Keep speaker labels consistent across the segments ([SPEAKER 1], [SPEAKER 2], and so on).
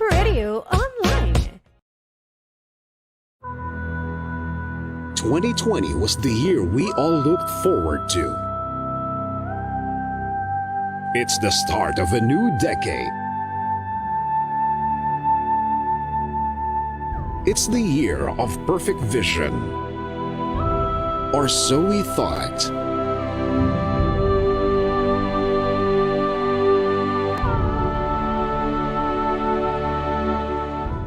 [SPEAKER 1] EntrepRadio Online.
[SPEAKER 2] 2020 was the year we all looked forward to. It's the start of a new decade. It's the year of perfect vision. Or so we thought.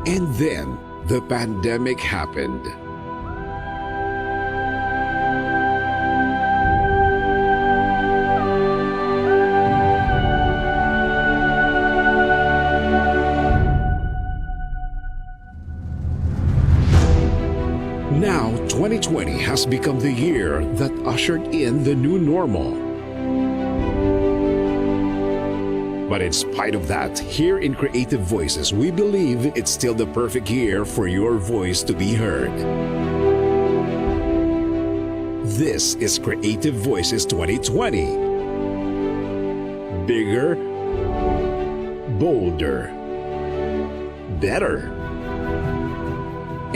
[SPEAKER 2] And then, the pandemic happened. Now, 2020 has become the year that ushered in the new normal. But in spite of that, here in Creative Voices, we believe it's still the perfect year for your voice to be heard. This is Creative Voices 2020. Bigger, bolder, better.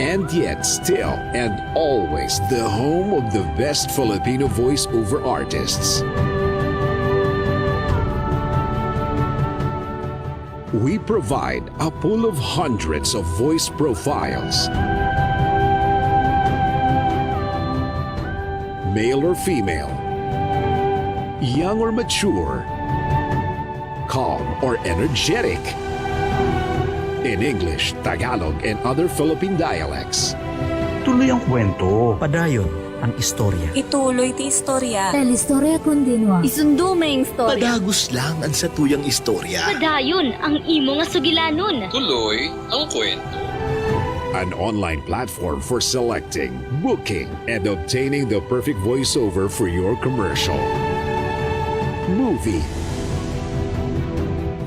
[SPEAKER 2] And yet still and always the home of the best Filipino voiceover artists. We provide a pool of hundreds of voice profiles. Male or female, young or mature, calm or energetic. In English, Tagalog, and other Philippine dialects.
[SPEAKER 3] Tuloy ang kwento.
[SPEAKER 4] Padayon ang istorya.
[SPEAKER 5] Ituloy ti istorya.
[SPEAKER 6] Telestoria continua.
[SPEAKER 7] Isundo may istorya.
[SPEAKER 8] Padagos lang ang satuyang istorya.
[SPEAKER 7] Padayon ang imo nga sugilanon.
[SPEAKER 9] Tuloy ang kwento.
[SPEAKER 2] An online platform for selecting, booking, and obtaining the perfect voiceover for your commercial, movie,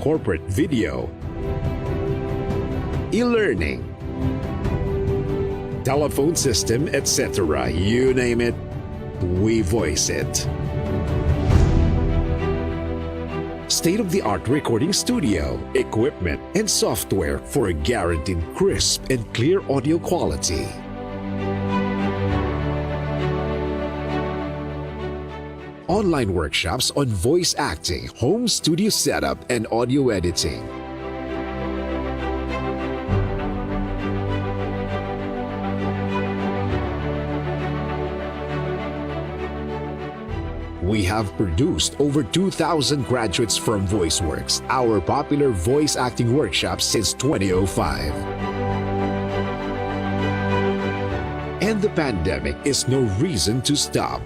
[SPEAKER 2] corporate video, e-learning, telephone system, etc. You name it, we voice it. State-of-the-art recording studio, equipment, and software for a guaranteed crisp and clear audio quality. Online workshops on voice acting, home studio setup, and audio editing. We have produced over 2,000 graduates from VoiceWorks, our popular voice acting workshop since 2005. And the pandemic is no reason to stop.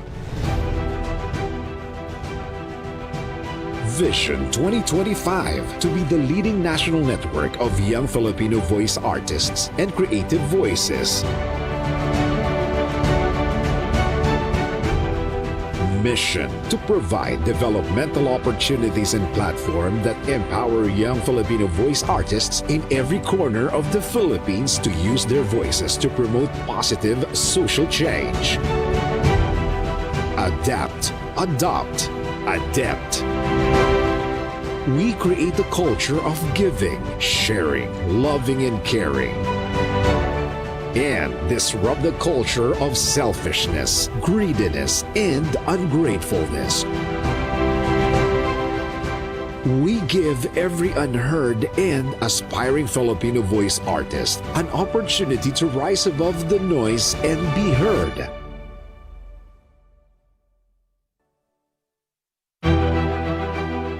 [SPEAKER 2] Vision 2025 to be the leading national network of young Filipino voice artists and creative voices. Mission to provide developmental opportunities and platform that empower young Filipino voice artists in every corner of the Philippines to use their voices to promote positive social change. Adapt, adopt, adept. We create a culture of giving, sharing, loving, and caring. And disrupt the culture of selfishness, greediness, and ungratefulness. We give every unheard and aspiring Filipino voice artist an opportunity to rise above the noise and be heard.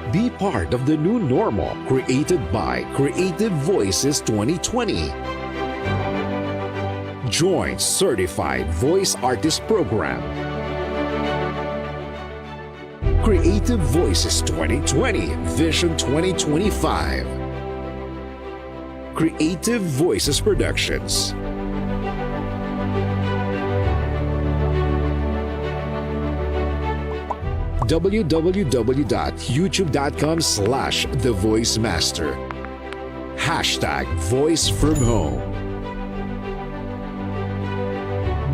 [SPEAKER 2] Be part of the new normal created by Creative Voices 2020. Join Certified Voice Artist Program. Creative Voices 2020 Vision 2025. Creative Voices Productions. www.youtube.com/thevoicemaster. #VoiceFromHome.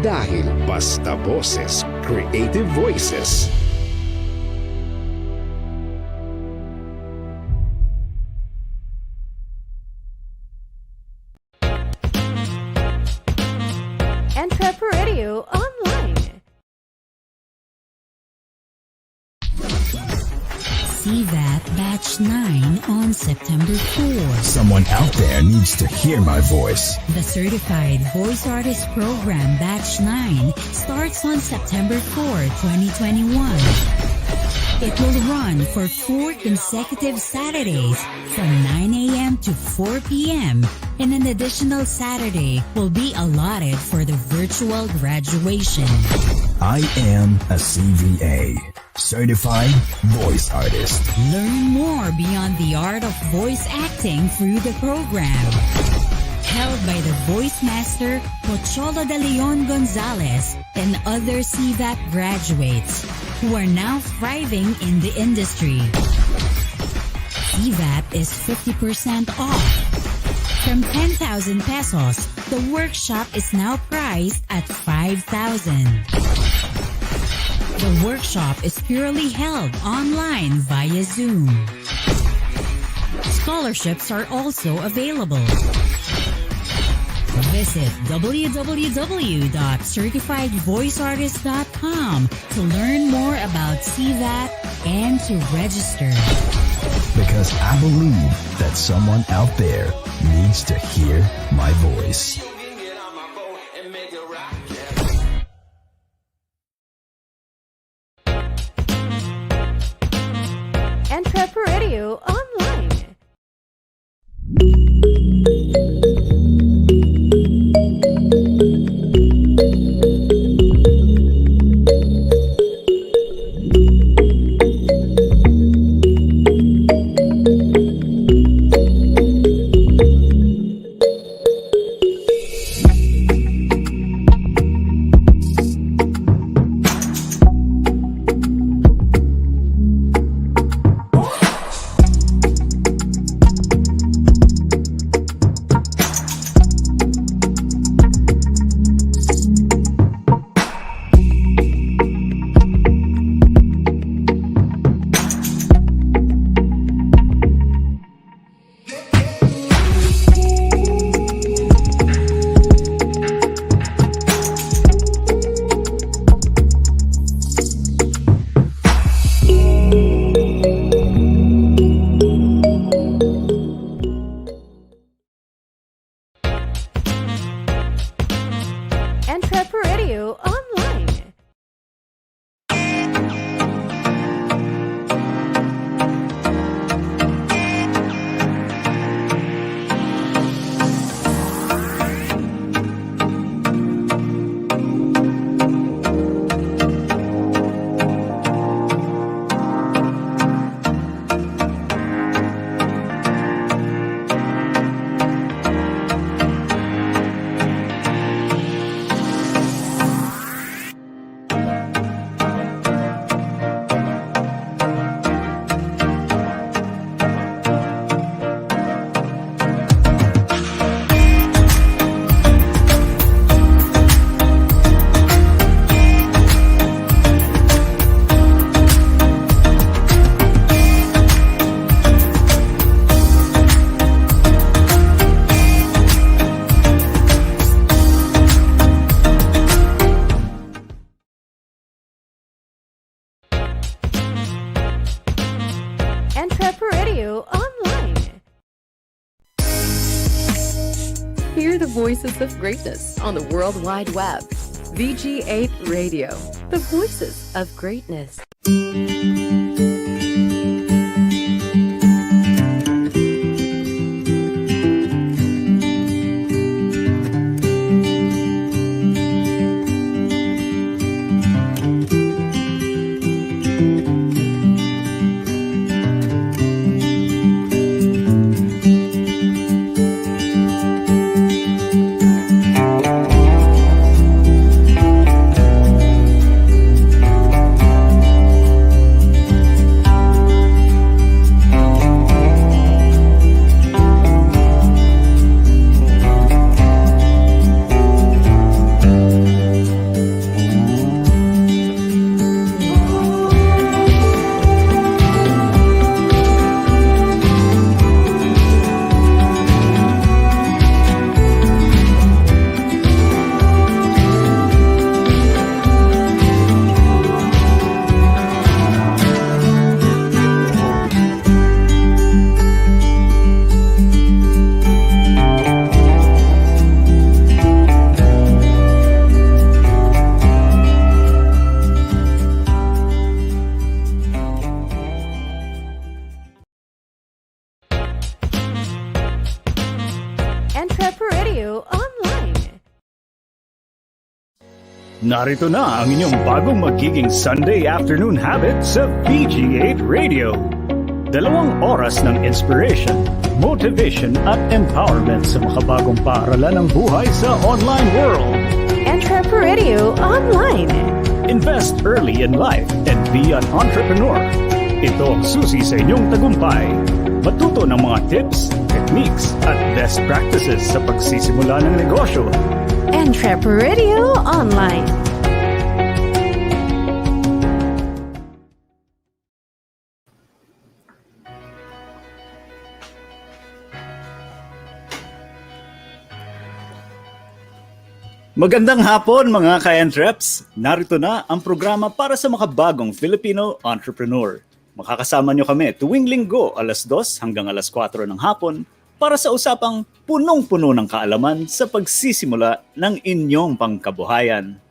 [SPEAKER 2] Dahil basta boses, Creative Voices.
[SPEAKER 6] CVAT Batch 9 on September 4.
[SPEAKER 9] Someone out there needs to hear my voice.
[SPEAKER 6] The Certified Voice Artist Program Batch 9 starts on September 4, 2021. It will run for 4 consecutive Saturdays from 9 a.m. to 4 p.m. and an additional Saturday will be allotted for the virtual graduation.
[SPEAKER 9] I am a CVA, Certified Voice Artist.
[SPEAKER 6] Learn more beyond the art of voice acting through the program. Held by the voice master Pocholo de Leon Gonzalez and other CVAT graduates who are now thriving in the industry. CVAT is 50% off. From 10,000 pesos, the workshop is now priced at 5,000. The workshop is purely held online via Zoom. Scholarships are also available. Visit www.certifiedvoiceartist.com to learn more about CVAT and to register.
[SPEAKER 9] Because I believe that someone out there needs to hear my voice.
[SPEAKER 1] EntrepRadio online. EntrepRadio online. EntrepRadio online.
[SPEAKER 10] Hear the voices of greatness on the World Wide Web. VG8 Radio, the voices of greatness.
[SPEAKER 11] Narito na ang inyong bagong magiging Sunday afternoon habit sa VG8 Radio. 2 oras ng inspiration, motivation at empowerment sa makabagong paaralan ng buhay sa online world.
[SPEAKER 1] EntrepRadio Online.
[SPEAKER 11] Invest early in life and be an entrepreneur. Ito ang susi sa inyong tagumpay. Matuto ng mga tips, techniques at best practices sa pagsisimula ng negosyo.
[SPEAKER 1] EntrepRadio Online.
[SPEAKER 11] Magandang hapon mga ka-entreps! Narito na ang programa para sa makabagong Filipino entrepreneur. Makakasama nyo kami tuwing Linggo 2:00 hanggang 4:00 ng hapon para sa usapang punong-puno ng kaalaman sa pagsisimula ng inyong pangkabuhayan.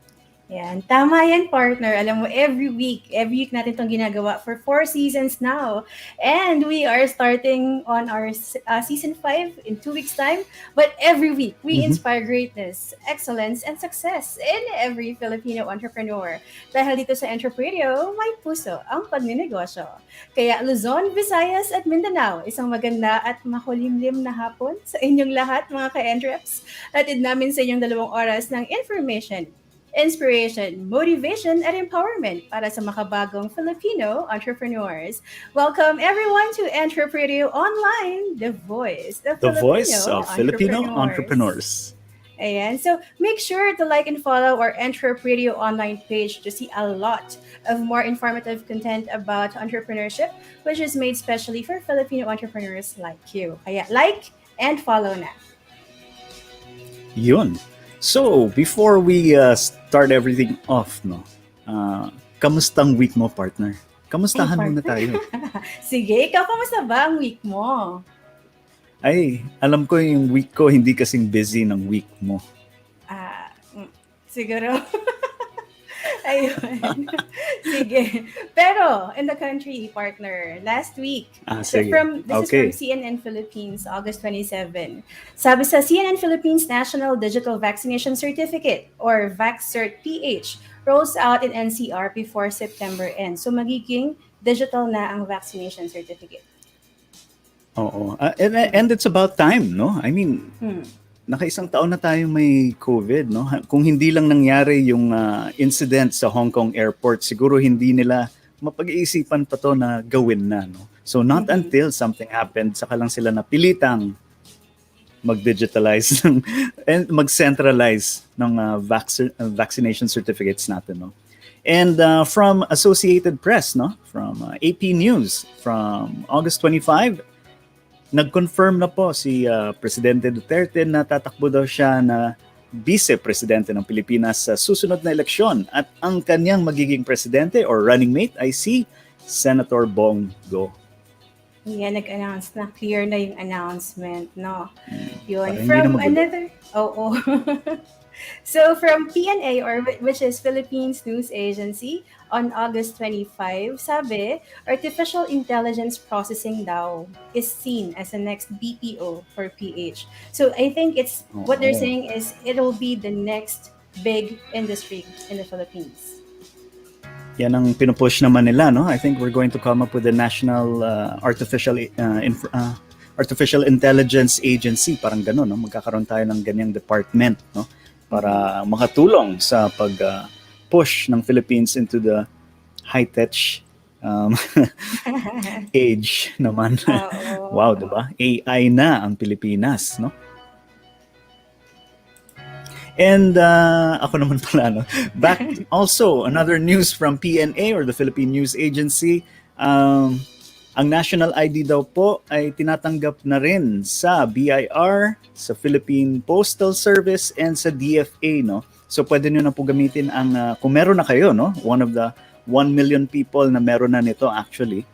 [SPEAKER 12] Yan. Tama yan, partner. Alam mo, every week natin itong ginagawa for 4 seasons now. And we are starting on our season 5 in 2 weeks' time. But every week, we inspire greatness, excellence, and success in every Filipino entrepreneur. Dahil dito sa EntrepRadio, may puso ang pagnenegosyo. Kaya Luzon, Visayas, at Mindanao, isang maganda at makulimlim na hapon sa inyong lahat, mga ka-entreps. Atid namin sa inyong 2 oras ng information, inspiration, motivation, at empowerment para sa makabagong Filipino entrepreneurs. Welcome everyone to EntrepRadio Online, the voice of
[SPEAKER 11] Filipino entrepreneurs.
[SPEAKER 12] Ayan. So make sure to like and follow our EntrepRadio Online page to see a lot of more informative content about entrepreneurship, which is made specially for Filipino entrepreneurs like you. Kaya like and follow na.
[SPEAKER 11] Yun. So, before we start everything off, kamustang week mo, partner? Kamustahan muna tayo.
[SPEAKER 12] Sige, ikaw, kamusta ba ang week mo?
[SPEAKER 11] Ay, alam ko yung week ko, hindi kasing busy ng week mo.
[SPEAKER 12] Siguro. Ayun. Sige. Pero, in the country, partner, last week, this is from CNN Philippines, August 27. Sabi sa CNN Philippines National Digital Vaccination Certificate, or VaxCert-PH, rolls out in NCR before September end. So, magiging digital na ang vaccination certificate.
[SPEAKER 11] Oo. And it's about time, no? I mean, nakaisang taon na tayo may COVID, no? Kung hindi lang nangyari yung incident sa Hong Kong airport, siguro hindi nila mapag-iisipan pa to na gawin na, no? So not until something happened, saka lang sila napilitang mag-digitalize and mag-centralize ng vaccination certificates natin, no? And from Associated Press, no? From AP News, from August 25, nag-confirm na po si Presidente Duterte na tatakbo daw siya na Vice-Presidente ng Pilipinas sa susunod na eleksyon at ang kanyang magiging presidente or running mate ay si Senator Bongo.
[SPEAKER 12] Yeah, nag-announce na. Clear na yung announcement, no? Yun.
[SPEAKER 11] Parang
[SPEAKER 12] From another... So from PNA, or which is Philippines News Agency, on August 25, sabi, artificial intelligence processing daw is seen as the next BPO for PH. So I think it's what they're saying is it'll be the next big industry in the Philippines.
[SPEAKER 11] Yan ang pinupush naman nila, no? I think we're going to come up with a national artificial intelligence agency, parang gano'n, no? Magkakaroon tayo ng ganyang department, no? Para makatulong sa pag-push ng Philippines into the high-tech age naman. Wow, diba? AI na ang Pilipinas, no? And ako naman pala, no? Back also, another news from PNA or the Philippine News Agency, ang national ID daw po ay tinatanggap na rin sa BIR, sa Philippine Postal Service, and sa DFA, no? So pwede nyo na po gamitin ang, kung meron na kayo, no? One of the 1 million people na meron na nito actually,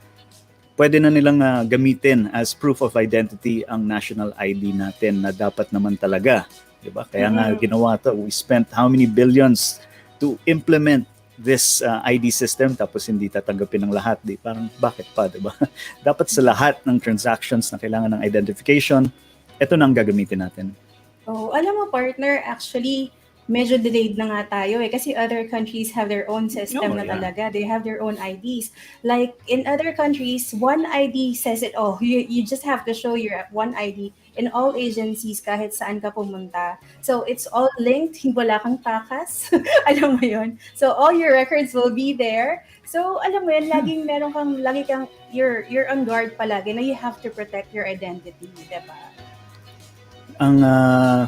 [SPEAKER 11] pwede na nilang gamitin as proof of identity ang national ID natin na dapat naman talaga. Diba? Kaya nga ginawa to. We spent how many billions to implement this ID system tapos hindi tatanggapin ng lahat. Parang bakit pa, diba? Dapat sa lahat ng transactions na kailangan ng identification, ito na ang gagamitin natin.
[SPEAKER 12] Alam mo, partner, actually, medyo delayed na nga tayo kasi other countries have their own system na
[SPEAKER 11] yeah.
[SPEAKER 12] talaga. They have their own IDs. Like in other countries, one ID says it all. You just have to show your one ID in all agencies kahit saan ka pumunta. So it's all linked, wala kang takas. Alam mo yun? So all your records will be there. So alam mo yun, lagi kang you're on guard palagi na you have to protect your identity, diba?
[SPEAKER 11] Ang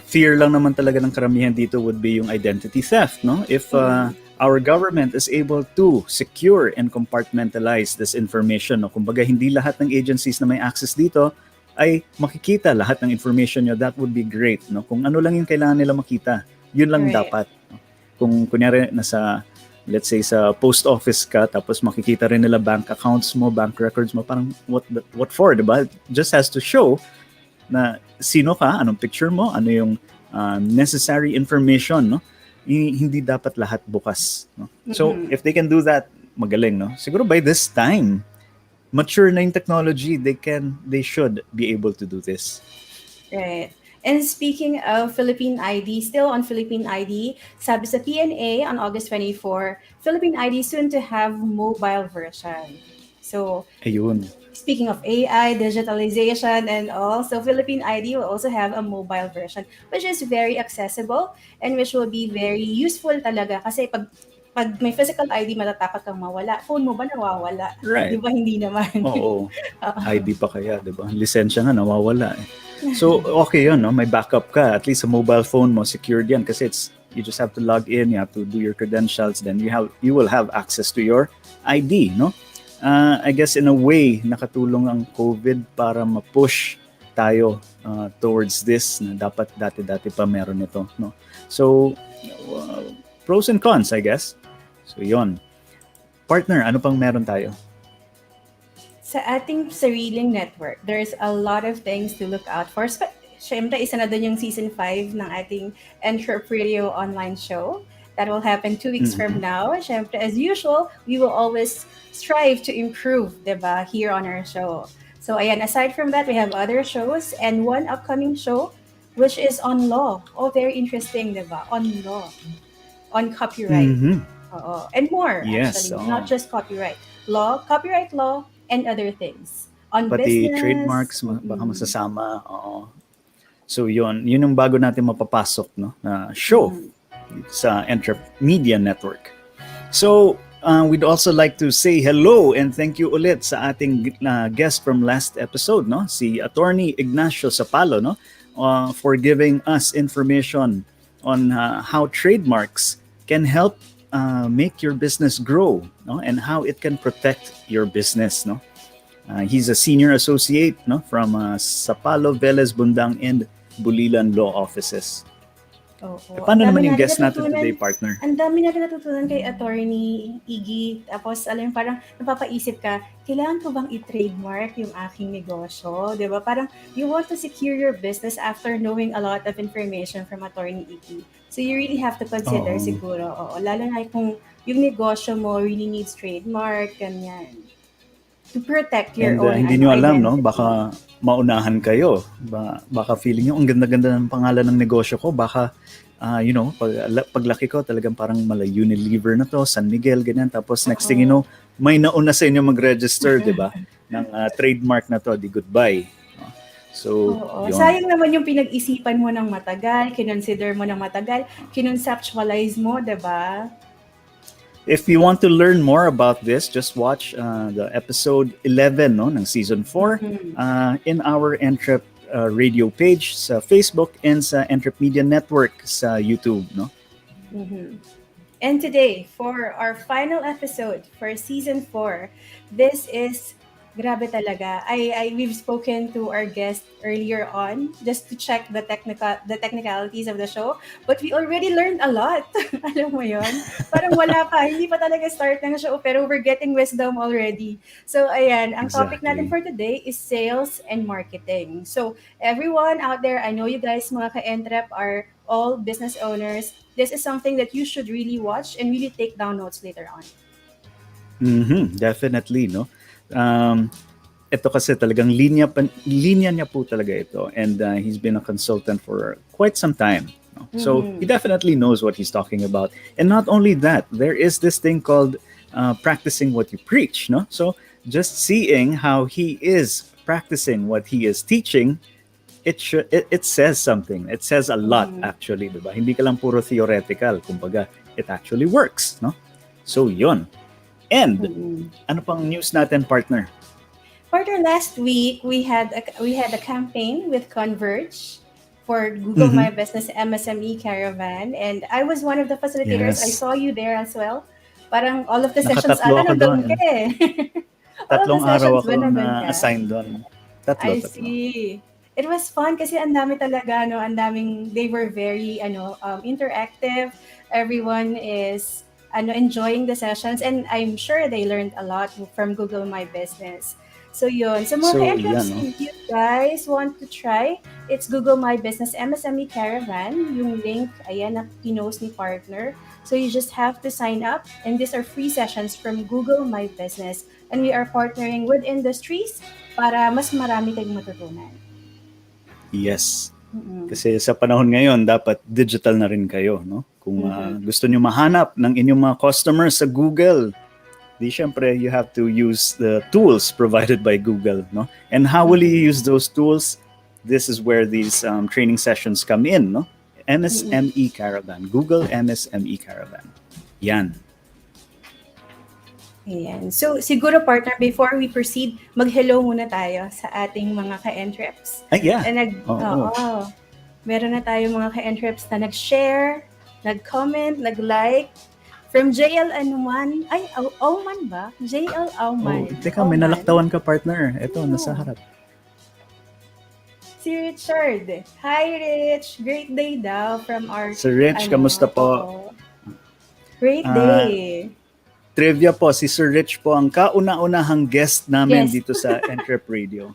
[SPEAKER 11] fear lang naman talaga ng karamihan dito would be yung identity theft, no? If our government is able to secure and compartmentalize this information, no? Kumbaga hindi lahat ng agencies na may access dito ay makikita lahat ng information nyo, that would be great, no? Kung ano lang yung kailangan nila makita, yun lang dapat. No? Kung kunyari let's say sa post office ka, tapos makikita rin nila bank accounts mo, bank records mo, parang what for, diba? It just has to show na sino ka, anong picture mo, ano yung necessary information, no? Hindi dapat lahat bukas, no? So if they can do that, magaling, no? Siguro by this time, mature na yung technology, they should be able to do this.
[SPEAKER 12] Right. And speaking of Philippine ID, still on Philippine ID, sabi sa PNA on August 24, Philippine ID soon to have mobile version. So,
[SPEAKER 11] ayun.
[SPEAKER 12] Speaking of AI, digitalization, and all, so Philippine ID will also have a mobile version, which is very accessible and which will be very useful talaga. Kasi pag may physical ID, matatakot kang mawala. Phone mo ba nawawala?
[SPEAKER 11] Right.
[SPEAKER 12] Di ba hindi naman?
[SPEAKER 11] Oo. ID pa kaya, di ba? Lisensya nga nawawala. So, okay yun, no? May backup ka. At least sa mobile phone mo, secured yan. Kasi you just have to log in, you have to do your credentials, then you will have access to your ID, no? I guess in a way, nakatulong ang COVID para ma-push tayo towards this na dapat dati-dati pa meron ito, no? So, pros and cons, I guess. So, yon. Partner, ano pang meron tayo?
[SPEAKER 12] Sa ating sariling network, there's a lot of things to look out for. Siyempre, isa na doon yung season 5 ng ating EntrepRadio online show. That will happen 2 weeks from now. Siyempre, as usual, we will always strive to improve, diba, here on our show. So, ayan, aside from that, we have other shows and one upcoming show which is on law. Oh, very interesting, diba? On law. On copyright. And more,
[SPEAKER 11] yes,
[SPEAKER 12] actually. Not just copyright. Law, copyright law, and other things. On
[SPEAKER 11] pati
[SPEAKER 12] business.
[SPEAKER 11] Trademarks, baka masasama. Oo. So, yun yung bago natin mapapasok, no? Na show sa EntrepMedia Network. So, we'd also like to say hello and thank you ulit sa ating guest from last episode, no? Si Attorney Ignacio Sapalo, no? For giving us information on how trademarks can help make your business grow, no? And how it can protect your business, no? He's a senior associate, no? From Sapalo, Velez, Bundang, and Bulilan Law Offices. Paano naman yung guest natin today, partner?
[SPEAKER 12] Ang dami natin natutunan kay Attorney Iggy. Tapos, alam mo, parang napapaisip ka, kailangan ko bang i-trademark yung aking negosyo? Diba? Parang you want to secure your business after knowing a lot of information from Attorney Iggy. So, you really have to consider siguro. Lalo na kung yung negosyo mo really needs trademark, ganyan. To protect your own
[SPEAKER 11] hindi nyo alam,
[SPEAKER 12] identity.
[SPEAKER 11] no? Baka maunahan kayo. Baka feeling nyo, ang ganda-ganda ng pangalan ng negosyo ko. Baka, paglaki ko, talagang parang mala Unilever na to, San Miguel, ganyan. Tapos next thing you know, may nauna sa inyo mag-register, di ba? Ng trademark na to, di goodbye. So, yun.
[SPEAKER 12] Sayang naman yung pinag-isipan mo ng matagal, kinonsider mo ng matagal, kinonceptualize mo, di ba?
[SPEAKER 11] If you want to learn more about this, just watch the episode 11 no, ng season 4 in our EntrepRadio page sa Facebook and sa EntrepMedia Network sa YouTube. No?
[SPEAKER 12] And today, for our final episode for season 4, this is grabe talaga. We've spoken to our guest earlier on just to check the technicalities of the show, but we already learned a lot. Alam mo yon? Parang wala pa, hindi pa talaga start ng show, pero we're getting wisdom already. So ayan, ang topic natin for today is sales and marketing. So everyone out there, I know you guys mga ka-entrep are all business owners. This is something that you should really watch and really take down notes later on.
[SPEAKER 11] Definitely, no? Ito kasi talagang linya niya po talaga ito, and he's been a consultant for quite some time. no? So he definitely knows what he's talking about. And not only that, there is this thing called practicing what you preach, no? So just seeing how he is practicing what he is teaching, it says something. It says a lot actually, diba? Hindi ka lang puro theoretical, kumbaga it actually works, no? So yun. And ano pang news natin, partner?
[SPEAKER 12] Partner, last week we had a campaign with Converge for Google My Business MSME Caravan, and I was one of the facilitators.
[SPEAKER 11] Yes.
[SPEAKER 12] I saw you there as well. Parang all of the sessions
[SPEAKER 11] Nakatatlo ako
[SPEAKER 12] nandun
[SPEAKER 11] doon.
[SPEAKER 12] ka eh. All of
[SPEAKER 11] Tatlong
[SPEAKER 12] the
[SPEAKER 11] araw
[SPEAKER 12] sessions
[SPEAKER 11] ako
[SPEAKER 12] nandun
[SPEAKER 11] na
[SPEAKER 12] ka.
[SPEAKER 11] assigned doon. Tatlo.
[SPEAKER 12] I see. It was fun kasi ang dami talaga, no? Ang daming, they were very, interactive. Everyone is, enjoying the sessions, and I'm sure they learned a lot from Google My Business. So yun. So mga ka-entreps, if you guys want to try, it's Google My Business MSME Caravan. Yung link, ayan, na pinost ni partner. So you just have to sign up, and these are free sessions from Google My Business. And we are partnering with industries para mas marami kayong matutunan.
[SPEAKER 11] Yes. Kasi sa panahon ngayon, dapat digital na rin kayo, no? Kung gusto nyo mahanap ng inyong mga customers sa Google, di syempre, you have to use the tools provided by Google, no? And how will you use those tools? This is where these training sessions come in, no? MSME Caravan, Google MSME Caravan. Yan.
[SPEAKER 12] Ayan. So, siguro partner, before we proceed, mag-hello muna tayo sa ating mga ka-entreps.
[SPEAKER 11] Ay, yeah.
[SPEAKER 12] Meron na tayo mga ka-entreps na nag-share, nag-comment, nag-like. From JL Anuman, Auman ba? JL Auman.
[SPEAKER 11] Teka, may nalaktawan ka, partner. Ito, nasa harap.
[SPEAKER 12] Si Richard. Hi, Rich. Great day daw from our...
[SPEAKER 11] Sir Rich, kamusta po?
[SPEAKER 12] Great day.
[SPEAKER 11] Trivia po, si Sir Rich po ang kauna-unahang guest namin dito sa EntrepRadio.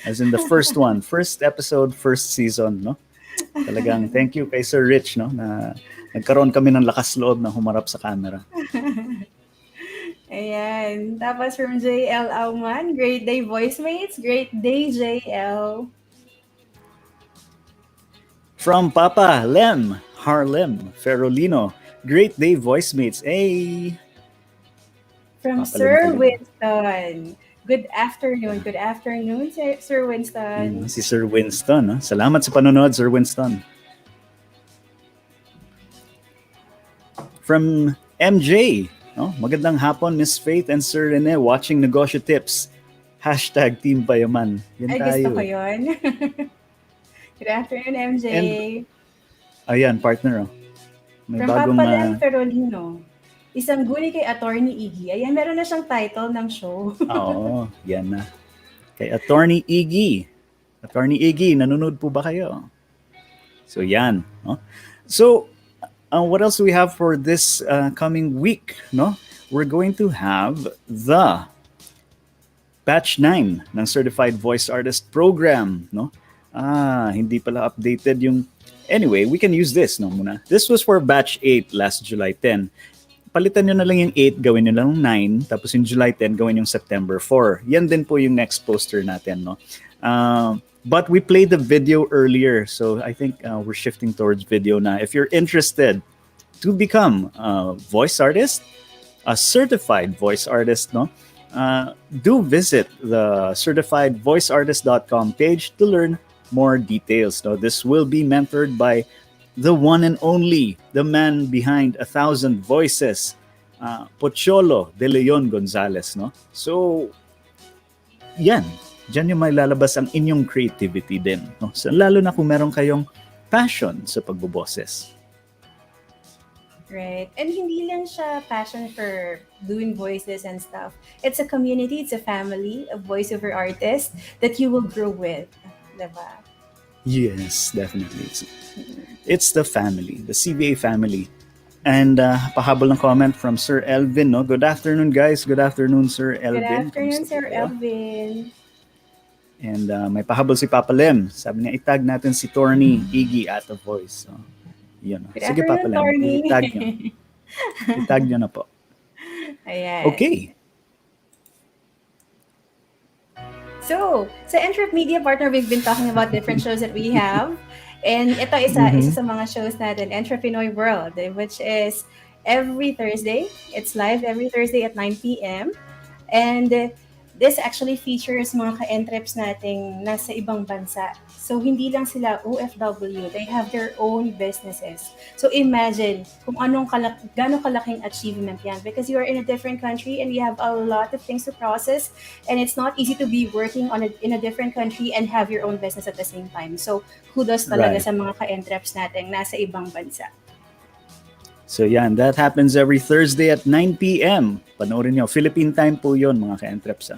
[SPEAKER 11] As in the first one, first episode, first season, no? Talagang thank you kay Sir Rich, no? Na nagkaroon kami ng lakas loob na humarap sa camera.
[SPEAKER 12] Ayan. Tapos from JL Auman, great day, voicemates. Great day, JL.
[SPEAKER 11] From Papa Lem, Harlem, Ferolino, great day, voicemates. Hey!
[SPEAKER 12] From
[SPEAKER 11] Papa
[SPEAKER 12] Sir
[SPEAKER 11] Lem.
[SPEAKER 12] Winston. Good afternoon. Good afternoon, Sir Winston.
[SPEAKER 11] Si Sir Winston. No? Salamat sa panonood, Sir Winston. From MJ, no? Magandang hapon, Miss Faith and Sir Rene, watching Negosyo Tips. # Team Payaman. Yan tayo.
[SPEAKER 12] Gusto ko yun. Good afternoon, MJ.
[SPEAKER 11] Ayan, partner. May
[SPEAKER 12] From
[SPEAKER 11] bagong...
[SPEAKER 12] Papa Lem Ferolino. Isang guni kay Attorney Iggy. Ayan, meron na siyang title ng show.
[SPEAKER 11] Oo, yan na. Kay Attorney Iggy. Attorney Iggy, nanonood po ba kayo? So yan. No? So, what else do we have for this coming week? No? We're going to have the Batch 9 ng Certified Voice Artist Program. No? Hindi pala updated yung... Anyway, we can use this no, muna. This was for Batch 8 last July 10. Palitan nyo na lang yung 8, gawin nyo lang 9, tapos yung July 10, gawin yung September 4. Yan din po yung next poster natin. No? But we played the video earlier, so I think we're shifting towards video na. If you're interested to become a voice artist, a certified voice artist, no, do visit the certifiedvoiceartist.com page to learn more details. No? This will be mentored by the one and only, the man behind 1,000 voices, Pocholo de Leon Gonzalez. No? So, yan. Diyan yung may lalabas ang inyong creativity din. No? So, lalo na kung meron kayong passion sa pagboboses.
[SPEAKER 12] Right. And hindi lang siya passion for doing voices and stuff. It's a community, it's a family of voiceover artists that you will grow with. Diba?
[SPEAKER 11] Yes, definitely. It's the family, the CVA family. And pahabol ng comment from Sir Elvin. No? Good afternoon, guys. Good afternoon, Sir Elvin.
[SPEAKER 12] Good afternoon,
[SPEAKER 11] Kamusta
[SPEAKER 12] Sir
[SPEAKER 11] kayo?
[SPEAKER 12] Elvin.
[SPEAKER 11] And may pahabol si Papa Lem. Sabi niya, itag natin si Torny Iggy at the voice. So, yun.
[SPEAKER 12] Good
[SPEAKER 11] Sige, Papa Lem.
[SPEAKER 12] Torny.
[SPEAKER 11] Itag nyo. Itag nyo na po.
[SPEAKER 12] Ayan.
[SPEAKER 11] Okay.
[SPEAKER 12] So, sa EntrepRadio partner, we've been talking about different shows that we have. And ito isa sa mga shows natin, Entrepreneur World, which is every Thursday. It's live every Thursday at 9 p.m. And this actually features mga ka-entreps nating nasa ibang bansa. So, hindi lang sila OFW. They have their own businesses. So, imagine kung gano'ng kalaking achievement yan. Because you are in a different country and you have a lot of things to process. And it's not easy to be working in a different country and have your own business at the same time. So, kudos talaga sa mga ka-entreps nating nasa ibang bansa.
[SPEAKER 11] So yan, that happens every Thursday at 9 p.m. Panoorin nyo. Philippine time po yun, mga ka-entreps.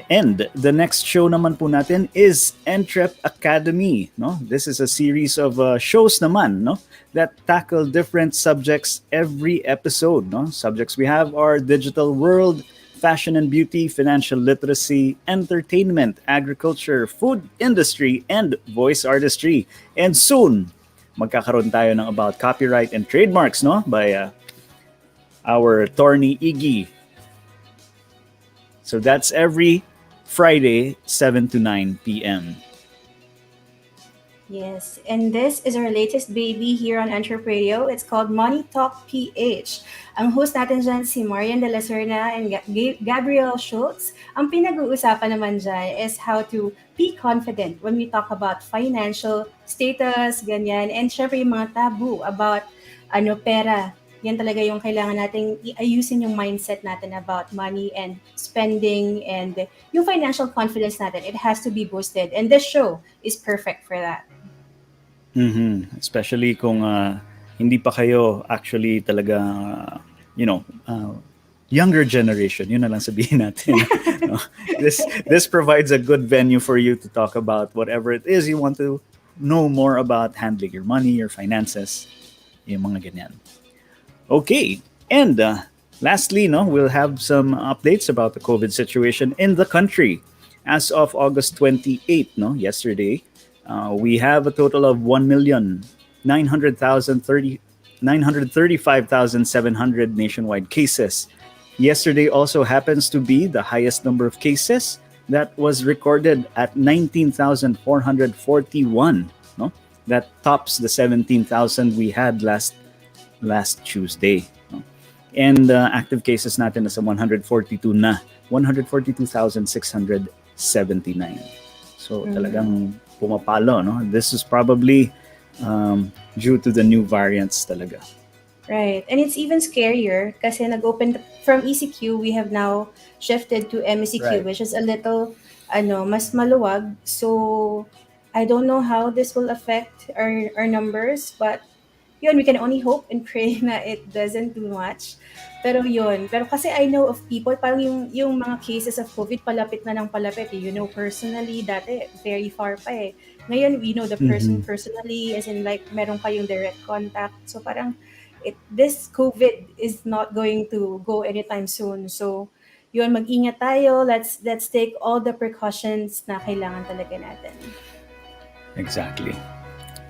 [SPEAKER 11] And the next show naman po natin is Entrep Academy. No? This is a series of shows naman, no, that tackle different subjects every episode. No? Subjects we have are digital world, fashion and beauty, financial literacy, entertainment, agriculture, food industry, and voice artistry. And soon, magkakaroon tayo ng about copyright and trademarks, no, by our attorney Iggy. So that's every Friday, 7 to 9 p.m.
[SPEAKER 12] Yes, and this is our latest baby here on EntrepRadio. It's called Money Talk PH. Ang host natin dyan si Marian de la Serna and Gabriel Schultz. Ang pinag-uusapan naman dyan is how to be confident when we talk about financial status, ganyan. And syempre yung mga taboo about pera. Yan talaga yung kailangan nating ayusin yung mindset natin about money and spending and yung financial confidence natin. It has to be boosted. And this show is perfect for that.
[SPEAKER 11] Especially kung hindi pa kayo actually talaga, younger generation, yun na lang sabihin natin. No? This provides a good venue for you to talk about whatever it is you want to know more about handling your money, your finances, yung mga ganyan. Okay, and lastly, we'll have some updates about the COVID situation in the country. As of August 28, yesterday, we have a total of 1,935,700 nationwide cases. Yesterday also happens to be the highest number of cases that was recorded at 19,441. No, that tops the 17,000 we had last Tuesday. No? And active cases natin nasa 142 na, 142,679. So talagang pumapalo, no? This is probably due to the new variants talaga.
[SPEAKER 12] Right. And it's even scarier kasi nag-open from ECQ, we have now shifted to MECQ, right, which is a little mas maluwag. So I don't know how this will affect our numbers, but yun, we can only hope and pray na it doesn't do much. Pero kasi I know of people, parang yung mga cases of COVID, palapit na ng palapit. Personally, dati, very far pa eh. Ngayon, we know the person personally, as in like, meron kayong direct contact. So parang, this COVID is not going to go anytime soon. So, yun, mag-ingat tayo. Let's take all the precautions na kailangan talaga natin.
[SPEAKER 11] Exactly.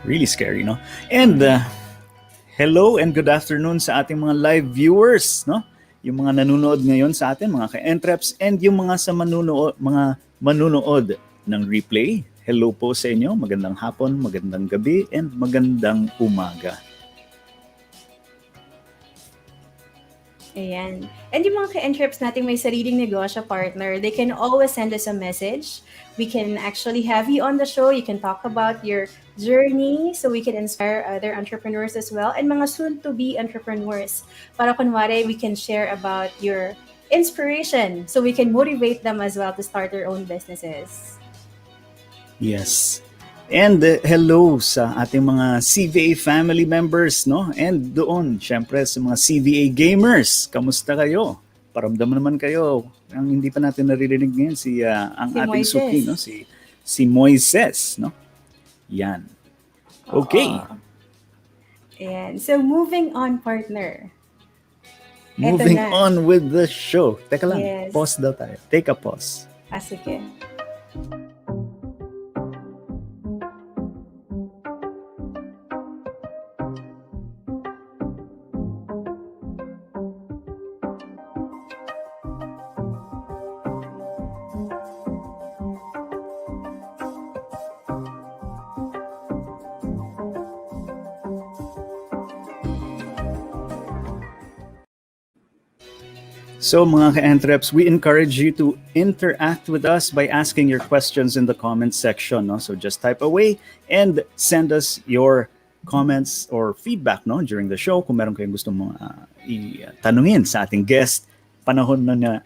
[SPEAKER 11] Really scary, no? And, hello and good afternoon sa ating mga live viewers, no? Yung mga nanonood ngayon sa atin, mga ka-entreps, and yung mga manunood ng replay. Hello po sa inyo. Magandang hapon, magandang gabi, and magandang umaga.
[SPEAKER 12] Ayan. And yung mga ka-entreps natin may sariling negosyo partner, they can always send us a message. We can actually have you on the show. You can talk about your journey so we can inspire other entrepreneurs as well and mga soon-to-be entrepreneurs. Para kunwari, we can share about your inspiration so we can motivate them as well to start their own businesses.
[SPEAKER 11] Yes. And hello sa ating mga CVA family members, no? And doon, syempre sa mga CVA gamers, kamusta kayo? Paramdam naman kayo. Ang hindi pa natin naririnig ngayon ang ating
[SPEAKER 12] Moises.
[SPEAKER 11] suki, no? Si Moises, no? Yan. Okay.
[SPEAKER 12] Ayan. So moving on, partner.
[SPEAKER 11] Moving on with the show. Teka lang,
[SPEAKER 12] Yes.
[SPEAKER 11] pause daw tayo. Take a pause.
[SPEAKER 12] Sige.
[SPEAKER 11] So mga ka-entreps, we encourage you to interact with us by asking your questions in the comments section. No? So just type away and send us your comments or feedback no during the show. Kung meron kayong gusto mo itanungin sa ating guest, panahon nyo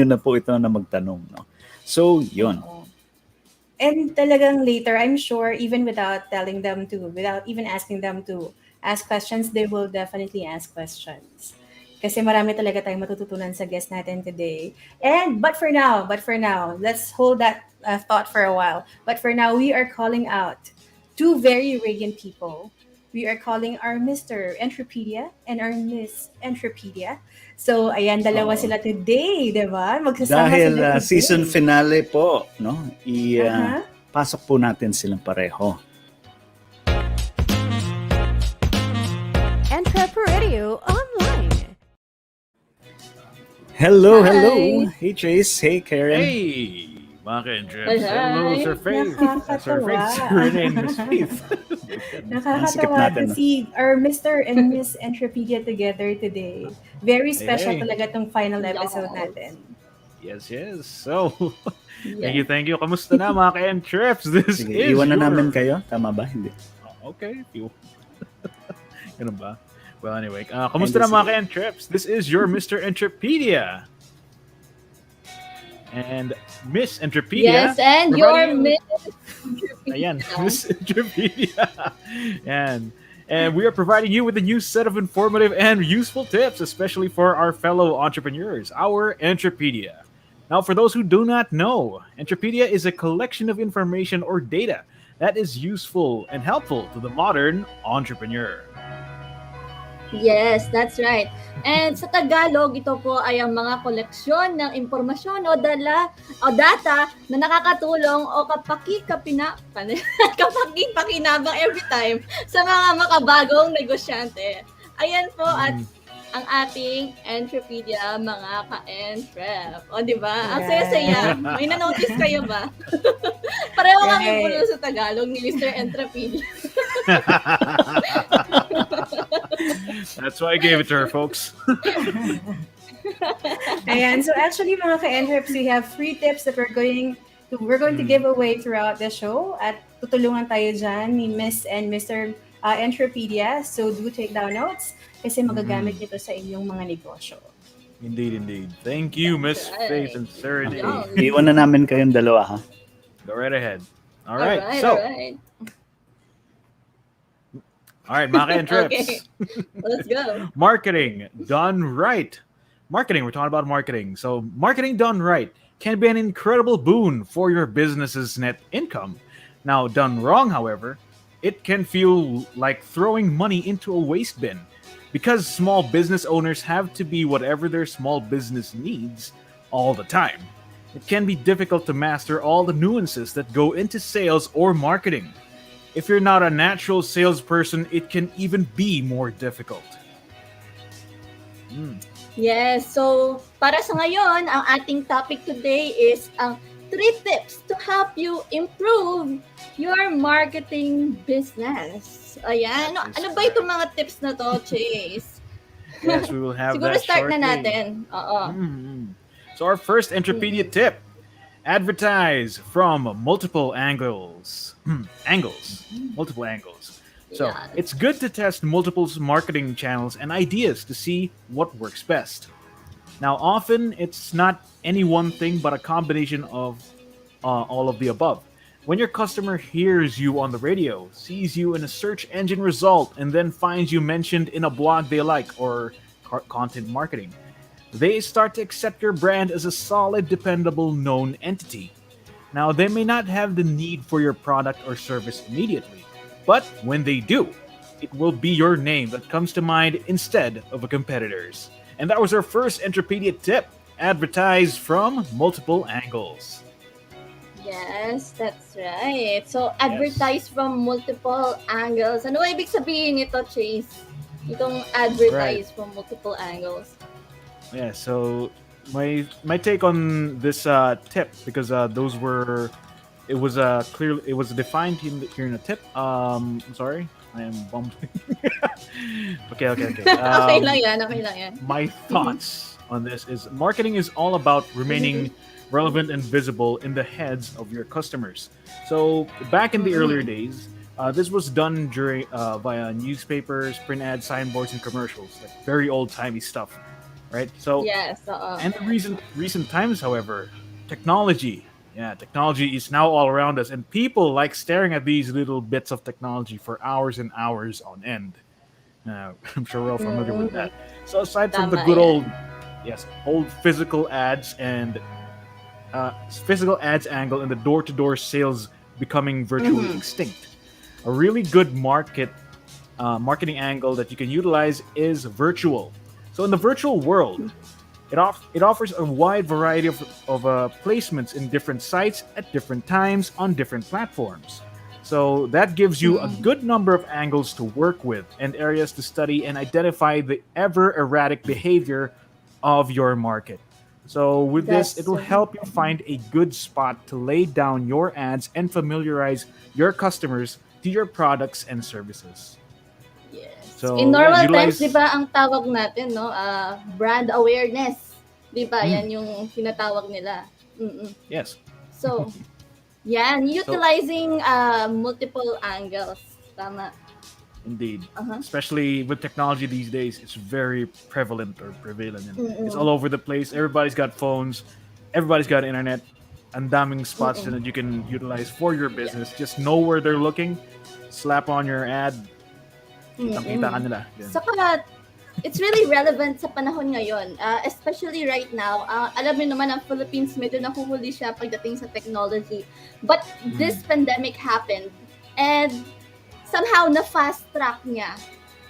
[SPEAKER 11] na po ito na magtanong. No? So yun.
[SPEAKER 12] And talagang later, I'm sure, even without even asking them to ask questions, they will definitely ask questions. Kasi marami talaga tayong matututunan sa guest natin today. But for now, let's hold that thought for a while. But for now, we are calling out two very radiant people. We are calling our Mr. Entropedia and our Miss Entropedia. So, ayan, dalawa sila today, di ba? Magsasama
[SPEAKER 11] dahil
[SPEAKER 12] sila today.
[SPEAKER 11] Season finale po, no? Pasok po natin silang pareho.
[SPEAKER 1] EntrepRadio Online.
[SPEAKER 11] Hello. Hey Chase, hey Karen.
[SPEAKER 13] Hey, mga ka-entreps. Hello, Sir Faith. Sir Faith, Renee, and Miss Faith.
[SPEAKER 12] Nakakatawa to see our Mr. and Miss Entropedia together today. Very special talaga tong final episode natin.
[SPEAKER 13] Yes. So, thank you. Kamusta na mga ka-entreps? Sige,
[SPEAKER 11] iwan na namin kayo. Tama ba? Hindi.
[SPEAKER 13] Okay. Ganun ba? Well, anyway, kamusta na mga ka-entreps? This is your Mr. Entropedia. And Miss Entropedia.
[SPEAKER 7] Yes, and your Miss
[SPEAKER 13] Ayan, Miss Entropedia. And we are providing you with a new set of informative and useful tips, especially for our fellow entrepreneurs, our Entropedia. Now, for those who do not know, Entropedia is a collection of information or data that is useful and helpful to the modern entrepreneur.
[SPEAKER 7] Yes, that's right. And sa Tagalog, ito po ay ang mga koleksyon ng impormasyon o data na nakakatulong o kapaki-pakinabang every time sa mga makabagong negosyante. Ayan po at ang ating Entropedia, mga ka-entrep. O, di ba? Ang saya-saya. May na-notice kayo ba? Pareho kami puno sa Tagalog ni Mr. Entropedia.
[SPEAKER 13] That's why I gave it to her, folks.
[SPEAKER 12] Ayan. So actually, mga ka-entreps, we have free tips that we're going to give away throughout the show. At tutulungan tayo dyan ni Miss and Mr. Entropedia. So do take down notes kasi magagamit nito sa inyong mga negosyo.
[SPEAKER 13] Indeed. Thank you, Miss Faith and Serenity.
[SPEAKER 11] Iwan na namin kayong dalawa, ha?
[SPEAKER 13] Go right ahead. All
[SPEAKER 7] right.
[SPEAKER 13] All right, mga ka-entreps.
[SPEAKER 7] Okay, let's go.
[SPEAKER 13] Marketing done right. We're talking about marketing. So marketing done right can be an incredible boon for your business's net income. Now, done wrong, however, it can feel like throwing money into a waste bin. Because small business owners have to be whatever their small business needs all the time, it can be difficult to master all the nuances that go into sales or marketing. If you're not a natural salesperson, it can even be more difficult.
[SPEAKER 7] Yes, so para sa ngayon, ang ating topic today is ang 3 tips to help you improve your marketing business. Ayan. Ano ba itong mga tips na to, Chase?
[SPEAKER 13] Yes, we will have
[SPEAKER 7] Siguro
[SPEAKER 13] that
[SPEAKER 7] start
[SPEAKER 13] shortly.
[SPEAKER 7] na natin.
[SPEAKER 13] So our first Entropedia tip: advertise from multiple angles. Multiple angles. So it's good to test multiple marketing channels and ideas to see what works best. Now, often it's not any one thing, but a combination of all of the above. When your customer hears you on the radio, sees you in a search engine result, and then finds you mentioned in a blog they like or content marketing, they start to accept your brand as a solid, dependable, known entity. Now, they may not have the need for your product or service immediately, but when they do, it will be your name that comes to mind instead of a competitor's. And that was our first Entropedia tip: advertise from multiple angles.
[SPEAKER 7] Yes, that's right. So, advertise from multiple angles. Ano ibig sabihin nito, Chase? Itong advertise from multiple angles.
[SPEAKER 13] Yeah, so my take on this tip, because it was defined here in the tip. I'm sorry, I am bummed. Okay.
[SPEAKER 7] Okay lang yan.
[SPEAKER 13] My thoughts on this is marketing is all about remaining relevant and visible in the heads of your customers. So back in the earlier days, this was done during via newspapers, print ads, signboards, and commercials, like very old timey stuff, right? So
[SPEAKER 7] Yes.
[SPEAKER 13] and the recent times, however, technology. Yeah, technology is now all around us, and people like staring at these little bits of technology for hours and hours on end. I'm sure we're all familiar with that. So aside from the
[SPEAKER 7] Tama
[SPEAKER 13] good
[SPEAKER 7] yan.
[SPEAKER 13] old, yes, old physical ads and physical ads angle and the door-to-door sales becoming virtually extinct, a really good marketing angle that you can utilize is virtual. So in the virtual world, it offers a wide variety of placements in different sites at different times on different platforms. So that gives you a good number of angles to work with and areas to study and identify the ever erratic behavior of your market. So with this, it will help you find a good spot to lay down your ads and familiarize your customers to your products and services.
[SPEAKER 7] Yes.
[SPEAKER 13] So
[SPEAKER 7] In normal times,
[SPEAKER 13] utilize.
[SPEAKER 7] di ba, ang tawag natin, no, brand awareness. Di ba?
[SPEAKER 13] Mm.
[SPEAKER 7] Yan yung tinatawag nila.
[SPEAKER 13] Yes.
[SPEAKER 7] So, yan, utilizing multiple angles. Tama.
[SPEAKER 13] Indeed. Especially with technology these days, it's very prevalent or prevalent. It's all over the place. Everybody's got phones. Everybody's got internet. Ang daming spots that you can utilize for your business. Just know where they're looking. Slap on your ad. Kitang-kita ka nila. Yan.
[SPEAKER 7] Saka, it's really relevant sa panahon ngayon. Especially right now. Alam mo naman, ang Philippines, medyo nahuhuli siya pagdating sa technology. But this pandemic happened. And somehow na-fast track niya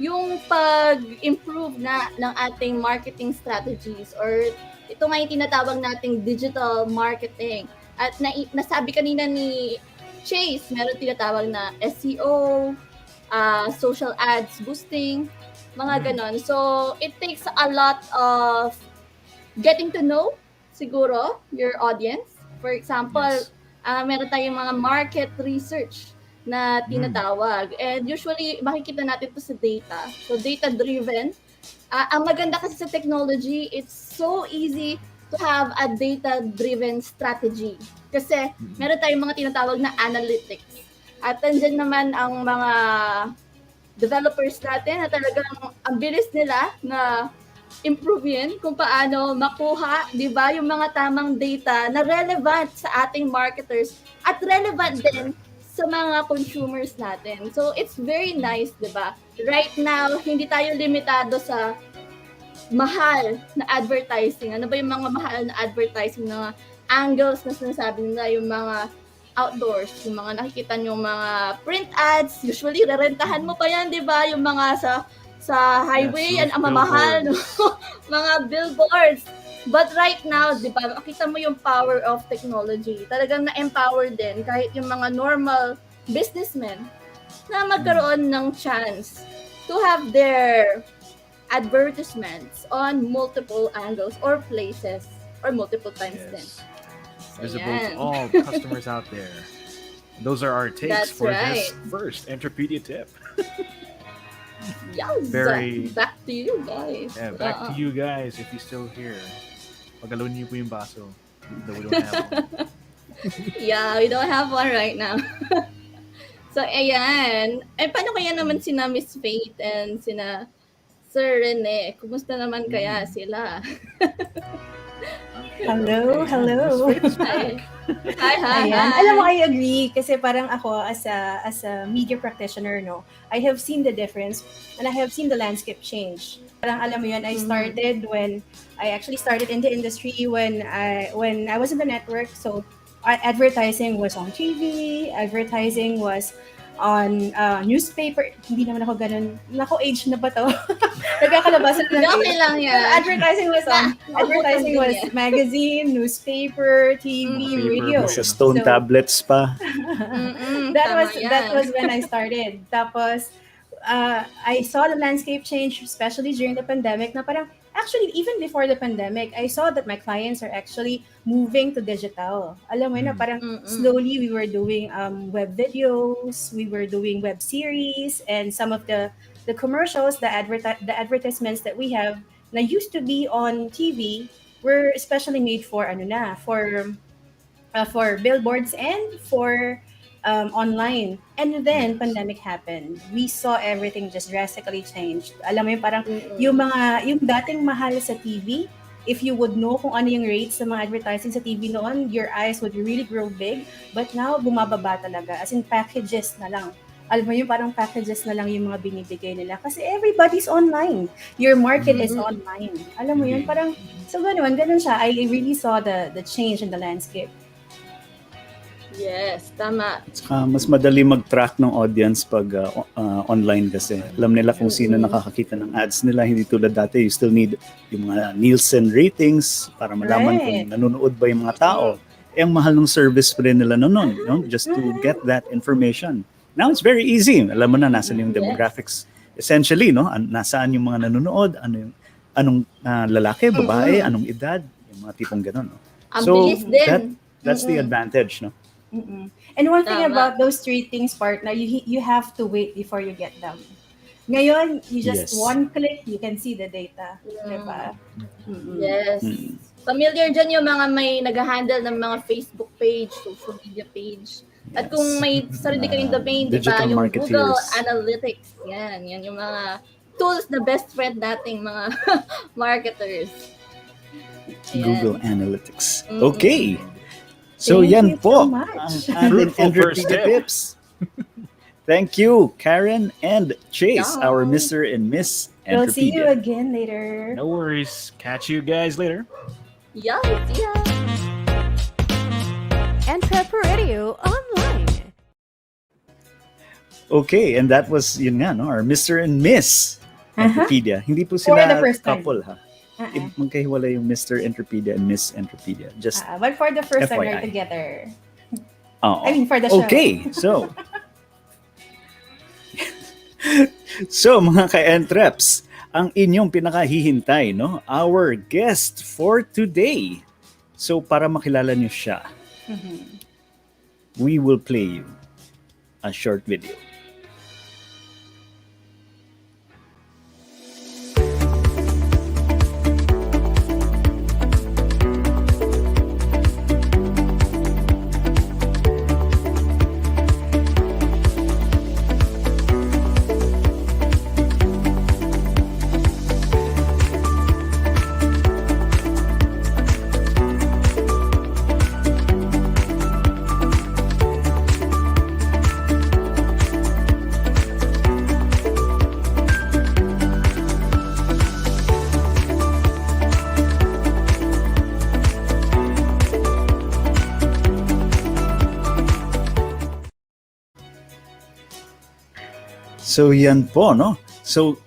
[SPEAKER 7] yung pag-improve na ng ating marketing strategies or ito nga yung tinatawag nating digital marketing. At nasabi kanina ni Chase, meron tinatawag na SEO, social ads boosting, mga ganon. So, it takes a lot of getting to know, siguro, your audience. For example, meron tayong mga market research na tinatawag. And usually, makikita natin ito sa data. So, data-driven. Ang maganda kasi sa technology, it's so easy to have a data-driven strategy. Kasi meron tayong mga tinatawag na analytics. At andyan naman ang mga developers natin na talagang ang bilis nila na improve yun kung paano makuha, di ba, yung mga tamang data na relevant sa ating marketers at relevant din sa mga consumers natin. So, it's very nice, di ba? Right now, hindi tayo limitado sa mahal na advertising. Ano ba yung mga mahal na advertising na angles na sinasabi nila, yung mga outdoors, yung mga nakikita nyo, mga print ads, usually, rerentahan mo pa yan, di ba? Yung mga sa highway, yan ang mamahal, no? Mga billboards. But right now, di ba, makita mo yung power of technology. Talagang na-empower din kahit yung mga normal businessmen na magkaroon ng chance to have their advertisements on multiple angles or places or multiple times din.
[SPEAKER 13] Visible to all customers out there. Those are our takes for this first EntrepRadio tip.
[SPEAKER 7] Yes. Back to you guys.
[SPEAKER 13] Yeah, back to you guys if you're still here. Pagalawin niyo po yung baso. Though we don't have one.
[SPEAKER 7] Yeah, we don't have one right now. So, ayan. Paano kaya naman sina Miss Faith and sina Sir Rene? Kumusta naman kaya sila?
[SPEAKER 12] Hello.
[SPEAKER 7] Hi.
[SPEAKER 12] Alam mo, I agree kasi parang ako as a media practitioner, no, I have seen the difference and I have seen the landscape change. Parang alam mo yun, I actually started in the industry when I was in the network. So advertising was on TV, advertising was on newspaper. Hindi naman ako ganun. Nako, age na ba to? Nagkakalabasan ng age.
[SPEAKER 7] Okay lang yan.
[SPEAKER 12] Advertising was magazine, newspaper, TV, radio.
[SPEAKER 11] Sa stone tablets pa.
[SPEAKER 12] That was when I started. Tapos, I saw the landscape change, especially during the pandemic, na parang, actually, even before the pandemic, I saw that my clients are actually moving to digital. Alam mo na parang slowly we were doing web videos, we were doing web series, and some of the commercials, the advertisements that we have, na used to be on TV were especially made for for billboards and for online. And then pandemic happened. We saw everything just drastically changed. Alam mo yung parang yung dating mahal sa TV, if you would know kung ano yung rates sa mga advertising sa TV noon, your eyes would really grow big. But now, bumababa talaga. As in packages na lang. Alam mo yung parang packages na lang yung mga binibigay nila. Kasi everybody's online. Your market is online. Alam mo yun, parang, so ganun siya. I really saw the change in the landscape.
[SPEAKER 7] Yes, tama.
[SPEAKER 11] Mas madali mag-track ng audience pag online kasi. Alam nila kung sino nakakakita ng ads nila. Hindi tulad dati, you still need yung mga Nielsen ratings para malaman kung nanonood ba yung mga tao. Ang mahal ng service pa rin nila noon, no? Just to get that information. Now it's very easy. Alam mo na, nasa yung demographics. Essentially, no? Nasaan yung mga nanonood, anong lalaki, babae, anong edad, yung mga tipong gano'n. No?
[SPEAKER 7] So, bilis din.
[SPEAKER 11] That's the advantage, no?
[SPEAKER 12] And one thing about those three things, partner, you have to wait before you get them. Ngayon, you just one click, you can see the data. Diba?
[SPEAKER 7] Yes. Familiar dyan yung mga may nag-handle ng mga Facebook page, social media page. At kung may sarili kayong domain, diba, yung Google Analytics, yan yung mga tools na best friend nating mga marketers.
[SPEAKER 11] Google Analytics. Okay. So yan po ang EntrepRadio tips. Thank you, Karen and Chase, our Mr. and Miss EntrepRadio.
[SPEAKER 12] We'll see you again later.
[SPEAKER 13] No worries. Catch you guys later.
[SPEAKER 7] Yeah.
[SPEAKER 1] EntrepRadio online.
[SPEAKER 11] Okay, and that was yun nga, no? Our Mr. and Miss EntrepRadio. Hindi po sila couple, ha? Magkahiwalay yung Mr. EntrepRadio and Miss EntrepRadio. Just
[SPEAKER 12] but for the first time,
[SPEAKER 11] FYI.
[SPEAKER 12] we're together.
[SPEAKER 11] Oh.
[SPEAKER 12] I mean, for the show.
[SPEAKER 11] Okay, so mga ka-entreps, ang inyong pinakahihintay, no? Our guest for today. So para makilala niyo siya, we will play you a short video. So yan po, no? So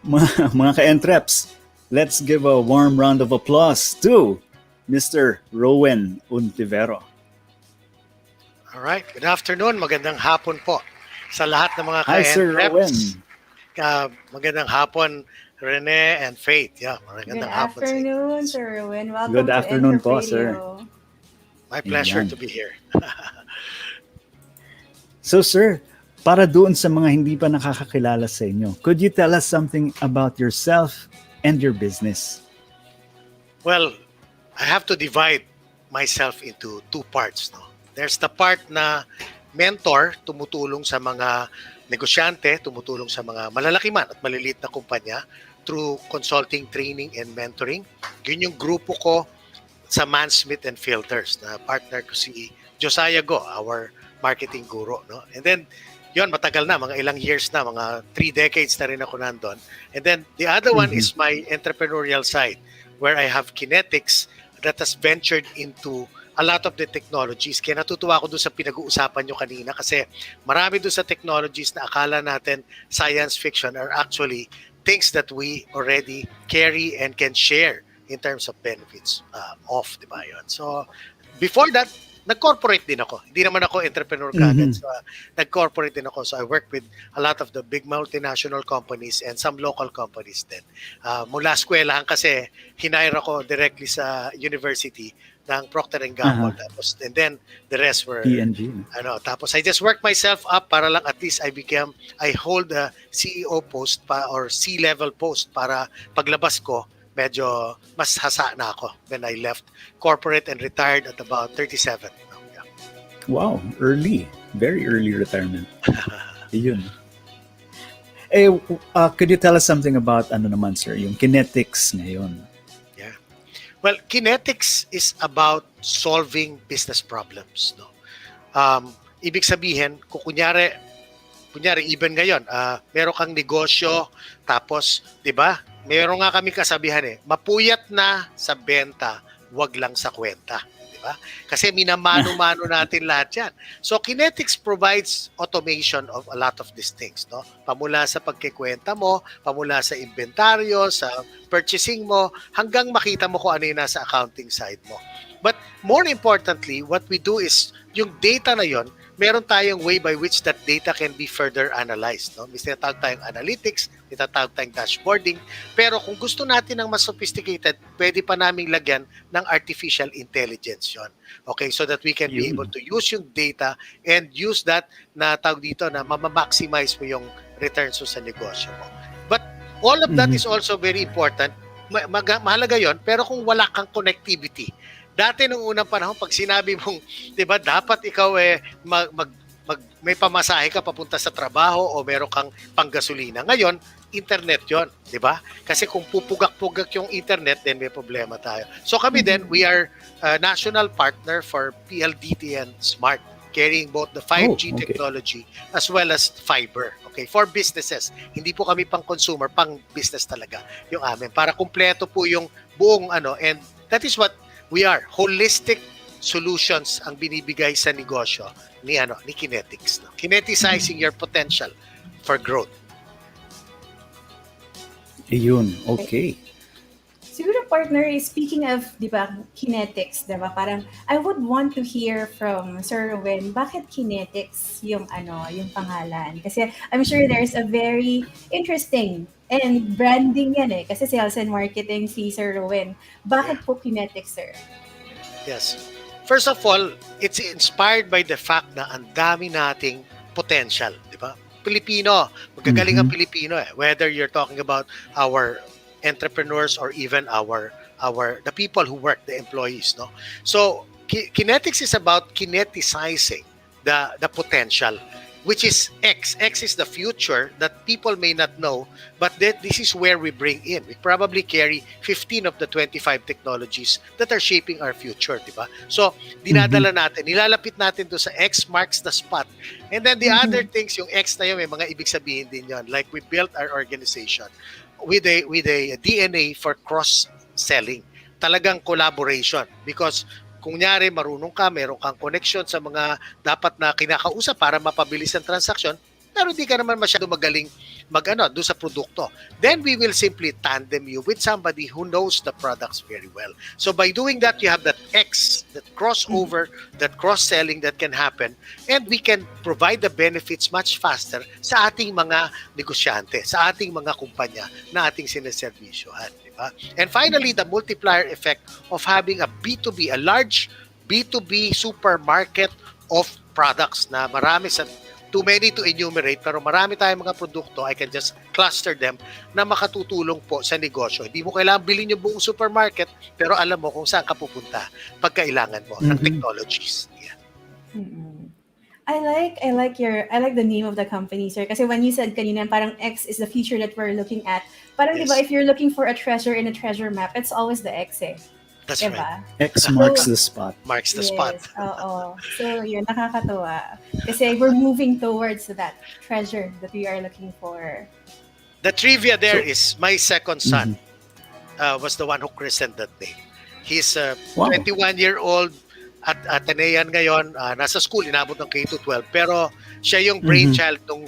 [SPEAKER 11] mga ka-entreps, let's give a warm round of applause to Mr. Rowen Untivero.
[SPEAKER 14] Alright, good afternoon, magandang hapon po sa lahat ng mga
[SPEAKER 11] Hi, Sir Rowen.
[SPEAKER 14] Magandang hapon, Rene and Faith. Yeah, magandang hapon.
[SPEAKER 12] Good afternoon, Sir Rowen. Welcome
[SPEAKER 11] Good afternoon
[SPEAKER 12] to
[SPEAKER 11] po,
[SPEAKER 12] EntrepRadio.
[SPEAKER 11] sir.
[SPEAKER 14] My pleasure
[SPEAKER 11] Ayan.
[SPEAKER 14] to be here.
[SPEAKER 11] So sir, para doon sa mga hindi pa nakakakilala sa inyo, could you tell us something about yourself and your business?
[SPEAKER 14] Well, I have to divide myself into two parts. No? There's the part na mentor, tumutulong sa mga negosyante, tumutulong sa mga malalaki man at maliliit na kumpanya through consulting, training, and mentoring. Yun yung grupo ko sa Mansmith and Filters na partner ko si Josiah Go, our marketing guru. No? And then, yun, matagal na, mga ilang years na, mga 3 decades na rin ako nandun. And then, the other one is my entrepreneurial side, where I have KinetX that has ventured into a lot of the technologies. Kaya natutuwa ako doon sa pinag-uusapan nyo kanina kasi marami doon sa technologies na akala natin science fiction are actually things that we already carry and can share in terms of benefits of, di ba yun? So, before that, nag-corporate din ako. Hindi naman ako entrepreneur kagad. So, nag-corporate din ako. So, I work with a lot of the big multinational companies and some local companies din. Mula eskwelahan kasi, hinire ako directly sa university ng Procter & Gamble. Tapos, and then, the rest were...
[SPEAKER 11] PNG.
[SPEAKER 14] Tapos, I just worked myself up para lang at least I hold a CEO post or C-level post para paglabas ko, medyo mas hasa na ako when I left corporate and retired at about 37. Yeah.
[SPEAKER 11] Wow, early. Very early retirement. Yun. Could you tell us something about naman, sir, yung KinetX ngayon?
[SPEAKER 14] Yeah. Well, KinetX is about solving business problems, no? Ibig sabihin, kung kunyari even ngayon, meron kang negosyo, tapos, 'di ba? Meron nga kami kasabihan mapuyat na sa benta, wag lang sa kwenta. Diba? Kasi minamano-mano natin lahat yan. So, KinetX provides automation of a lot of these things. No? Pamula sa pagkikwenta mo, pamula sa inventaryo, sa purchasing mo, hanggang makita mo kung ano yung nasa accounting side mo. But more importantly, what we do is, yung data na yon, meron tayong way by which that data can be further analyzed. No? May tinatawag tayong analytics, tinatawag tayong dashboarding. Pero kung gusto natin ng mas sophisticated, pwede pa naming lagyan ng artificial intelligence yon. Okay, so that we can be able to use yung data and use that na tawag dito na mamaximize mo yung returns mo sa negosyo mo. But all of that is also very important. Mahalaga yon, pero kung wala kang connectivity, dati nung unang panahon, pag sinabi mong, 'di ba, dapat ikaw may pamasahe ka papunta sa trabaho o meron kang panggasolina. Ngayon, internet 'yon, 'di ba? Kasi kung pupugak-pugak yung internet, then may problema tayo. So kami din, we are a national partner for PLDT and Smart, carrying both the 5G technology as well as fiber. Okay, for businesses. Hindi po kami pang consumer, pang business talaga yung amin. Para kumpleto po yung buong and that is what we are. Holistic solutions ang binibigay sa negosyo ni KinetX. No? Kineticizing your potential for growth.
[SPEAKER 11] Ayun, okay.
[SPEAKER 12] Siguro, partner, speaking of, di ba, KinetX, di ba, parang I would want to hear from Sir Rowen, bakit KinetX yung pangalan? Kasi I'm sure there's a very interesting and branding yan kasi sales and marketing si Sir Rowen. Bakit po KinetX, sir?
[SPEAKER 14] Yes. First of all, it's inspired by the fact na ang dami nating potential, di ba? Pilipino, magagaling ang Pilipino whether you're talking about our entrepreneurs or even the people who work, the employees, no? So KinetX is about kineticizing the potential, which is X. X is the future that people may not know, but this is where we bring in. We probably carry 15 of the 25 technologies that are shaping our future, di ba? So, dinadala natin, nilalapit natin to sa X marks the spot. And then the other things, yung X na yun, may mga ibig sabihin din yun. Like we built our organization with a DNA for cross-selling. Talagang collaboration. Because kung nyari marunong ka, meron kang connection sa mga dapat na kinakausap para mapabilis ang transaksyon, pero hindi ka naman masyado magaling doon sa produkto. Then we will simply tandem you with somebody who knows the products very well. So by doing that, you have that X, that crossover, that cross-selling that can happen, and we can provide the benefits much faster sa ating mga negosyante, sa ating mga kumpanya na ating sineservisyohan. And finally, the multiplier effect of having a B2B, a large B2B supermarket of products na marami too many to enumerate, pero marami tayong mga produkto, I can just cluster them na makatutulong po sa negosyo. Hindi mo kailangan bilhin yung buong supermarket, pero alam mo kung saan ka pupunta pag kailangan mo ng technologies. Yeah.
[SPEAKER 12] I like the name of the company, sir. Kasi when you said kanina, parang X is the future that we're looking at. Parang diba, if you're looking for a treasure in a treasure map, it's always the X
[SPEAKER 14] That's
[SPEAKER 12] diba?
[SPEAKER 14] right.
[SPEAKER 11] X marks the spot.
[SPEAKER 14] Marks the spot.
[SPEAKER 12] Oo. So, yun, nakakatuwa. Kasi we're moving towards that treasure that we are looking for.
[SPEAKER 14] The trivia there is my second son was the one who christened that name. He's a 21-year-old at Atenean ngayon, nasa school, inabot ng K-12, pero siya yung brainchild nung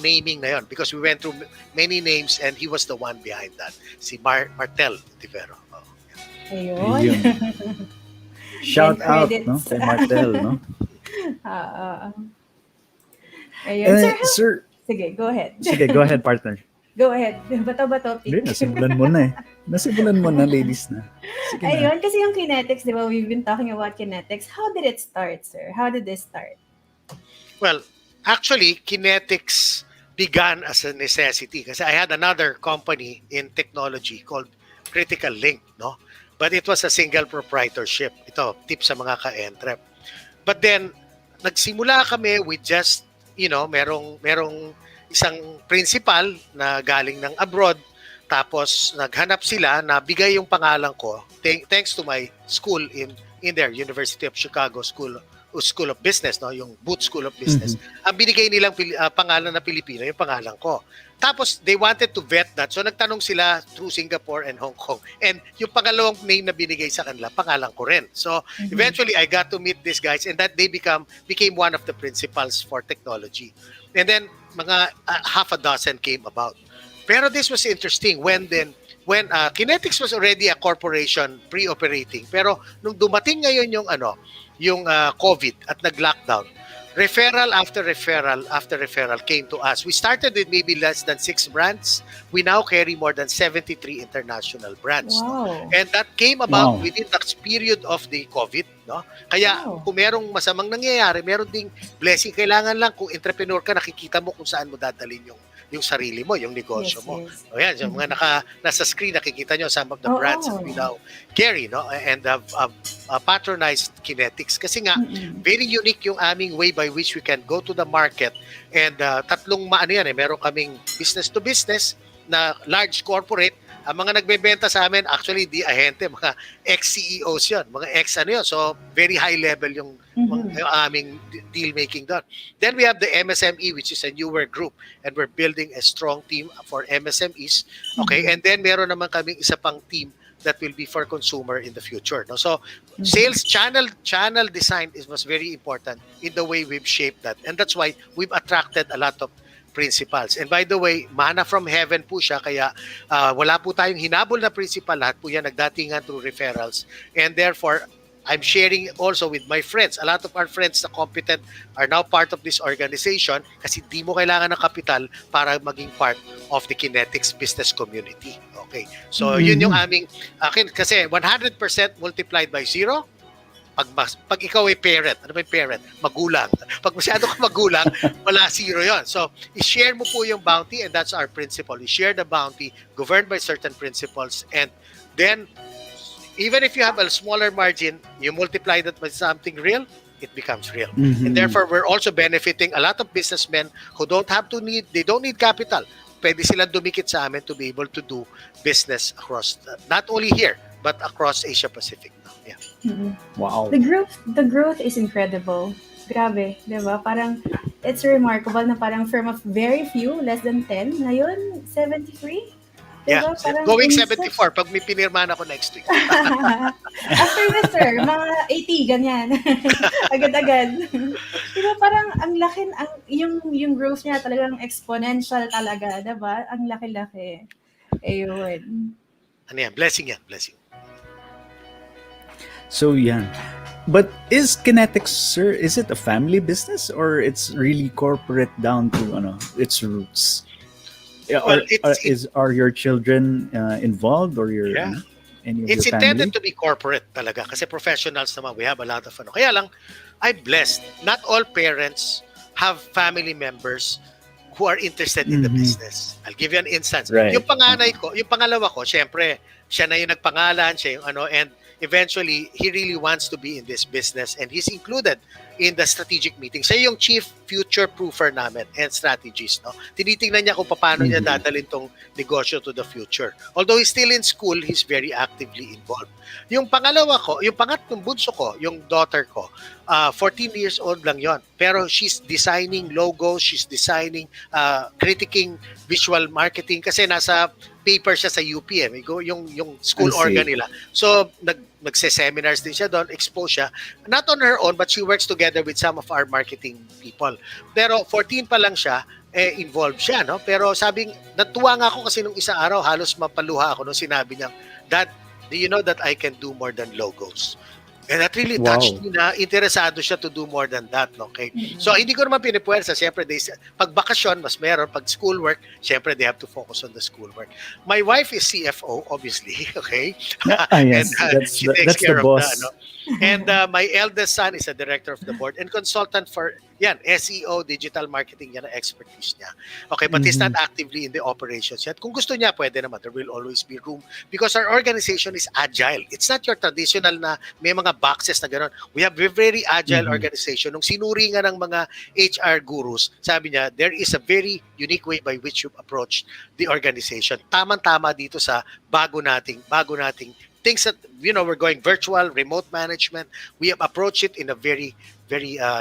[SPEAKER 14] naming na yon, because we went through many names and he was the one behind that, si Martel Untivero.
[SPEAKER 12] Ayun.
[SPEAKER 11] Shout out, no? Kay Martel, no?
[SPEAKER 12] Ayun.
[SPEAKER 11] Sir,
[SPEAKER 12] sige, go ahead.
[SPEAKER 11] Sige, go ahead, partner.
[SPEAKER 12] Go ahead. Bato-bato.
[SPEAKER 11] Hindi, nasimulan mo na Nasimulan mo na, ladies na. Sige
[SPEAKER 12] Ayun,
[SPEAKER 11] na.
[SPEAKER 12] kasi yung KinetX, di ba, we've been talking about KinetX. How did it start, sir? How did this start?
[SPEAKER 14] Well, actually, KinetX began as a necessity kasi I had another company in technology called critical link, no? But it was a single proprietorship. Ito, tip sa mga ka-entrep. But then, nagsimula kami with just, merong isang principal na galing ng abroad. Tapos, naghanap sila na bigay yung pangalan ko thanks to my school in their University of Chicago School of Business, no, yung Booth School of Business. Ang binigay nilang pangalan na Pilipino, yung pangalan ko. Tapos they wanted to vet that. So nagtanong sila through Singapore and Hong Kong. And yung pangalawang name na binigay sa kanila, pangalan ko rin. So eventually I got to meet these guys and that they became one of the principals for technology. And then mga half a dozen came about. Pero this was interesting when KinetX was already a corporation pre-operating. Pero nung dumating ngayon yung COVID at nag-lockdown, referral after referral came to us. We started with maybe less than 6 brands. We now carry more than 73 international brands.
[SPEAKER 12] Wow.
[SPEAKER 14] And that came about within the period of the COVID. No? Kaya kung merong masamang nangyayari, meron ding blessing. Kailangan lang kung entrepreneur ka, nakikita mo kung saan mo dadalhin yung sarili mo, yung negosyo mo. O yan, yung mga nasa screen, nakikita nyo some of the brands that we now carry, no? And patronized KinetX. Kasi nga, very unique yung aming way by which we can go to the market. And tatlong meron kaming business to business na large corporate. Ang mga nagbebenta sa amin, actually, di ahente, mga ex-CEOs yun, mga yun. So, very high level yung aming deal-making doon. Then we have the MSME, which is a newer group, and we're building a strong team for MSMEs. Okay, and then meron naman kaming isa pang team that will be for consumer in the future. No? So, sales channel design was very important in the way we've shaped that. And that's why we've attracted a lot of principals. And by the way, mana from heaven po siya, kaya wala po tayong hinabol na principal, lahat po yan nagdatingan through referrals. And therefore, I'm sharing also with my friends. A lot of our friends na competent are now part of this organization kasi di mo kailangan ng kapital para maging part of the KinetX business community. Okay. So, yun yung aming, kasi 100% multiplied by 0, pag ikaw ay parent, ano ba yung parent? Magulang. Pag masyado ka magulang, wala 0 yon. So, i-share mo po yung bounty and that's our principle. I-share the bounty governed by certain principles and then, even if you have a smaller margin, you multiply that by something real, it becomes real. And therefore, we're also benefiting a lot of businessmen who don't need capital. Pwede silang dumikit sa amin to be able to do business across, not only here, but across Asia Pacific now. Yeah.
[SPEAKER 11] Wow.
[SPEAKER 12] The growth is incredible. Grabe, 'di ba? Parang it's remarkable na parang from a very few, less than 10, ngayon 73.
[SPEAKER 14] Diba? Yeah, going 74 pag may pinirmahan ako next week.
[SPEAKER 12] After na sir, mga 80 ganyan. Agad-agad. Diba parang ang laki, yung growth niya talagang exponential talaga, 'di ba? Ang laki-laki. Ayun.
[SPEAKER 14] Ano yan? Blessing yan. Blessing.
[SPEAKER 11] So, yan. But is KinetX, sir, is it a family business or it's really corporate down to its roots?
[SPEAKER 14] Well,
[SPEAKER 11] are your children involved or any of your family?
[SPEAKER 14] It's intended to be corporate talaga kasi professionals naman. We have a lot of Kaya lang, I'm blessed. Not all parents have family members who are interested in the business. I'll give you an instance.
[SPEAKER 11] Right.
[SPEAKER 14] Yung pangalawa ko, syempre, siya na yung nagpangalan, siya yung and eventually, he really wants to be in this business and he's included in the strategic meeting. Siya yung chief future proofer namin and strategist. No? Tinitingnan niya kung paano niya dadalhin tong negosyo to the future. Although he's still in school, he's very actively involved. Yung pangalawa ko, yung pangatlong bunso ko, yung daughter ko, 14 years old lang yon. Pero she's designing logos, she's designing, critiquing visual marketing kasi nasa paper siya sa UPM, yung school organ nila. So, nagse-seminars din siya doon, expose siya. Not on her own, but she works together with some of our marketing people. Pero 14 pa lang siya, involved siya, no? Pero natuwa nga ako kasi nung isang araw, halos mapaluha ako nung sinabi niya, Dad, do you know that I can do more than logos? And that really touched me na interesado siya to do more than that. Okay? So, hindi ko naman pinipuwersa. Siyempre, pag bakasyon, mas meron. Pag schoolwork, siyempre, they have to focus on the schoolwork. My wife is CFO, obviously. Okay?
[SPEAKER 11] Yes,
[SPEAKER 14] and she takes care
[SPEAKER 11] the boss.
[SPEAKER 14] of that. No? And my eldest son is a director of the board and consultant for SEO, digital marketing, yan ang expertise niya. Okay, but he's not actively in the operations yet. Kung gusto niya, pwede naman. There will always be room because our organization is agile. It's not your traditional na may mga boxes na gano'n. We have a very agile organization. Nung sinuri nga ng mga HR gurus, sabi niya, there is a very unique way by which you approach the organization. Tamang-tama dito sa bago nating things that, we're going virtual, remote management. We have approached it in a very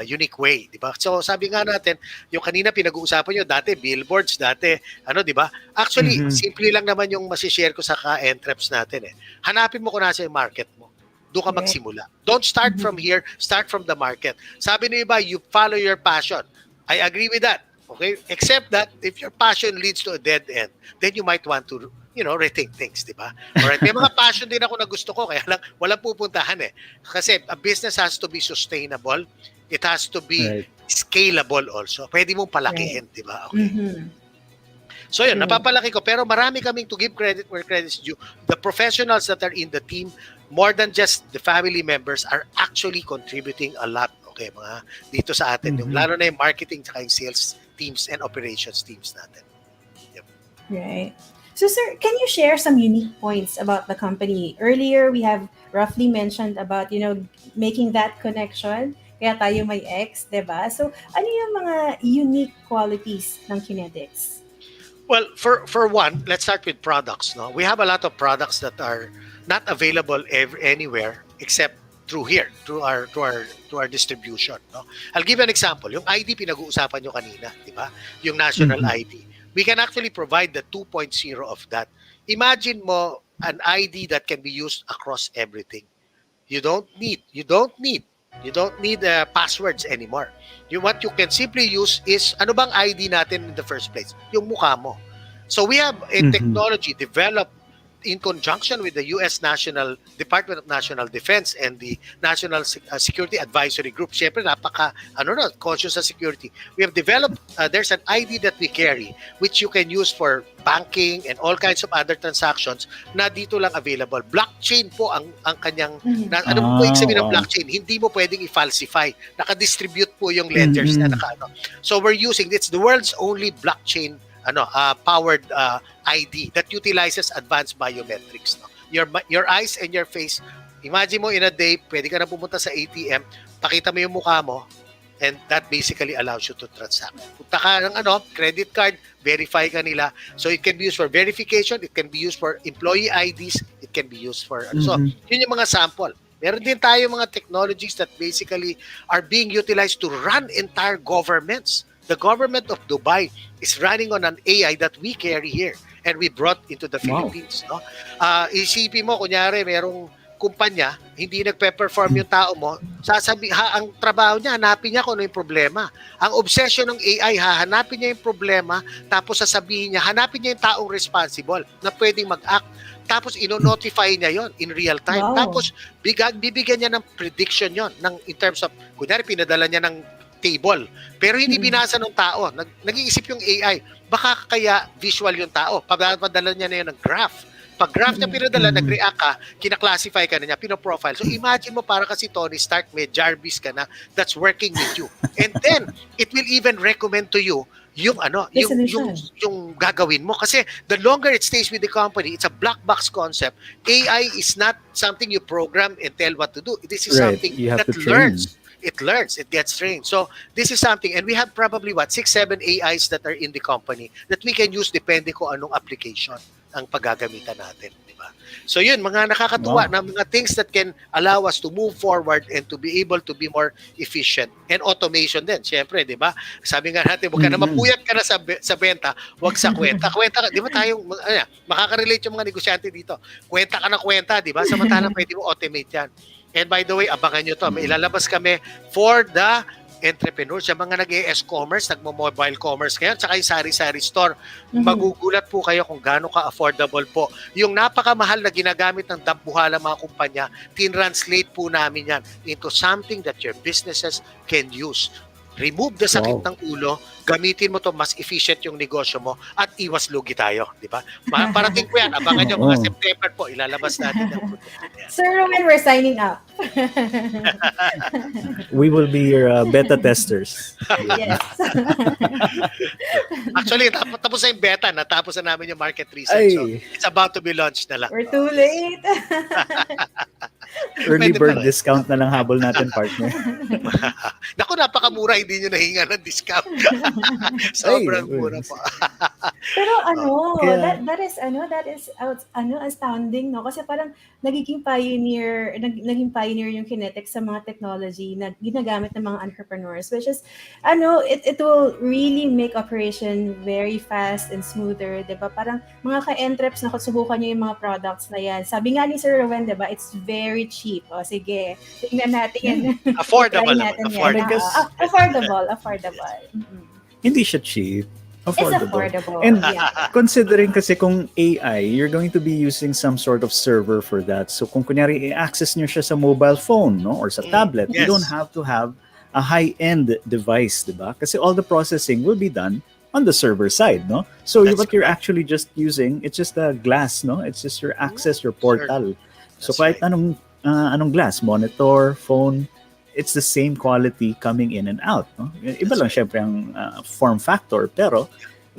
[SPEAKER 14] unique way, di ba? So sabi nga natin, yung kanina pinag-uusapan nyo, dati billboards, di ba? Actually, simple lang naman yung masishare ko sa ka-entreps natin eh. Hanapin mo kung nasa yung market mo. Doon ka magsimula. Don't start from here, start from the market. Sabi ng iba, you follow your passion. I agree with that. Okay? Except that if your passion leads to a dead end, then you might want to rethink things, di ba? Alright, may mga passion din ako na gusto ko, kaya lang walang pupuntahan eh. Kasi a business has to be sustainable, it has to be scalable also. Pwede mong palakihin, di ba? Okay. So yun, napapalaki ko, pero marami kaming to give credit where credit is due. The professionals that are in the team, more than just the family members, are actually contributing a lot, okay, mga dito sa atin. Yung, lalo na yung marketing tsaka yung sales teams and operations teams natin. Yep.
[SPEAKER 12] Right. So, sir, can you share some unique points about the company? Earlier, we have roughly mentioned about, making that connection. Kaya tayo may X, diba? So, ano yung mga unique qualities ng KinetX?
[SPEAKER 14] Well, for one, let's start with products. No, we have a lot of products that are not available anywhere except through here, through our distribution. No, I'll give an example. Yung ID pinag-uusapan nyo kanina, diba? Yung national ID. We can actually provide the 2.0 of that. Imagine mo an ID that can be used across everything. You don't need passwords anymore. What you can simply use is, ano bang ID natin in the first place? Yung mukha mo. So we have a technology developed in conjunction with the U.S. Department of National Defense and the National Security Advisory Group. Siyempre, conscious sa security. We have developed, there's an ID that we carry, which you can use for banking and all kinds of other transactions na dito lang available. Blockchain po ang kanyang, ano po yung sabihin ng blockchain? Hindi mo pwedeng i-falsify. Naka-distribute po yung ledgers na naka-ano. So we're using, it's the world's only blockchain powered ID that utilizes advanced biometrics. No? Your eyes and your face, imagine mo in a day, pwede ka na pumunta sa ATM, pakita mo yung mukha mo, and that basically allows you to transact. Punta ka ng credit card, verify ka nila. So it can be used for verification, it can be used for employee IDs, it can be used for, so yun yung mga sample. Meron din tayo mga technologies that basically are being utilized to run entire governments. The government of Dubai is running on an AI that we carry here and we brought into the Philippines. No? Isipin mo, kunyari, merong kumpanya, hindi nagpe-perform yung tao mo, ang trabaho niya, hanapin niya kung ano yung problema. Ang obsession ng AI, hahanapin niya yung problema, tapos sasabihin niya, hanapin niya yung taong responsible na pwedeng mag-act. Tapos ino-notify niya yon in real time. Tapos bibigyan niya ng prediction yon in terms of, kunyari, pinadala niya ng table. Pero hindi binasa ng tao. Nag-iisip yung AI. Baka kaya visual yung tao. Padala niya na yun ng graph. Pag graph niya pinadala, nag-react ka, kina-classify ka na niya, pino-profile. So imagine mo para kasi Tony Stark, may Jarvis ka na that's working with you. And then, it will even recommend to you yung gagawin mo. Kasi the longer it stays with the company, it's a black box concept. AI is not something you program and tell what to do. This is something that learns. It learns, it gets trained. So this is something, and we have probably 6-7 AIs that are in the company that we can use depending kung anong application ang paggagamitan natin, di ba? So yun, mga nakakatuwa na mga things that can allow us to move forward and to be able to be more efficient. And automation din, syempre, di ba? Sabi nga natin, huwag ka na mapuyat ka na sa benta, huwag sa kwenta. Kwenta ka, di ba tayong, makaka-relate yung mga negosyante dito. Kwenta ka na kwenta, di ba? Samantalang pwede mo automate yan. And by the way, abangan nyo to. May ilalabas kami for the entrepreneurs, yung mga nag-e-commerce, nagmo-mobile commerce ngayon, tsaka yung sari-sari store. Magugulat po kayo kung gaano ka-affordable po. Yung napakamahal na ginagamit ng dambuhala mga kumpanya, tin-translate po namin yan into something that your businesses can use. remove the sakit ng ulo, gamitin mo to, mas efficient yung negosyo mo, at iwas lugi tayo, di ba? Parating po yan, abangan nyo, mga September po, ilalabas natin yung
[SPEAKER 12] Sir Rowen, we're signing up.
[SPEAKER 11] We will be your beta testers.
[SPEAKER 12] Yes.
[SPEAKER 14] Actually, tapos na yung beta, natapos na namin yung market research. So, it's about to be launched na lang.
[SPEAKER 12] We're too late.
[SPEAKER 11] Early bird discount na lang habol natin, partner.
[SPEAKER 14] Naku, napakamura, hindi nyo nahinga ng discount. Sobrang mura po.
[SPEAKER 12] Pero that is astounding, no? Kasi parang naging pioneer yung KinetX sa mga technology na ginagamit ng mga entrepreneurs, which is it will really make operation very fast and smoother, 'di ba? Parang mga ka-entreps na subukan niyo yung mga products na yan. Sabi nga ni Sir Rowen, 'di ba? It's very cheap. O sige, tingnan natin yan.
[SPEAKER 14] Affordable
[SPEAKER 12] natin
[SPEAKER 14] naman.
[SPEAKER 12] Affordable. Mm-hmm.
[SPEAKER 11] Hindi siya cheap. Affordable.
[SPEAKER 12] It's affordable.
[SPEAKER 11] And considering kasi kung AI, you're going to be using some sort of server for that. So kung kunyari i-access nyo siya sa mobile phone, no, or sa tablet, you don't have to have a high-end device, diba? Kasi all the processing will be done on the server side, no? So what you're actually just using, it's just a glass, no? It's just your access, your portal. So kahit anong glass, monitor, phone, it's the same quality coming in and out. No? Iba lang syempre ang form factor, pero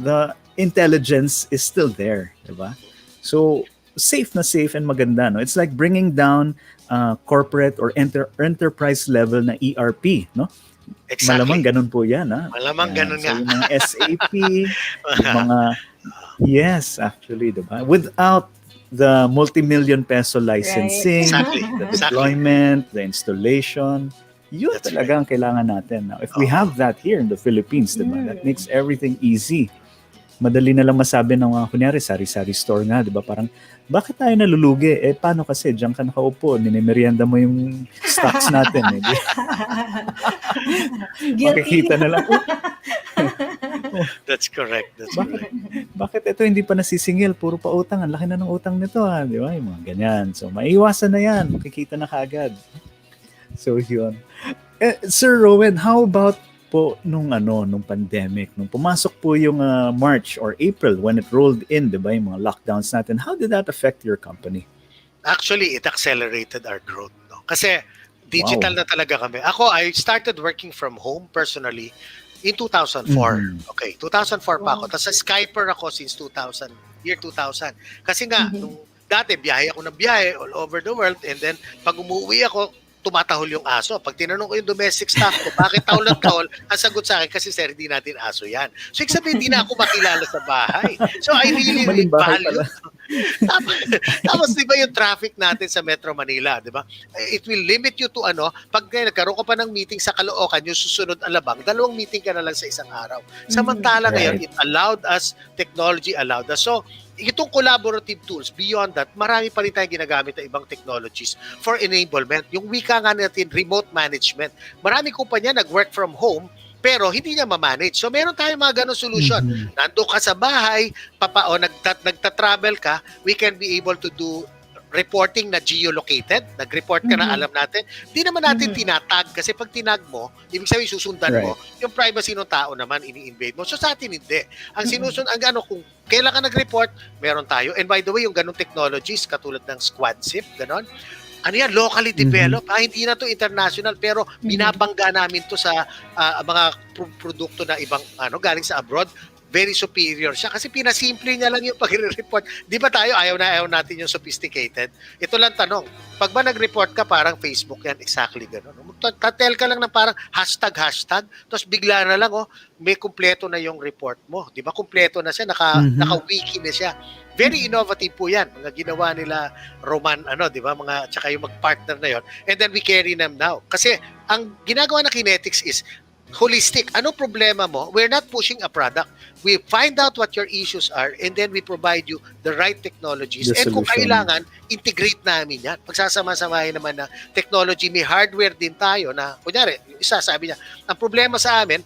[SPEAKER 11] the intelligence is still there, diba? So safe and maganda. No? It's like bringing down corporate or enterprise level na ERP. No?
[SPEAKER 14] Exactly.
[SPEAKER 11] Malamang ganun po yan. Ha?
[SPEAKER 14] Malamang ganun nga.
[SPEAKER 11] So, yung mga SAP, yung mga, yes, actually, diba? Without the multi-million peso licensing, the deployment, the installation, yun talaga ang kailangan natin. Now, if we have that here in the Philippines, diba, that makes everything easy. Madali na lang masabi ng mga, kunyari, sari-sari store nga, diba, parang, bakit tayo nalulugi? Paano kasi? Diyan ka nakaupo, minimerienda mo yung stocks natin. Makikita na lang.
[SPEAKER 14] That's correct.
[SPEAKER 11] Bakit ito hindi pa nasisingil? Puro pa utang. Ang laki na ng utang nito. Di ba? Yung mga ganyan. So, maiwasan na yan. Makikita na kaagad. So, yun. Sir Rowen, how about po nung pandemic, nung pumasok po yung March or April when it rolled in, di ba, yung mga lockdowns natin, how did that affect your company?
[SPEAKER 14] Actually, it accelerated our growth. No? Kasi digital na talaga kami. I started working from home personally in 2004. Okay, 2004 pa ako. Tapos Skyper ako since year 2000. Kasi nga, nung dati, biyahe ako ng biyahe all over the world, and then pag umuwi ako, tumatahol yung aso. Pag tinanong ko yung domestic staff ko, bakit tahol, ang sagot sa akin, kasi sir, hindi natin aso yan. So, sabihin, hindi na ako makilala sa bahay. So, I really value. Tapos, di ba yung traffic natin sa Metro Manila, di ba? It will limit you to pag nagkaroon ka pa ng meeting sa Caloocan, yung susunod alabang, 2 meeting ka na lang sa isang araw. Samantala ngayon, technology allowed us. So, itong collaborative tools, beyond that, marami pa rin tayong ginagamit na ibang technologies for enablement. Yung wika nga natin, remote management. Marami kumpanya nag-work from home, pero hindi niya ma-manage. So meron tayong mga ganong solution. Nandun ka sa bahay, nagta-travel ka, we can be able to do reporting na geolocated, nag-report ka na, alam natin. Di naman natin tinatag kasi pag tinag mo, ibig sabihin susundan mo, yung privacy ng tao naman ini-invade mo. So sa atin hindi. Ang sinusunod, kung kailan ka nag-report, meron tayo. And by the way, yung ganong technologies, katulad ng squad zip, ganon, locally developed. Hindi na to international, pero binabangga namin to sa mga produkto na ibang galing sa abroad. Very superior siya kasi pinasimple niya lang yung pag-report. Di ba tayo, ayaw natin yung sophisticated? Ito lang tanong, pag ba nag-report ka, parang Facebook yan, exactly gano'n. Tatel ka lang ng parang hashtag, tapos bigla na lang, may kumpleto na yung report mo. Di ba, kumpleto na siya, naka-wiki na siya. Very innovative po yan, mga ginawa nila Roman, di ba, tsaka yung mag-partner na yon. And then we carry them now. Kasi ang ginagawa ng KinetX is holistic. Anong problema mo? We're not pushing a product. we find out what your issues are, and then we provide you the right technologies.
[SPEAKER 11] The
[SPEAKER 14] And kung
[SPEAKER 11] solution.
[SPEAKER 14] kailangan, integrate namin yan. Pagsasama-samahin naman na technology, may hardware din tayo na, kunyari, yung isa sabi niya, ang problema sa amin,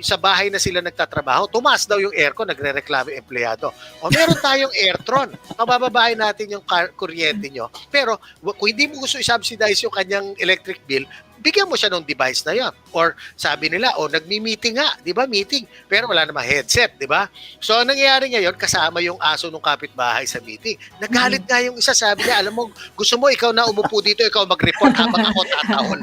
[SPEAKER 14] sa bahay na sila nagtatrabaho, tumaas daw yung aircon, nagre-reklamo yung empleyado. O meron tayong Airtron, mabababae natin yung kuryente nyo. Pero kung hindi mo gusto i-subsidize yung kanyang electric bill, bigyan mo siya ng device na yan. Or sabi nila, nagmi-meeting nga, di ba, meeting, pero wala namang headset, di ba? So, ang nangyayari ngayon, kasama yung aso ng kapitbahay sa meeting. Nagalit nga yung isa, sabi niya, alam mo, gusto mo ikaw na umupo dito, ikaw mag-report habang ako tatahol.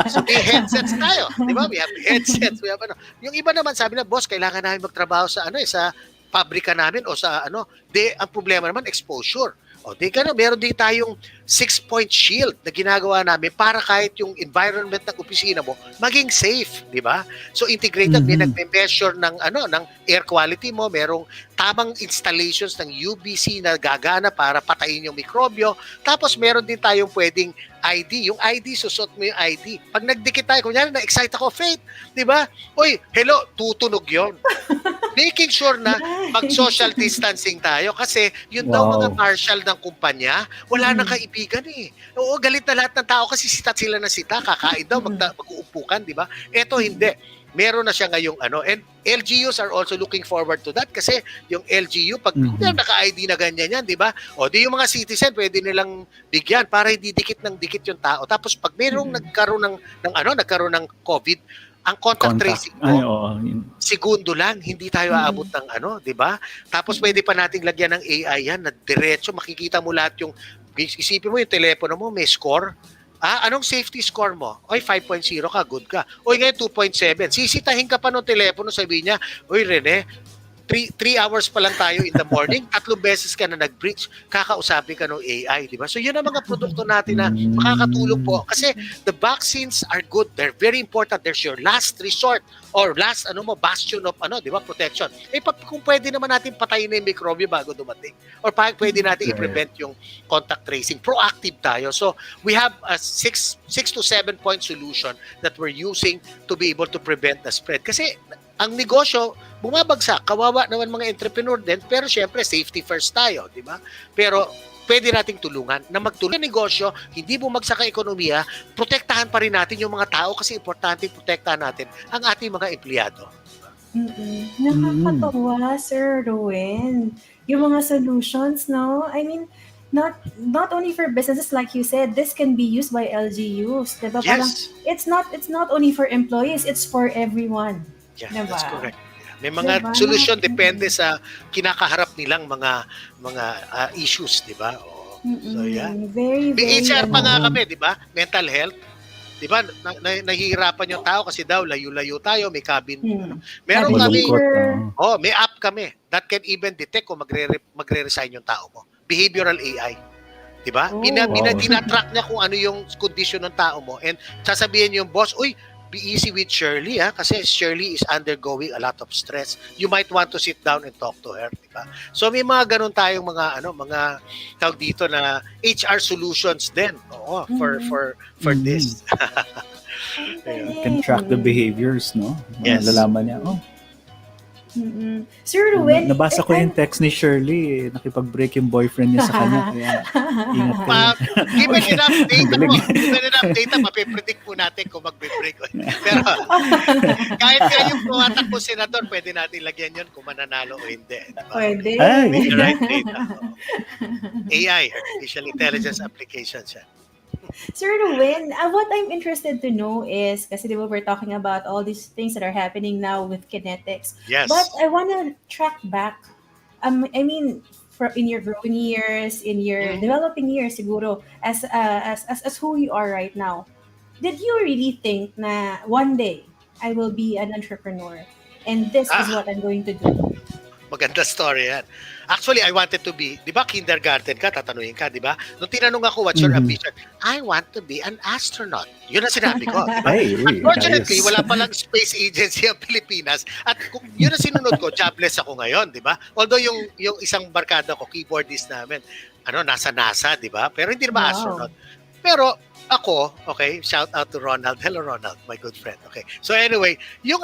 [SPEAKER 14] So, may headsets tayo, di ba? We have headsets, we have ano. Yung iba naman, sabi na, boss, kailangan namin magtrabaho sa sa pabrika namin o sa ang problema naman, exposure. Meron din tayong 6-point shield na ginagawa namin para kahit yung environment ng opisina mo maging safe, di ba? So integrated, may nagme-measure ng air quality mo, merong tamang installations ng UVC na gagana para patayin yung mikrobyo. Tapos meron din tayong pwedeng ID. Yung ID, susot mo yung ID. Pag nagdikit tayo, kunyari na-excite ako, Faith, di ba? Uy, hello, tutunog yon. Making sure na mag-social distancing tayo kasi yun daw mga marshal ng kumpanya, wala nang kaibigan eh. Oo, galit na lahat ng tao kasi sitat sila na sita, kakain daw, mag-uupukan, di ba? Eto hindi. Meron na siya ngayong and LGUs are also looking forward to that kasi yung LGU, pag naka-ID na ganyan yan, di ba? Di yung mga citizen, pwede nilang bigyan para hindi dikit ng dikit yung tao. Tapos pag merong nagkaroon ng COVID, ang contact tracing mo, segundo lang, hindi tayo aabot ng di ba? Tapos pwede pa nating lagyan ng AI yan na diretso, makikita mo lahat yung, isipin mo yung telepono mo, may score. Anong safety score mo? Oy, 5.0 ka, good ka. Oy, ngayon 2.7. Sisitahin ka pa ng telepono, sabihin niya, oy Rene, 3 hours pa lang tayo in the morning, 3 beses ka na nag-breach, kakausapin ka ng AI, di ba? So yun ang mga produkto natin na makakatulong po. Kasi the vaccines are good, they're very important, there's your last resort or last bastion of di ba, protection. Kung pwede naman natin patayin na yung mikrobyo bago dumating. Or pwede natin i-prevent yung contact tracing. Proactive tayo. So we have a 6 to 7 point solution that we're using to be able to prevent the spread. Kasi ang negosyo, bumabagsak. Kawawa naman mga entrepreneur din, pero syempre, safety first tayo, di ba? Pero pwede nating tulungan na magtuloy ng negosyo, hindi bumagsak ang ekonomiya, protektahan pa rin natin yung mga tao kasi importante protektahan natin ang ating mga empleyado.
[SPEAKER 12] Nakakatawa, Sir Rowen. Yung mga solutions, no? I mean, not only for businesses like you said, this can be used by LGUs, diba?
[SPEAKER 14] Yes.
[SPEAKER 12] Parang it's not only for employees, it's for everyone.
[SPEAKER 14] Yeah,
[SPEAKER 12] diba?
[SPEAKER 14] that's correct. May mga solution depende sa kinakaharap nilang mga issues, di ba? So yeah.
[SPEAKER 12] Very,
[SPEAKER 14] may
[SPEAKER 12] very
[SPEAKER 14] HR pa nga kami, di ba? Mental health. Di ba? Nahihirapan yung tao kasi daw layo-layo tayo, may cabin. Meron kami, may app kami that can even detect kung magre-resign yung tao mo. Behavioral AI. Diba? Tinatrack niya kung ano yung condition ng tao mo and sasabihin yung boss, uy, be easy with Shirley kasi Shirley is undergoing a lot of stress. You might want to sit down and talk to her, diba? So may mga ganun tayong mga tawag dito na HR solutions din. For this.
[SPEAKER 11] You can track the behaviors, no?
[SPEAKER 14] Yes.
[SPEAKER 11] Lalaman niya,
[SPEAKER 12] Sir Rowen,
[SPEAKER 11] nabasa ko yung text ni Shirley, nakipag-break yung boyfriend niya sa kanya. Kaya, ingat kayo.
[SPEAKER 14] Given enough data, mapipredict po natin kung mag-break. Pero kahit yung pumatakbo senador, pwede natin lagyan yun kung mananalo o hindi. Diba?
[SPEAKER 12] Pwede.
[SPEAKER 14] The right data. AI, Artificial Intelligence Applications.
[SPEAKER 12] Sir Rowen, what I'm interested to know is, kasi diba we're talking about all these things that are happening now with KinetX.
[SPEAKER 14] Yes.
[SPEAKER 12] But I want to track back. I mean, in your growing years, in your developing years, siguro, as who you are right now, did you really think na one day I will be an entrepreneur and this is what I'm going to do?
[SPEAKER 14] Maganda story yan. Actually, I wanted to be, di ba, kindergarten ka, tatanungin ka, di ba? Nung tinanong ako, what's your ambition? I want to be an astronaut. Yun ang sinabi ko. Diba? Unfortunately, wala palang space agency ang Pilipinas. At yun ang sinunod ko, jobless ako ngayon, di ba? Although yung isang barkada ko, keyboardist namin, nasa NASA, di ba? Pero hindi naman astronaut. Pero ako, okay, shout out to Ronald. Hello Ronald, my good friend. Okay. So anyway, yung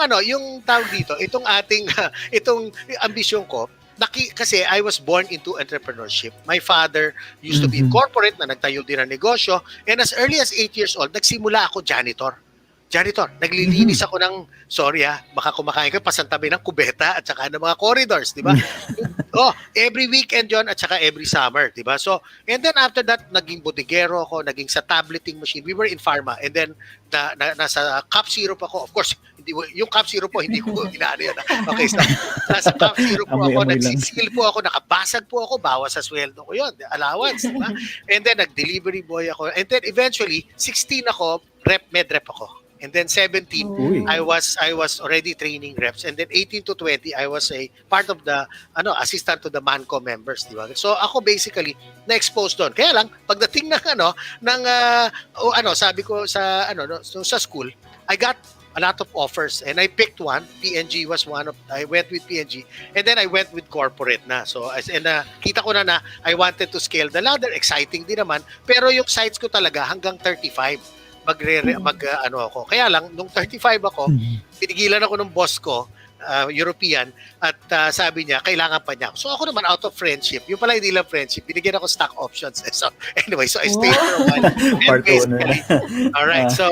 [SPEAKER 14] tawag dito, itong ating itong ambisyon ko, kasi I was born into entrepreneurship. My father used to be in corporate na nagtayo din ng negosyo, and as early as 8 years old, nagsimula ako janitor. Naglilinis ako ng, baka kumakain ko, pasantabi ng kubeta at saka ng mga corridors, di ba? Every weekend yon at saka every summer, di ba? So, and then after that, naging bodeguero ako, naging sa tableting machine. We were in pharma, and then nasa cup syrup ako. Of course, yung cup syrup po, hindi ko inaano yan. Okay, so, nasa cup syrup po ako, nagsisil po ako, nakabasag po ako, bawas sa sweldo ko yun, allowance, di ba? And then, nag-delivery boy ako. And then, eventually, 16 ako, med rep ako. And then 17, I was already training reps. And then 18 to 20, I was a part of the assistant to the Manco members, di ba? So ako basically na-expose doon. Kaya lang pagdating sabi ko sa sa school, I got a lot of offers and I picked one. PNG was one of, I went with PNG, and then I went with corporate na. So kita ko na I wanted to scale the ladder. Exciting din naman, pero yung sites ko talaga hanggang 35 ako. Kaya lang, nung 35 ako, pinigilan ako ng boss ko, European, at sabi niya, kailangan pa niya ako. So ako naman, out of friendship, yung pala hindi lang friendship, binigyan ako stock options. So anyway, so I stayed for a while. Alright, so,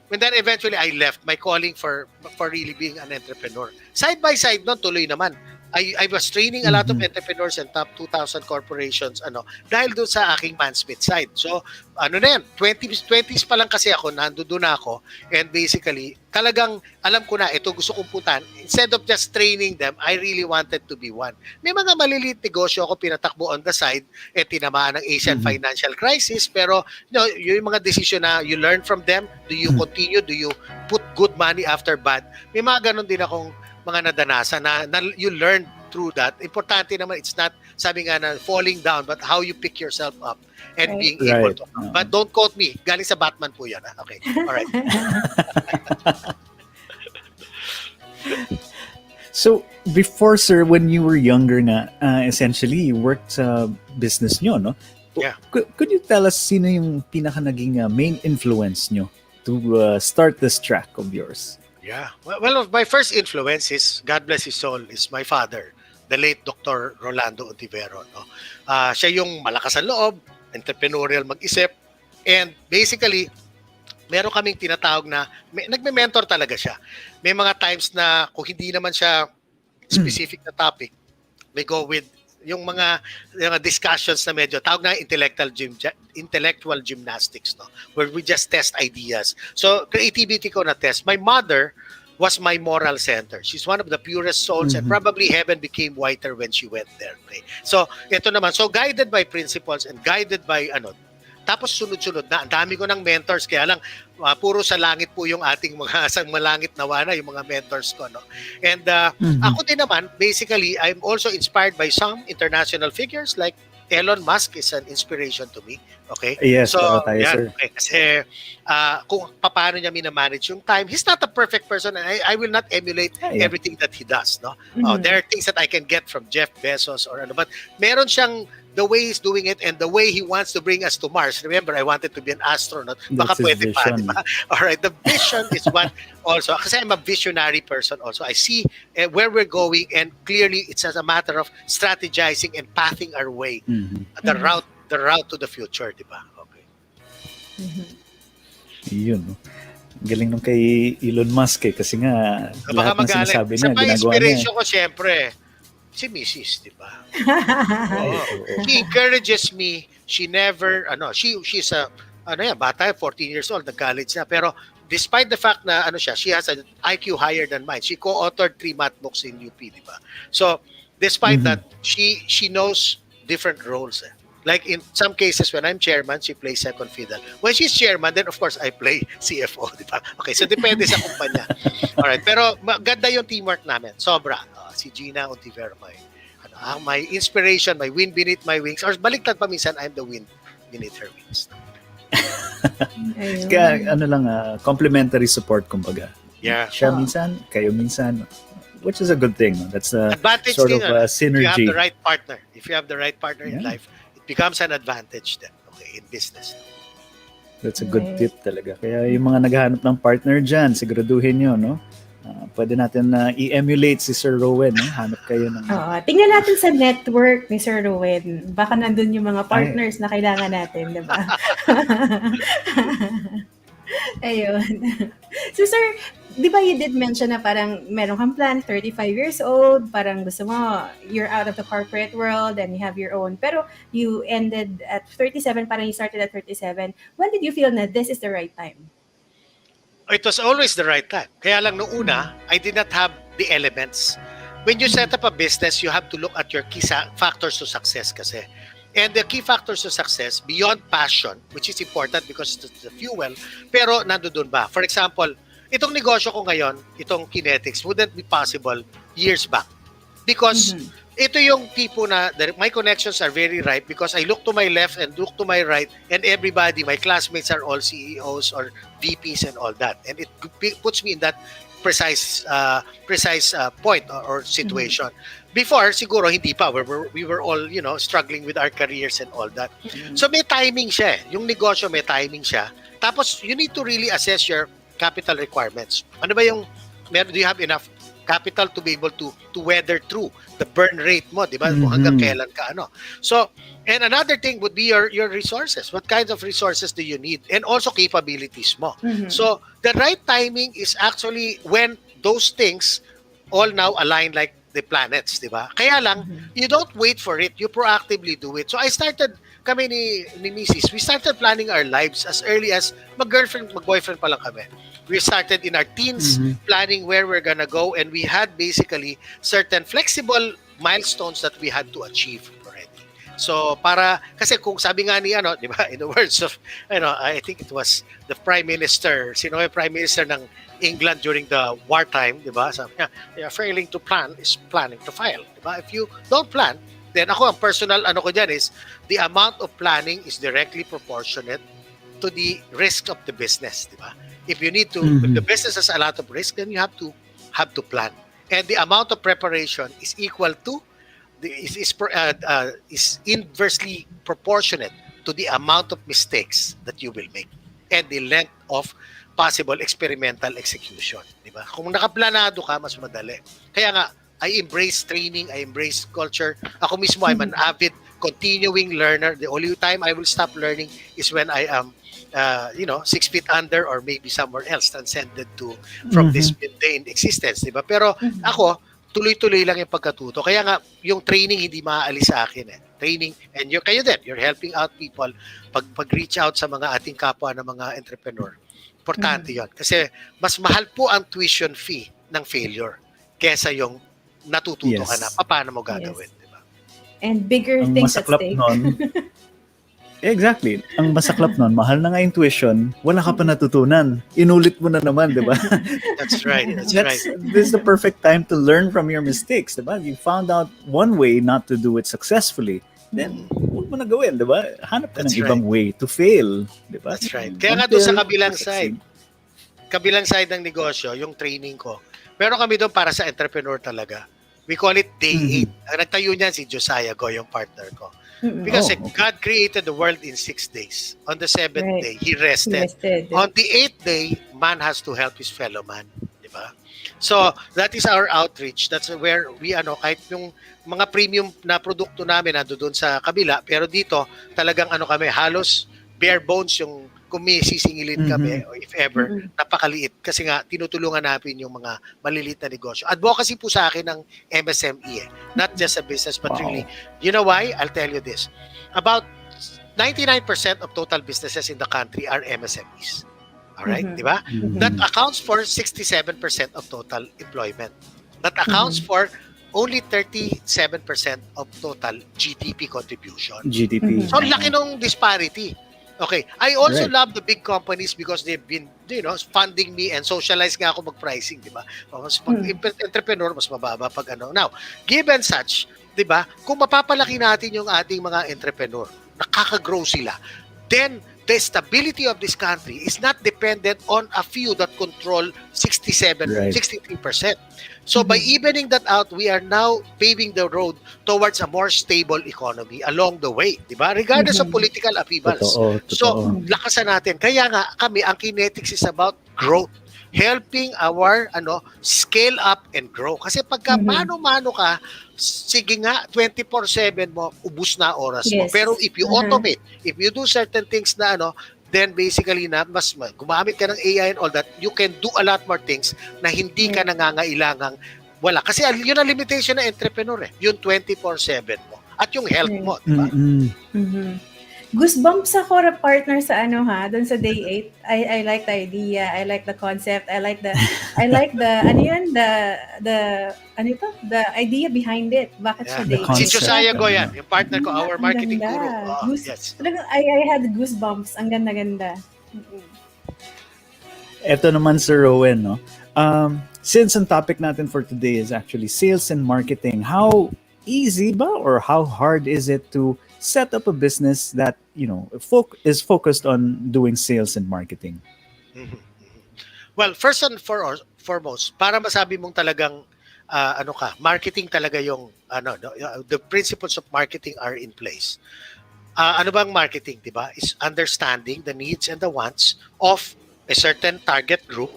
[SPEAKER 14] and then eventually I left my calling for really being an entrepreneur. Side by side nun, tuloy naman. I was training a lot of entrepreneurs and top 2,000 corporations dahil doon sa aking Mansmith side. So, 20s pa lang kasi ako, nandoon na ako, and basically, talagang alam ko na, ito gusto kong puntahan. Instead of just training them, I really wanted to be one. May mga maliliit negosyo ako pinatakbo on the side, tinamaan ng Asian financial crisis, pero yung mga decision na you learn from them, do you continue, do you put good money after bad? May mga ganun din akong mga nadanasan na you learn through that. Importante naman, it's not, sabi nga na, falling down, but how you pick yourself up and being able to. But don't quote me. Galing sa Batman po yan. Okay. All right.
[SPEAKER 11] So, before, sir, when you were younger na, essentially, you worked sa business nyo, no?
[SPEAKER 14] Yeah.
[SPEAKER 11] Could you tell us sino yung pinaka naging main influence nyo to start this track of yours?
[SPEAKER 14] Yeah. Well, my first influence is, God bless his soul, is my father, the late Dr. Rolando Untivero. No? Siya yung malakas ang loob, entrepreneurial mag-isip, and basically, meron kaming tinatawag na, nagme-mentor talaga siya. May mga times na kung hindi naman siya specific na topic, may go with yung mga discussions na medyo tawag na intellectual gymnastics, no, where we just test ideas. So creativity ko na test. My mother was my moral center. She's one of the purest souls, and probably heaven became whiter when she went there. Okay? So ito naman, so guided by principles and guided by tapos sunod-sunod na, ang dami ko ng mentors, kaya lang puro sa langit po yung ating mga sang malangit nawa na yung mga mentors ko, no. And ako din naman, basically, I'm also inspired by some international figures like Elon Musk is an inspiration to me. Okay?
[SPEAKER 11] Yes,
[SPEAKER 14] so
[SPEAKER 11] tayo, sir.
[SPEAKER 14] Okay, kasi kung paano niya minamanage yung time, he's not a perfect person, and I will not emulate everything that he does, no. There are things that I can get from Jeff Bezos or but meron siyang the way he's doing it and the way he wants to bring us to Mars. Remember, I wanted to be an astronaut. Baka pwede pa, di ba? All right, the vision is what also, kasi I'm a visionary person also. I see where we're going, and clearly it's as a matter of strategizing and pathing our way, the route to the future, di ba? Okay.
[SPEAKER 11] Yun, no? Galing nung kay Elon Musk kasi nga lahat ng sinasabi niya, ginagawa niya. Sa
[SPEAKER 14] inspiration ko, syempre, si Mrs., di ba? She encourages me. She never, she's a, bata, 14 years old, nag-college na. Pero despite the fact na, she has an IQ higher than mine. She co-authored 3 math books in UP, di ba? So, despite that, she knows different roles. Like in some cases, when I'm chairman, she plays second fiddle. When she's chairman, then of course, I play CFO, di ba? Okay, so depende sa kumpanya. Alright, pero maganda yung teamwork namin. Sobra. Si Gina Untivero, my inspiration, my wind beneath my wings. Or baliktad pa minsan, I'm the wind beneath her wings.
[SPEAKER 11] Kaya complimentary support, kumbaga.
[SPEAKER 14] Yeah.
[SPEAKER 11] Siya minsan, kayo minsan. Which is a good thing. That's a
[SPEAKER 14] advantage
[SPEAKER 11] sort
[SPEAKER 14] thing,
[SPEAKER 11] of synergy.
[SPEAKER 14] If you have the right partner in life, it becomes an advantage then, okay, in business.
[SPEAKER 11] That's a good tip talaga. Kaya yung mga naghahanap ng partner dyan, siguraduhin nyo, no? Pwede natin i-emulate si Sir Rowen, no? Hanap kayo ng...
[SPEAKER 12] Tingnan natin sa network ni Sir Rowen. Baka nandun yung mga partners na kailangan natin, di ba? Ayun. So sir, di ba you did mention na parang meron kang plan, 35 years old, parang gusto mo, you're out of the corporate world and you have your own. Pero you ended at 37, parang you started at 37. When did you feel na this is the right time?
[SPEAKER 14] It was always the right time. Kaya lang noong una, I did not have the elements. When you set up a business, you have to look at your key factors to success kasi. And the key factors to success, beyond passion, which is important because it's the fuel, pero nandoon ba? For example, itong negosyo ko ngayon, itong KinetX, wouldn't be possible years back. Because ito yung tipo na my connections are very ripe because I look to my left and look to my right and everybody, my classmates are all CEOs or VPs and all that. And it puts me in that precise point or situation. Before, siguro hindi pa. We were all, struggling with our careers and all that. So may timing siya. Yung negosyo may timing siya. Tapos you need to really assess your capital requirements. Ano ba yung, do you have enough capital to be able to weather through the burn rate mo, di ba? Kung hanggang kailan ka, So, and another thing would be your resources. What kinds of resources do you need? And also capabilities mo. So, the right timing is actually when those things all now align like the planets, di ba? Kaya lang, you don't wait for it. You proactively do it. So, kami ni Mrs., we started planning our lives as early as mag-girlfriend, mag-boyfriend pa lang kami. We started in our teens planning where we're gonna go, and we had basically certain flexible milestones that we had to achieve already. So kasi kung sabi nga ni di ba, in the words of I think it was the Prime Minister, sino yung Prime Minister ng England during the wartime, di ba? Sabi niya, failing to plan is planning to fail, di ba? If you don't plan, then ako ang personal ko diyan is the amount of planning is directly proportionate to the risk of the business, di ba? If you need to, if the business has a lot of risk, then you have to plan. And the amount of preparation is equal to, is inversely proportionate to the amount of mistakes that you will make and the length of possible experimental execution. Diba? Kung nakaplanado ka, mas madali. Kaya nga, I embrace training, I embrace culture. Ako mismo, I'm an avid continuing learner. The only time I will stop learning is when I am 6 feet under or maybe somewhere else transcended from this mundane existence, di ba? Pero ako, tuloy-tuloy lang yung pagkatuto. Kaya nga, yung training hindi maaalis sa akin Training, and kayo din, you're helping out people pag-reach out sa mga ating kapwa na mga entrepreneur. Importante yon. Kasi mas mahal po ang tuition fee ng failure kesa yung natututo ka na paano mo gagawin. Di ba?
[SPEAKER 12] And bigger things at stake.
[SPEAKER 11] Exactly. Ang masaklap nun, mahal na nga yung tuition, wala ka pa natutunan. Inulit mo na naman, di ba?
[SPEAKER 14] That's right. Right.
[SPEAKER 11] This is the perfect time to learn from your mistakes, di ba? You found out one way not to do it successfully, then huwag mo na gawin, di ba? Hanap ka ng ibang way to fail, di ba?
[SPEAKER 14] That's right. Kaya nga doon sa kabilang side ng negosyo, yung training ko, meron kami doon para sa entrepreneur talaga. We call it Day 8. Ang nagtayo niyan si Josiah Go, yung partner ko. Because God created the world in 6 days. On the 7th day, He rested. On the 8th day, man has to help his fellow man. Diba? So, that is our outreach. That's where we, kahit yung mga premium na produkto namin nandoon sa kabila, pero dito, talagang kami, halos bare bones yung kung may sisingilin kami, or if ever, napakaliit. Kasi nga, tinutulungan natin yung mga maliliit na negosyo. Advocacy po sa akin ng MSME. Not just a business, but really. You know why? I'll tell you this. About 99% of total businesses in the country are MSMEs. Alright? Di ba? That accounts for 67% of total employment. That accounts for only 37% of total GDP contribution. So, laki nung disparity. Okay. I also love the big companies because they've been, funding me and socialize nga ako mag-pricing, di ba? Mas pag entrepreneur, mas mababa pag Now, given such, di ba, kung mapapalaki natin yung ating mga entrepreneur, nakaka-grow sila, then the stability of this country is not dependent on a few that control 63%. So by evening that out, we are now paving the road towards a more stable economy along the way, di ba? Regardless of political upheavals. So, lakasan natin. Kaya nga, kami, ang KinetX is about growth. Helping our scale up and grow. Kasi pagka mano-mano ka, sige nga, 24/7 mo, ubus na oras mo. Pero if you automate, if you do certain things na then basically na mas gumamit ka ng AI and all that, you can do a lot more things na hindi ka nangangailangang wala. Kasi yun ang limitation ng entrepreneur yung 24/7 mo. At yung health mo, di ba?
[SPEAKER 12] Goosebumps ako, partner, sa doon sa day 8. I like the idea, I like the concept, I like the the idea behind it. Bakit siya day 8?
[SPEAKER 14] Si Josiah Goyan, yung partner ko, our marketing guru. Yes.
[SPEAKER 12] I had goosebumps. Ang ganda-ganda.
[SPEAKER 11] Ito naman, Sir Rowen, no? Since ang topic natin for today is actually sales and marketing, how easy ba or how hard is it to set up a business that is focused on doing sales and marketing?
[SPEAKER 14] Well, first and foremost, para masabi mong talagang marketing talaga yung the principles of marketing are in place. Ano bang marketing, 'di ba? Is understanding the needs and the wants of a certain target group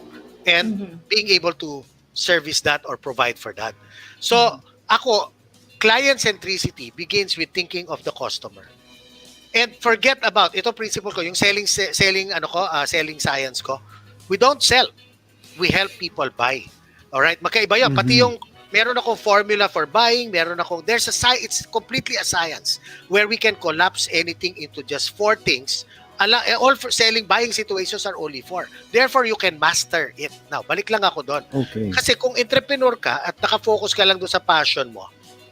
[SPEAKER 14] and being able to service that or provide for that. So, client centricity begins with thinking of the customer. And forget about ito principle ko, yung selling science ko. We don't sell. We help people buy. All right? Magkaiba 'yon. Pati yung meron akong formula for buying, it's completely a science where we can collapse anything into just 4 things. All for buying situations are only 4. Therefore, you can master it. Now, balik lang ako doon.
[SPEAKER 11] Okay.
[SPEAKER 14] Kasi kung entrepreneur ka at nakafocus ka lang doon sa passion mo,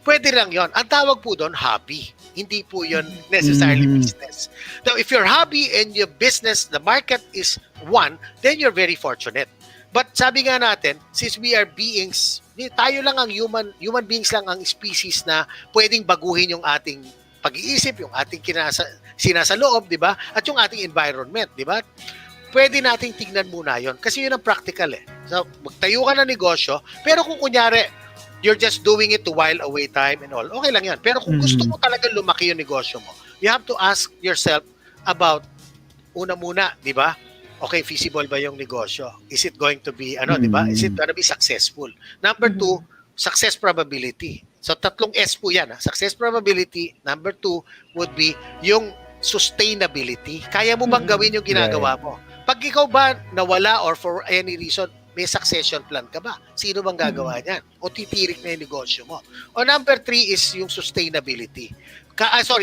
[SPEAKER 14] pwede lang yon. Ang tawag po doon, hobby. Hindi po yon necessarily business. Now, if your hobby and your business, the market is one, then you're very fortunate. But sabi nga natin, since we are beings, tayo lang ang human beings lang ang species na pwedeng baguhin yung ating pag-iisip, yung ating sinasaloob, di ba? At yung ating environment, di ba? Pwede nating tignan muna yon kasi yun ang practical eh. So, magtayo ka ng negosyo, pero kung kunyari, you're just doing it to while away time and all, okay lang yan. Pero kung gusto mo talaga lumaki yung negosyo mo, you have to ask yourself about, una muna, di ba? Okay, feasible ba yung negosyo? Is it going to be, di ba? Is it going to be successful? Number 2, success probability. So, 3 S po yan. Success probability. Number 2 would be yung sustainability. Kaya mo bang gawin yung ginagawa mo? Pag ikaw ba nawala or for any reason, may succession plan ka ba? Sino bang gagawa niyan? O titirik na yung negosyo mo? O number 3 is yung sustainability.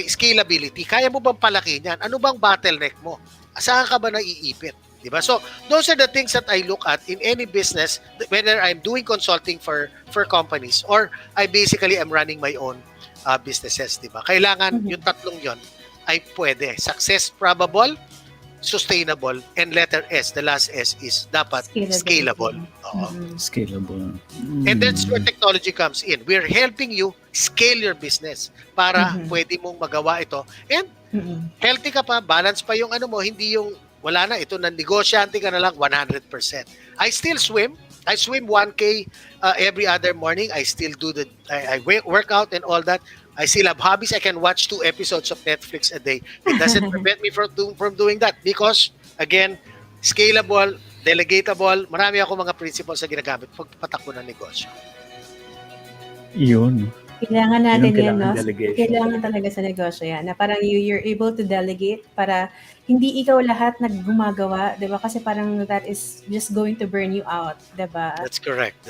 [SPEAKER 14] Scalability. Kaya mo bang palaki niyan? Ano bang bottleneck mo? Saan ka ba naiipit? Diba? So, those are the things that I look at in any business, whether I'm doing consulting for companies or I basically am running my own businesses. Diba? Kailangan yung 3 yon ay pwede. Success probable, sustainable, and letter S, the last S is dapat scalable.
[SPEAKER 11] Scalable.
[SPEAKER 14] And that's where technology comes in. We're helping you scale your business para pwede mong magawa ito. And healthy ka pa, balance pa yung mo, hindi yung wala na, ito na negosyante ka na lang 100%. I still swim. I swim 1K every other morning. I still do I work out and all that. I still have hobbies. I can watch 2 episodes of Netflix a day. It doesn't prevent me from doing that because, again, scalable, delegatable, marami ako mga principles na ginagamit pag patakbo ng negosyo.
[SPEAKER 11] Yun.
[SPEAKER 12] Kailangan natin yan, no? Kailangan talaga sa negosyo yan. Na parang you're able to delegate para hindi ikaw lahat naggumagawa, di ba? Kasi parang that is just going to burn you out, di ba?
[SPEAKER 14] That's correct.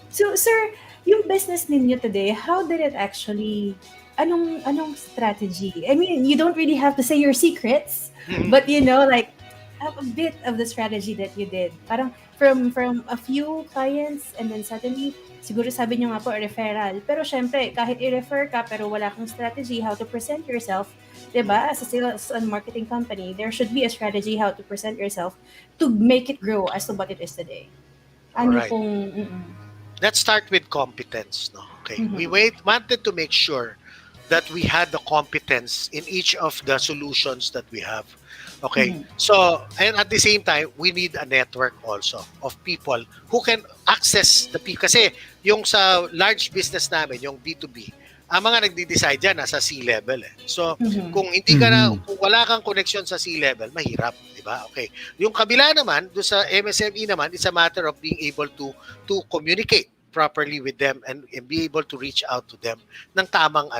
[SPEAKER 12] So, sir, yung business ninyo today, how did it actually, anong strategy? I mean, you don't really have to say your secrets, but like, have a bit of the strategy that you did. Parang from a few clients and then suddenly, siguro sabi nyo nga po, referral. Pero syempre, kahit i-refer ka pero wala kang strategy how to present yourself, diba? As a sales and marketing company, there should be a strategy how to present yourself to make it grow as to what it is today. Ano pong...
[SPEAKER 14] Let's start with competence. No? Okay. We wanted to make sure that we had the competence in each of the solutions that we have. Okay? So, and at the same time, we need a network also of people who can access the people. Kasi yung sa large business namin, yung B2B, ang mga nagdi-decide dyan nasa C-level. So, kung hindi ka na, kung wala kang connection sa C-level, mahirap. Diba? Okay. Yung kabila naman, doon sa MSME naman, it's a matter of being able to communicate properly with them and be able to reach out to them ng tamang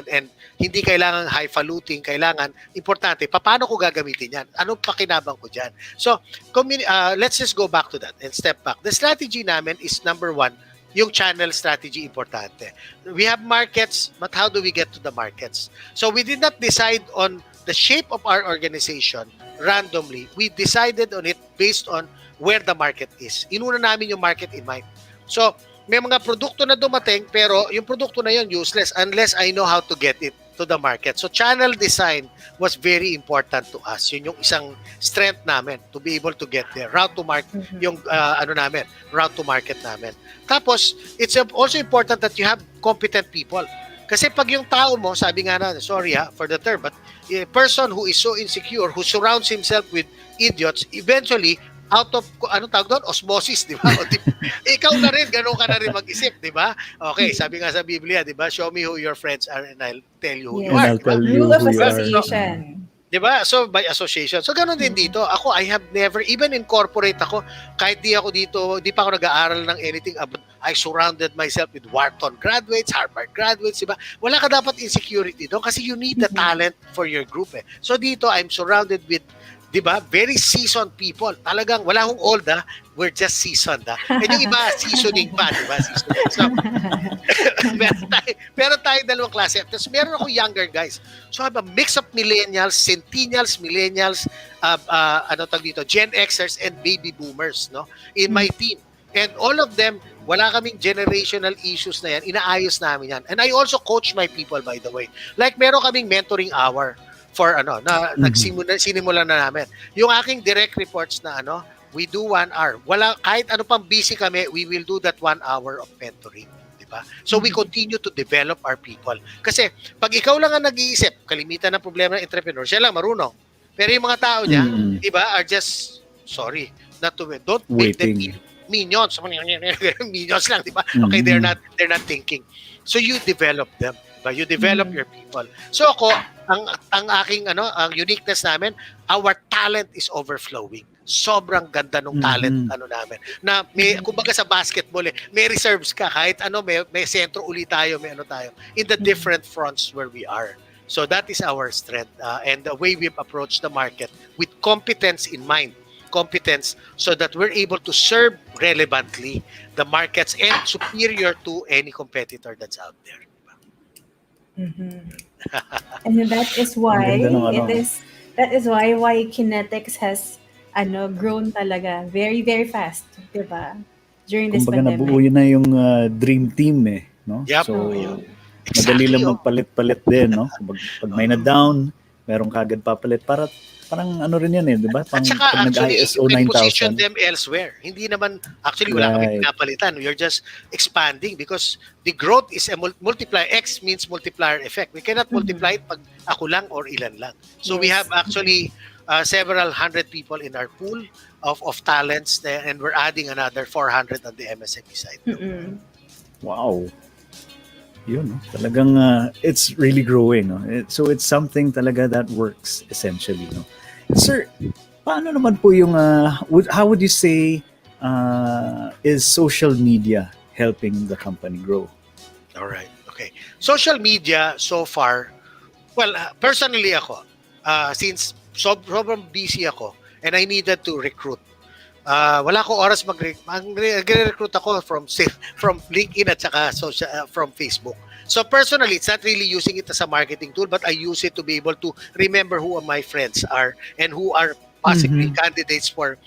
[SPEAKER 14] and hindi kailangan highfalutin, kailangan importante paano ko gagamitin yan, anong pakinabang ko diyan. So let's just go back to that and step back. The strategy namin is number 1, yung channel strategy importante. We have markets, but how do we get to the markets? So we did not decide on the shape of our organization randomly. We decided on it based on where the market is. Inuna namin yung market in mind. So may mga produkto na dumating pero yung produkto na yun useless unless I know how to get it to the market. So channel design was very important to us. Yun yung isang strength namin to be able to get there. Route to market, yung route to market namin. Tapos, it's also important that you have competent people. Kasi pag yung tao mo, sabi nga na, sorry for the term, but a person who is so insecure, who surrounds himself with idiots, eventually, out of, osmosis, di ba? Ikaw na rin, ganun ka na rin mag-isip, di ba? Okay, sabi nga sa Biblia, di ba? Show me who your friends are and I'll tell you who you are.
[SPEAKER 12] Rule of association.
[SPEAKER 14] Di ba? So, by association. So, ganun din dito. Ako, I have never, even in corporate ako, kahit di ako dito, di pa ako nag-aaral ng anything about, I surrounded myself with Wharton graduates, Harvard graduates, di ba? Wala ka dapat insecurity doon kasi you need the talent for your group. So, dito, I'm surrounded with diba? Very seasoned people. Talagang wala akong old we're just seasoned And yung iba, seasoning pa, diba? Seasoning. So, meron tayo dalawang klase. Tapos meron ako younger guys. So I have a mix of millennials, centennials, millennials, Gen Xers and baby boomers in my team. And all of them, wala kaming generational issues na yan. Inaayos namin yan. And I also coach my people, by the way. Like meron kaming mentoring hour for sinimula na namin. Yung aking direct reports na we do 1 hour. Wala, kahit ano pang busy kami, we will do that 1 hour of mentoring. Diba? So we continue to develop our people. Kasi pag ikaw lang ang nag-iisip, kalimitan ng problema ng entrepreneur, siya lang marunong. Pero yung mga tao niya, diba, are just, sorry, don't make them minions. Minions lang, diba? Okay, they're not thinking. So you develop them. You develop your people. So ako, ang aking ang uniqueness namin, our talent is overflowing. Sobrang ganda ng talent namin. Na may kumbaga sa basketball may reserves ka kahit may sentro uli tayo, may tayo in the different fronts where we are. So that is our strength and the way we've approached the market with competence in mind. Competence so that we're able to serve relevantly the markets and superior to any competitor that's out there.
[SPEAKER 12] And that is why why KinetX has grown talaga very very fast, diba? During this pandemic.
[SPEAKER 11] Nabuo yun na yung dream team no?
[SPEAKER 14] Yep.
[SPEAKER 11] So madali lang magpalit-palit din, no? Pag may na-down, merong kagad papalit para parang rin yan diba?
[SPEAKER 14] At saka actually, you can position them elsewhere. Hindi naman, actually wala kami pinapalitan. You're just expanding because the growth is a multiplier. X means multiplier effect. We cannot multiply it pag ako lang or ilan lang. So we have actually several hundred people in our pool of talents and we're adding another 400 on the MSME side.
[SPEAKER 11] Wow. Yun, talagang it's really growing. No? So it's something talaga that works essentially. No? Sir, paano naman po yung, how would you say is social media helping the company grow?
[SPEAKER 14] All right. Okay. Social media so far, well, personally ako, since sobrang busy ako and I needed to recruit, wala ko oras mag-recruit ako from LinkedIn at saka from Facebook. So personally, it's not really using it as a marketing tool, but I use it to be able to remember who my friends are and who are possibly candidates for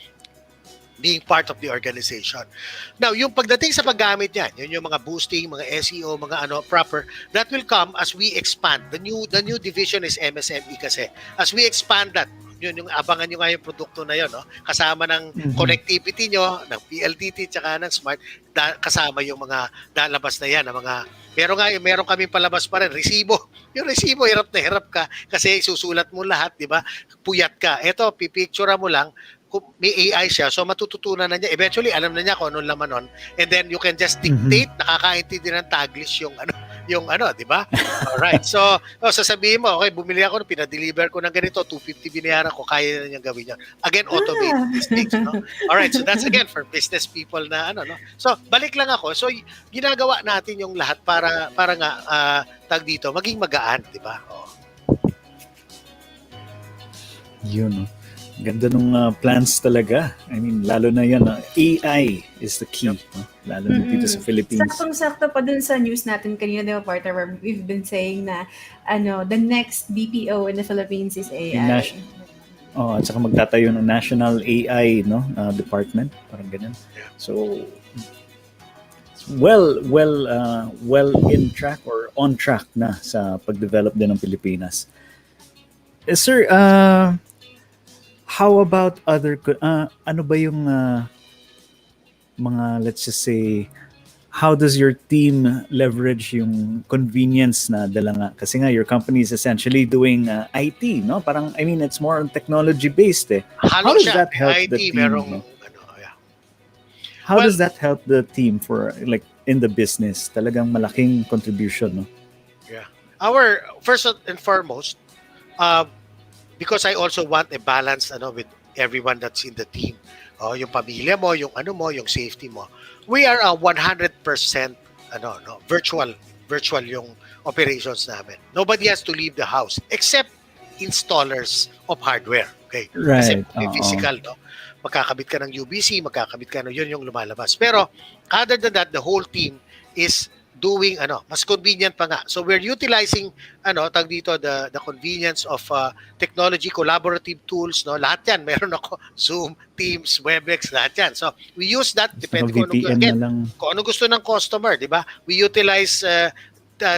[SPEAKER 14] being part of the organization. Now, yung pagdating sa paggamit yan, yun yung mga boosting, mga SEO, mga proper, that will come as we expand. The new division is MSME kasi. As we expand that, yung abangan nyo nga yung produkto na yun, no? Kasama ng connectivity nyo, ng PLDT, tsaka ng smart, kasama yung mga lalabas na yan, meron kaming palabas pa rin, resibo. Yung resibo, hirap na hirap ka kasi isusulat mo lahat, di ba? Puyat ka. Ito, pipicture mo lang, kung may AI siya, so matututunan na niya. Eventually, alam na niya kung anong laman nun. And then, you can just dictate, nakakaintindi ng Taglish yung di ba? Alright. So, sasabihin mo, okay, bumili ako, pinadeliver ko ng ganito, 250 binayaran ko, kaya na niyang gawin yan. Again, automate these things, no? Alright, so that's again for business people na no? So, balik lang ako. So, ginagawa natin yung lahat para nga, tag dito, maging magaan, di ba?
[SPEAKER 11] Yun, no? Ganda nung plans talaga. I mean, lalo na yan, AI is the key. No? Lalo na dito sa Philippines.
[SPEAKER 12] Saktong-sakto pa dun sa news natin kanina, di ba, partner, where we've been saying na the next BPO in the Philippines is AI.
[SPEAKER 11] At saka magtatayo ng National AI department. Parang ganun. So, well in track or on track na sa pag-develop din ng Pilipinas. Sir, how about other ano ba yung mga, let's just say, how does your team leverage yung convenience na dala nga? Kasi nga your company is essentially doing IT, no? Parang, I mean, it's more on technology based eh. How does that help the team? How does that help the team for like in the business? Talagang malaking contribution, no?
[SPEAKER 14] Yeah. Our first and foremost, because I also want a balance with everyone that's in the team. Yung pamilya mo, yung yung safety mo. We are 100% virtual yung operations namin. Nobody has to leave the house except installers of hardware. Okay?
[SPEAKER 11] Right.
[SPEAKER 14] Kasi physical, no? Magkakabit ka ng UBC, magkakabit ka yun yung lumalabas. Pero other than that, the whole team is doing mas convenient pa nga. So we're utilizing the convenience of technology, collaborative tools, no? Lahat yan, meron ako Zoom, Teams, Webex, lahat yan. So we use that depending kung ano gusto ng customer, di ba? We utilize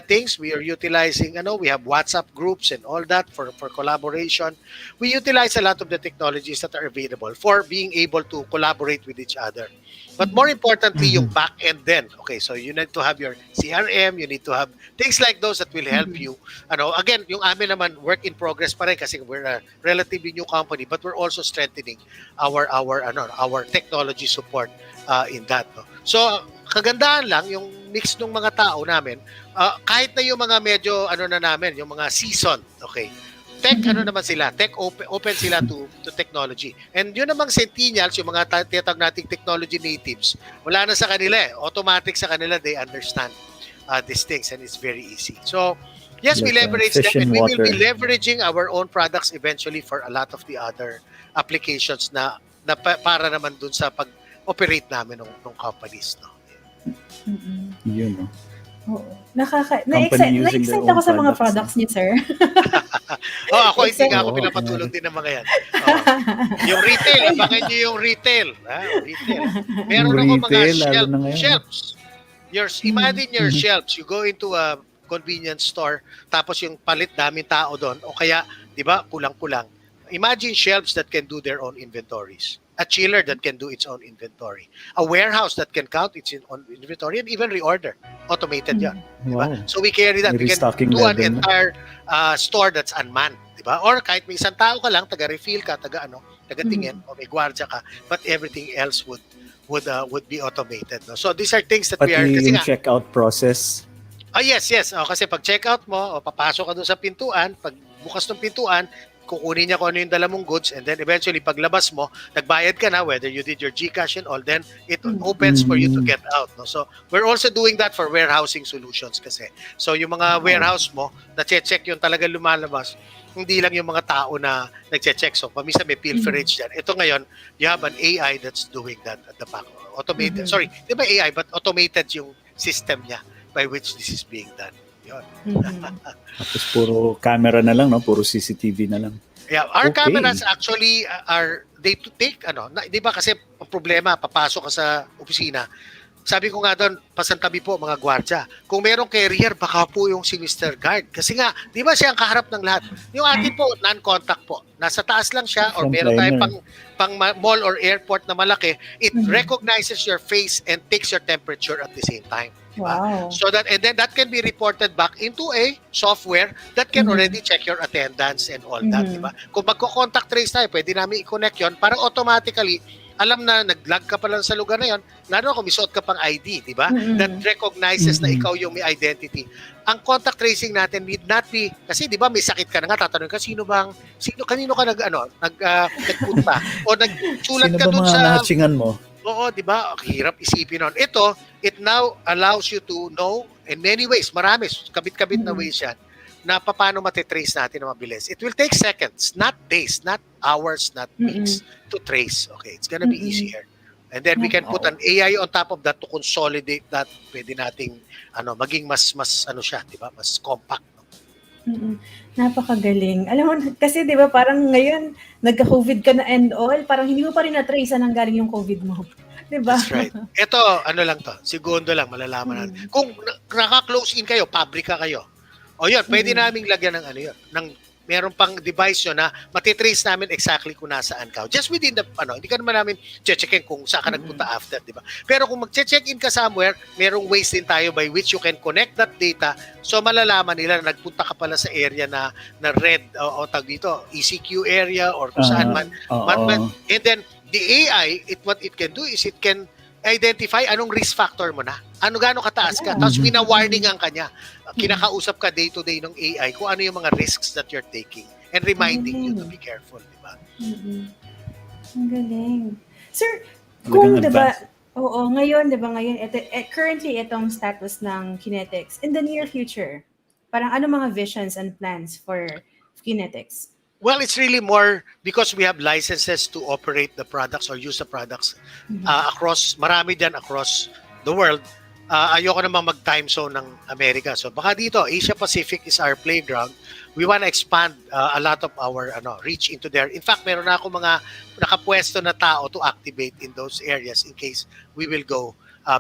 [SPEAKER 14] things. We are utilizing we have WhatsApp groups and all that for collaboration. We utilize a lot of the technologies that are available for being able to collaborate with each other. But more importantly, yung back end then. Okay, so you need to have your CRM, you need to have things like those that will help you. Again, yung amin naman work in progress pa rin kasi we're a relatively new company, but we're also strengthening our technology support in that. No? So kagandahan lang yung mix ng mga tao namin, kahit na yung mga medyo namin, yung mga seasoned, okay. Tech naman sila, tech open sila to technology. And yun namang centennials, yung mga tinatawag nating technology natives, wala na sa kanila eh. Automatic sa kanila, they understand these things and it's very easy. So, yes, we leverage them and we will be leveraging our own products eventually for a lot of the other applications na para naman dun sa pag-operate namin ng companies. No?
[SPEAKER 11] Yun, no?
[SPEAKER 12] Na-excite ako sa mga products niyo, sir.
[SPEAKER 14] Ako, hindi nga ako pinapatulong din ng mga yan. Yung retail, abangan niyo yung retail. Retail. Meron ako mga shelves. Imagine your shelves. You go into a convenience store, tapos yung palit daming tao doon, o kaya, di ba, kulang-kulang. Imagine shelves that can do their own inventories. A chiller that can do its own inventory. A warehouse that can count its own inventory and even reorder. Automated yan.
[SPEAKER 11] Wow.
[SPEAKER 14] Diba? So we carry that. We can do an entire store that's unmanned. Diba? Or kahit may isang tao ka lang, taga-refill ka, taga-tingin, o may gwardya ka, but everything else would be automated. No? So these are things that we are...
[SPEAKER 11] Pati yung checkout process.
[SPEAKER 14] Yes. Kasi pag checkout mo, papasok ka doon sa pintuan, pag bukas ng pintuan, kukunin niya kung ano yung dala mong goods, and then eventually paglabas mo, nagbayad ka na, whether you did your GCash and all, then it opens for you to get out. No? So we're also doing that for warehousing solutions kasi. So yung mga warehouse mo, na-check yung talaga lumalabas, hindi lang yung mga tao na nagche-check. So paminsan may pilferage dyan. Ito ngayon, you have an AI that's doing that at the back. Automated. Sorry, di ba AI, but automated yung system niya by which this is being done.
[SPEAKER 11] Tapos puro camera na lang, no? Puro CCTV na lang.
[SPEAKER 14] Yeah, our cameras actually are they to take di ba kasi ang problema papasok ka sa opisina, sabi ko nga doon, pasantabi po mga gwardya. Kung merong carrier, baka po yung si Mr. Guard. Kasi nga, di ba siya ang kaharap ng lahat? Yung atin po, non-contact po. Nasa taas lang siya or meron tayong pang mall or airport na malaki. It recognizes your face and takes your temperature at the same time.
[SPEAKER 12] Wow.
[SPEAKER 14] So that, and then that can be reported back into a software that can already check your attendance and all that, di ba? Kung magko-contact trace tayo, pwede namin i-connect yon para automatically alam na nag-log ka pa lang sa lugar na yon, lalo kung misuot ka pang ID, di ba? That recognizes na ikaw yung may identity. Ang contact tracing natin need not be, kasi di ba may sakit ka na nga, tatanungin ka, kanino ka nagpunta? O nagsulat ka dun sa...
[SPEAKER 11] Sino ba mga natchingan mo?
[SPEAKER 14] Oo, di ba? Hirap isipin nun. Ito, it now allows you to know in many ways, marami, kabit-kabit na ways yan, na paano matitrace natin na mabilis. It will take seconds, not days, not hours, not weeks to trace. Okay, it's gonna be easier. And then we can put an AI on top of that to consolidate that. Pwede nating maging mas siya, 'di ba? Mas compact.
[SPEAKER 12] Napakagaling. Alam mo, kasi 'di ba parang ngayon nagka-COVID ka na and all, parang hindi mo pa rin na-trace nang galing yung COVID mo. 'Di ba?
[SPEAKER 14] That's right. Ito, lang to, segundo lang malalaman natin. Kung naka-close in kayo, pabrika kayo. O yun, pwede naming lagyan ng meron pang device yun na matitrace namin exactly kung nasaan ka. Just within the, hindi ka naman namin checkin kung saan ka nagpunta after, di ba? Pero kung mag-check-in ka somewhere, merong ways din tayo by which you can connect that data so malalaman nila na nagpunta ka pala sa area na red, o tag dito, ECQ area or kung saan man. And then, the AI, what it can do is it can identify anong risk factor mo na. Gaano kataas ka. Tapos wina-warningan ka niya. Kinakausap ka day-to-day ng AI kung ano yung mga risks that you're taking and reminding you to be careful, di ba?
[SPEAKER 12] Ang galing. Sir, kung di ba, ngayon, di ba, currently itong status ng KinetX, in the near future, parang ano mga visions and plans for KinetX?
[SPEAKER 14] Well, it's really more because we have licenses to operate the products or use the products marami dyan across the world. Ayoko namang mag-time zone ng Amerika. So baka dito, Asia Pacific is our playground. We want to expand a lot of our reach into there. In fact, meron na ako mga nakapwesto na tao to activate in those areas in case we will go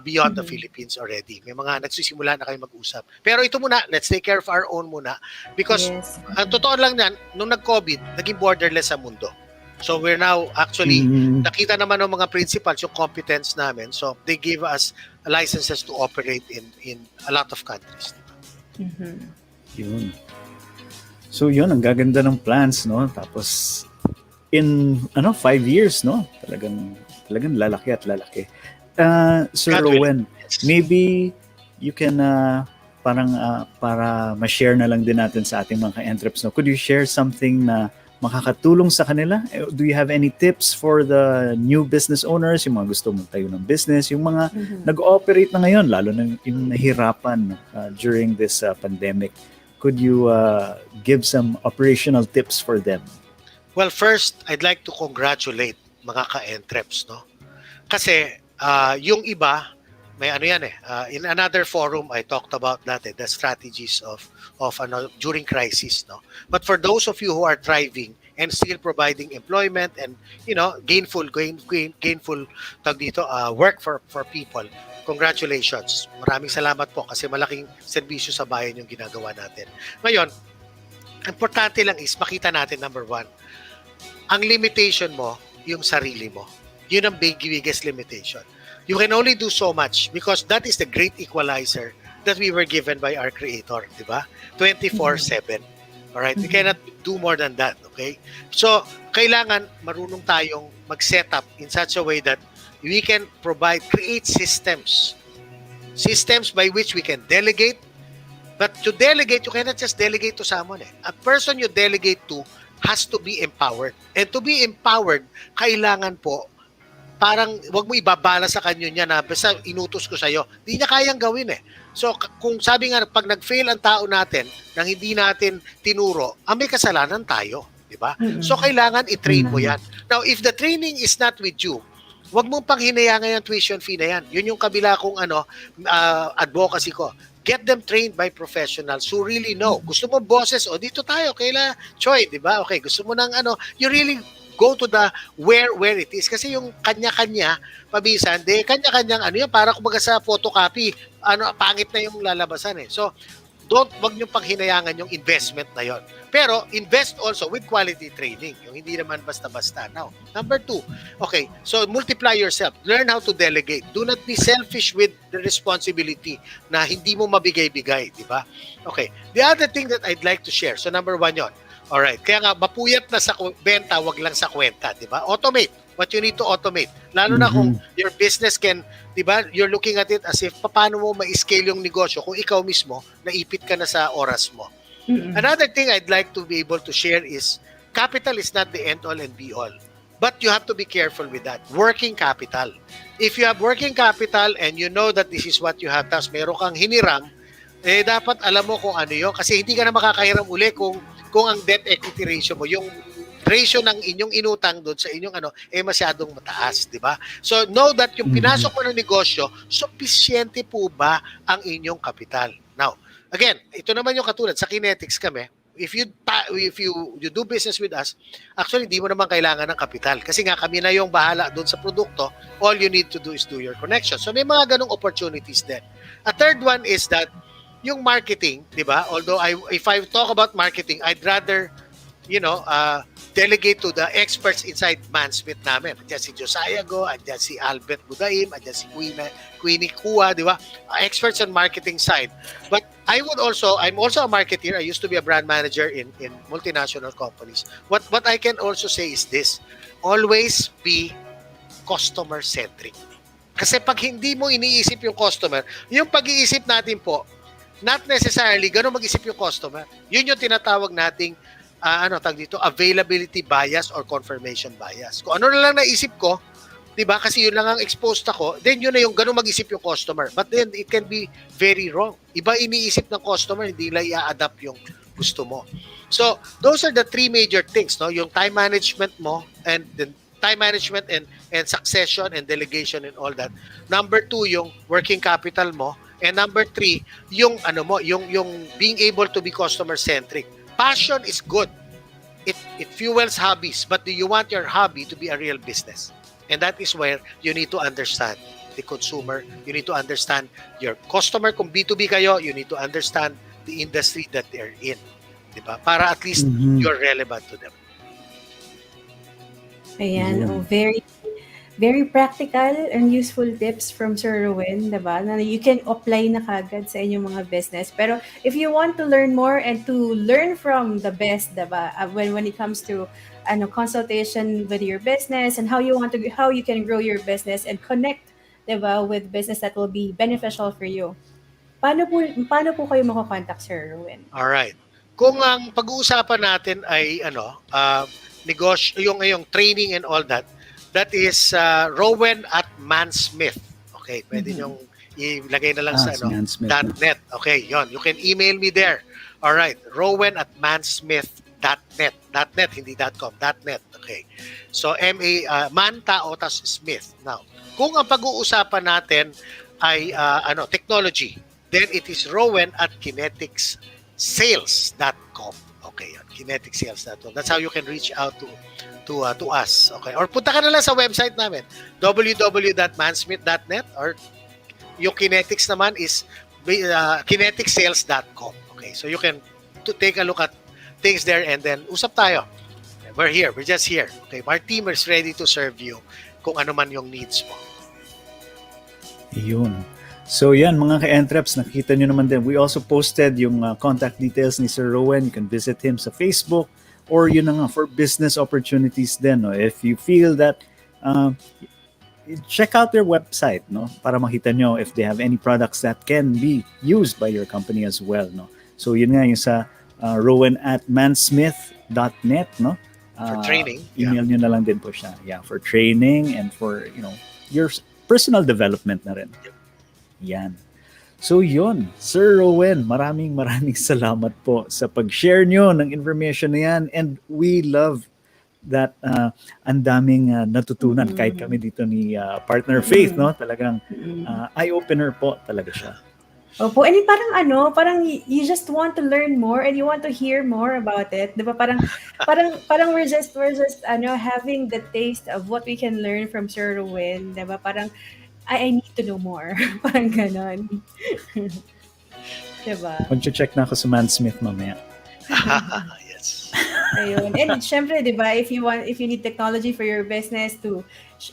[SPEAKER 14] beyond the Philippines already. May mga nagsisimula na kayo mag-usap. Pero ito muna, let's take care of our own muna. Because ang totoo lang yan, nung nag-COVID, naging borderless ang mundo. So we're now actually, nakita naman ng mga principals yung competence namin. So they gave us licenses to operate in a lot of countries.
[SPEAKER 11] Yun. So yun, ang gaganda ng plans, no? Tapos in 5 years, no? Talagang lalaki at lalaki. Sir Rowen, maybe you can para ma-share na lang din natin sa ating mga entreps, no? Could you share something na makakatulong sa kanila? Do you have any tips for the new business owners, yung mga gusto magtayo ng business, yung mga nag-ooperate na ngayon, lalo na yung nahirapan during this pandemic? Could you give some operational tips for them?
[SPEAKER 14] Well, first, I'd like to congratulate mga ka-entreps, no? Kasi yung iba, may in another forum I talked about that, the strategies of during crisis, no. But for those of you who are thriving and still providing employment and gainful tag dito work for people, congratulations. Maraming salamat po kasi malaking serbisyo sa bayan yung ginagawa natin. Ngayon, importante lang is makita natin, number one, ang limitation mo yung sarili mo. Yun ang biggest limitation. You can only do so much because that is the great equalizer that we were given by our Creator, di ba? 24/7. Alright? We cannot do more than that, okay? So, kailangan marunong tayong mag-set up in such a way that we can create systems. Systems by which we can delegate. But to delegate, you cannot just delegate to someone. A person you delegate to has to be empowered. And to be empowered, kailangan po parang wag mo ibabala sa kanya niya na basta inutos ko sa'yo. Hindi niya kayang gawin eh. So kung sabi nga, pag nag-fail ang tao natin nang hindi natin tinuro, may kasalanan tayo. Diba? So kailangan i-train mo yan. Now, if the training is not with you, wag mong panghinayangan yung tuition fee na yan. Yun yung kabila kong advocacy ko. Get them trained by professionals who really know. Gusto mo bosses, dito tayo, kaila Choi, di ba? Okay, gusto mo ng you really go to the where it is. Kasi yung kanya-kanya, pabisan, kanya-kanyang ano yan, para kumbaga sa photocopy, pangit na yung lalabasan eh. So, wag nyo pang hinayangan yung investment na yon. Pero invest also with quality training. Yung hindi naman basta-basta. Now, number 2, okay, so multiply yourself. Learn how to delegate. Do not be selfish with the responsibility na hindi mo mabigay-bigay, di ba? Okay, the other thing that I'd like to share, so number 1 yon. Alright, kaya nga, mapuyat na sa benta, wag lang sa kwenta, di ba? Automate. What you need to automate. Lalo na kung your business can, di ba, you're looking at it as if paano mo ma-scale yung negosyo kung ikaw mismo, naipit ka na sa oras mo. Another thing I'd like to be able to share is, capital is not the end all and be all. But you have to be careful with that. Working capital. If you have working capital and you know that this is what you have, tapos meron kang hiniram, dapat alam mo kung ano yun. Kasi hindi ka na makakahiram uli kung ang debt equity ratio mo, yung ratio ng inyong inutang doon sa inyong masyadong mataas, di ba? So know that yung pinasok mo ng negosyo, sufficiente po ba ang inyong kapital? Now, again, ito naman yung katulad sa KinetX kami. If you do business with us, actually hindi mo naman kailangan ng kapital kasi nga kami na yung bahala doon sa produkto. All you need to do is do your connection. So may mga ganong opportunities din. A third one is that yung marketing, di ba? Although if I talk about marketing, I'd rather delegate to the experts inside Mansmith namin. Andiyan si Josiah Go, andiyan si Albert Budaim, andiyan si Queenie Kua, di ba? Experts on marketing side. But I'm also a marketer. I used to be a brand manager in multinational companies. What I can also say is this: always be customer-centric. Kasi pag hindi mo iniisip yung customer, yung pag-iisip natin po, not necessarily ganun mag-isip yung customer. Yun yung tinatawag nating availability bias or confirmation bias. Kung ano na lang naisip ko, 'di ba? Kasi yun lang ang exposed ako, then yun na yung ganun mag-isip yung customer. But then it can be very wrong. Iba iniisip ng customer, hindi nila i-adapt yung gusto mo. So, those are the 3 major things, no? Yung time management mo and then time management and succession and delegation and all that. Number 2, yung working capital mo, and number 3, yung yung being able to be customer centric. Passion is good. It fuels hobbies, but do you want your hobby to be a real business? And that is where you need to understand the consumer. You need to understand your customer. Kung B2B kayo, you need to understand the industry that they're in. Diba? Para at least you're relevant to them.
[SPEAKER 12] Ayan, very very practical and useful tips from Sir Rowen, diba? Na you can apply na kagad sa inyong mga business. Pero if you want to learn more and to learn from the best, diba? When it comes to consultation with your business and how you can grow your business and connect, diba, with business that will be beneficial for you. Paano po kayo makakontact, Sir Rowen?
[SPEAKER 14] All right. Kung ang pag-uusapan natin ay negosyo, yung training and all that, that is Rowen at Mansmith. Okay, pwede niyong ilagay na lang sa .net. Okay, yon. You can email me there. All right, Rowen at mansmith.net. .net, hindi .com. .net. Okay. So, man, tao, tas Smith. Now, kung ang pag-uusapan natin ay technology, then it is Rowen at KinetXsales.com. Okay, yon. KinetXsales.com. That's how you can reach out to us. Okay. Or punta ka na lang sa website namin, www.mansmith.net, or yung KinetX naman is KinetXsales.com. Okay. So you can take a look at things there and then usap tayo. We're here. We're just here. Okay. Our team is ready to serve you kung ano man yung needs mo.
[SPEAKER 11] Yun. So yan, mga ka-entreps, nakita nyo naman din. We also posted yung contact details ni Sir Rowen. You can visit him sa Facebook. Or yun na nga, for business opportunities din. No? If you feel that, check out their website, no? Para makita nyo if they have any products that can be used by your company as well. No? So yun nga, yung sa Rowen at mansmith.net. No?
[SPEAKER 14] For training.
[SPEAKER 11] Email nyo na lang din po siya. Yeah, for training and for your personal development na rin. Yan. So yun, Sir Rowen, maraming salamat po sa pag-share nyo ng information na yan, and we love that ang daming natutunan kahit kami dito ni Partner Faith, no? Talagang eye-opener po talaga siya.
[SPEAKER 12] Opo, and parang you just want to learn more and you want to hear more about it. 'Di ba? Parang we're just having the taste of what we can learn from Sir Rowen, 'di ba? Parang I need to know more. Parang ganon. 'Di ba?
[SPEAKER 11] Mag-check na ako sa Man Smith mamaya.
[SPEAKER 14] Yes.
[SPEAKER 12] Ayun. And syempre, 'di ba, if you need technology for your business to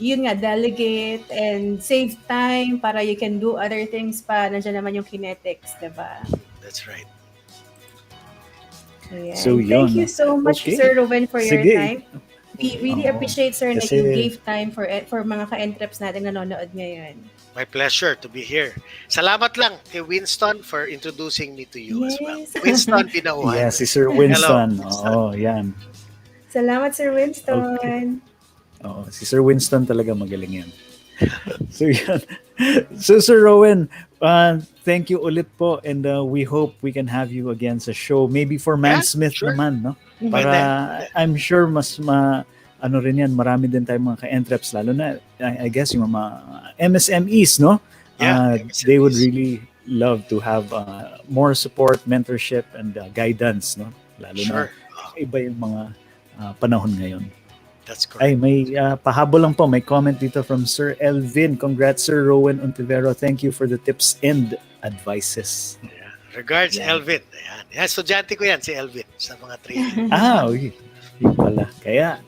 [SPEAKER 12] yun nga, delegate and save time para you can do other things pa, nandiyan naman yung KinetX, 'di ba?
[SPEAKER 14] That's right.
[SPEAKER 12] Ayan.
[SPEAKER 11] So,
[SPEAKER 12] Thank
[SPEAKER 11] yun.
[SPEAKER 12] you so much,
[SPEAKER 11] Okay.
[SPEAKER 12] Sir Rowen, for your
[SPEAKER 11] Sige.
[SPEAKER 12] time. We really appreciate, sir, na
[SPEAKER 11] Kasi-
[SPEAKER 12] you gave time for mga ka-entreps natin nanonood ngayon.
[SPEAKER 14] My pleasure to be here. Salamat lang kay Winston for introducing me to you as well.
[SPEAKER 12] Yes.
[SPEAKER 14] Winston Pinauhan.
[SPEAKER 11] Yes, si Sir Winston.
[SPEAKER 14] Hello, Winston.
[SPEAKER 11] Oo, yan.
[SPEAKER 12] Salamat, Sir Winston.
[SPEAKER 11] Oo, si Sir Winston talaga magaling yan. So yan. So Sir Rowen, thank you ulit po, and we hope we can have you again sa show. Maybe for Man Smith
[SPEAKER 14] sure.
[SPEAKER 11] naman, no?
[SPEAKER 14] Pwede.
[SPEAKER 11] Para I'm sure mas ano rin yan, marami din tayong mga ka-entreps, lalo na I guess yung mga MSMEs, no?
[SPEAKER 14] Yeah,
[SPEAKER 11] They would really love to have more support, mentorship, and guidance, no? Lalo
[SPEAKER 14] Sure.
[SPEAKER 11] na iba yung mga panahon ngayon.
[SPEAKER 14] That's correct.
[SPEAKER 11] Ay, may pahabol lang po. May comment dito from Sir Elvin. Congrats, Sir Rowen Untivero. Thank you for the tips and advices.
[SPEAKER 14] Yeah. Regards, Elvin. Ayan. Yan, estudyante ko yan, si Elvin, sa mga training.
[SPEAKER 11] Okay. Yun pala. Kaya.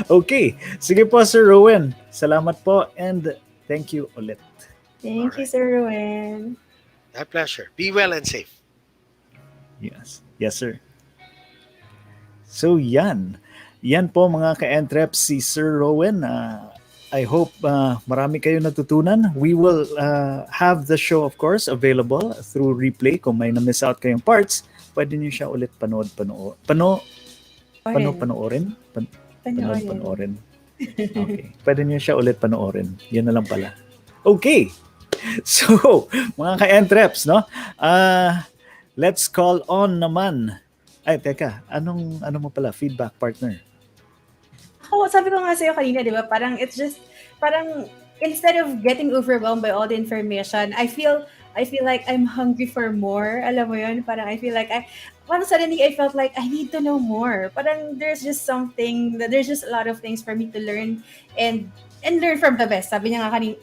[SPEAKER 11] Okay. Sige po, Sir Rowen. Salamat po and thank you ulit.
[SPEAKER 12] Thank you, Sir Rowen.
[SPEAKER 14] My pleasure. Be well and safe.
[SPEAKER 11] Yes. Yes, sir. So, yan. Yan po mga ka-entreps, si Sir Rowen. I hope marami kayo natutunan. We will have the show, of course, available through replay. Kung may na-miss out kayong parts, pwede niyo siya ulit panoorin. Okay. Pwede niyo siya ulit panoorin. Yan na lang pala. Okay. So, mga ka-entreps, no? Let's call on naman. Ay, teka. Ano mo pala? Feedback partner.
[SPEAKER 12] Sabi ko nga sa'yo kanina, di ba? Parang instead of getting overwhelmed by all the information, I feel like I'm hungry for more. Alam mo yun? Parang I feel like suddenly I felt like I need to know more. Parang there's just a lot of things for me to learn and learn from the best. Sabi nga ni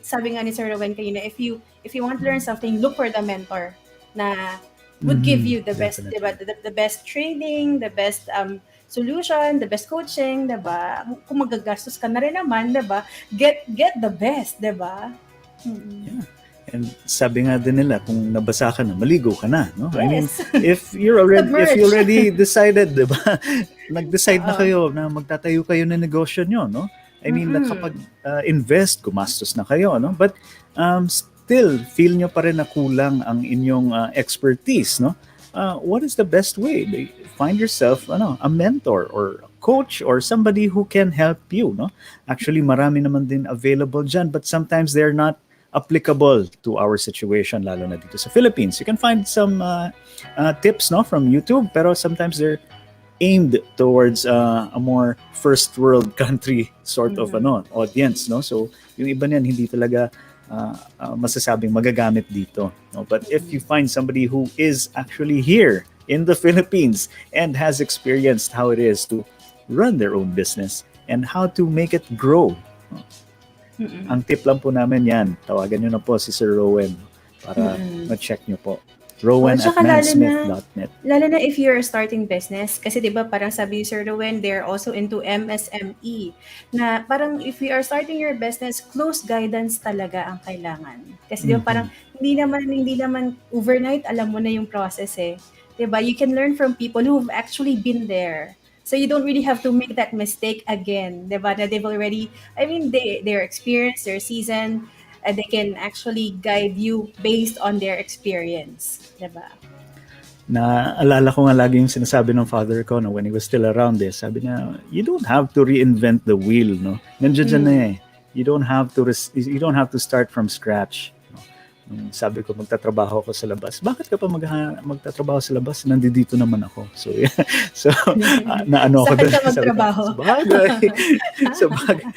[SPEAKER 12] Sir Rowen kanina, if you want to learn something, look for the mentor na would give you the best, diba? The best training, the best solution, the best coaching, diba? Kung magagastos ka na rin naman, diba? Get the best, diba?
[SPEAKER 11] Yeah. And sabi nga din nila, kung nabasa ka na, maligo ka na, no?
[SPEAKER 12] Yes.
[SPEAKER 11] I mean, if you already decided, diba? Nag-decide na kayo na magtatayo kayo ng negosyo nyo, no? I mean, nakapag-invest, gumastos na kayo, no? But still, feel nyo pa rin na kulang ang inyong expertise, no? What is the best way? Find yourself a mentor or a coach or somebody who can help you, no? Actually, marami naman din available dyan, but sometimes they're not applicable to our situation, lalo na dito sa Philippines. You can find some tips, no, from YouTube, pero sometimes they're aimed towards a more first world country sort of audience, no? So, yung iba niyan hindi talaga masasabing magagamit dito, no? But if you find somebody who is actually here in the Philippines and has experienced how it is to run their own business and how to make it grow, ang tip lang po namin yan, tawagan nyo na po si Sir Rowen para ma-check nyo po. Rowen at mansmith.net.
[SPEAKER 12] Lalo na if you're starting business, kasi diba parang sabi ni Sir Rowen, they're also into MSME, na parang if you are starting your business, close guidance talaga ang kailangan. Kasi diba parang hindi naman overnight alam mo na yung process eh. Diba? You can learn from people who've actually been there. So you don't really have to make that mistake again. Diba? Na they've already, they're experienced, they're seasoned, and they can actually guide you based on their experience. Diba?
[SPEAKER 11] Naalala ko nga lagi yung sinasabi ng father ko, no, when he was still around this. Sabi niya, you don't have to reinvent the wheel, no? Nandiyan na eh. You don't have to start from scratch. Sabi ko, magtatrabaho ako sa labas. Bakit ka pa magtatrabaho sa labas? Nandito naman ako. So, yeah. So, naano ako
[SPEAKER 12] doon. Saan ka magtrabaho?
[SPEAKER 11] Sa bagay.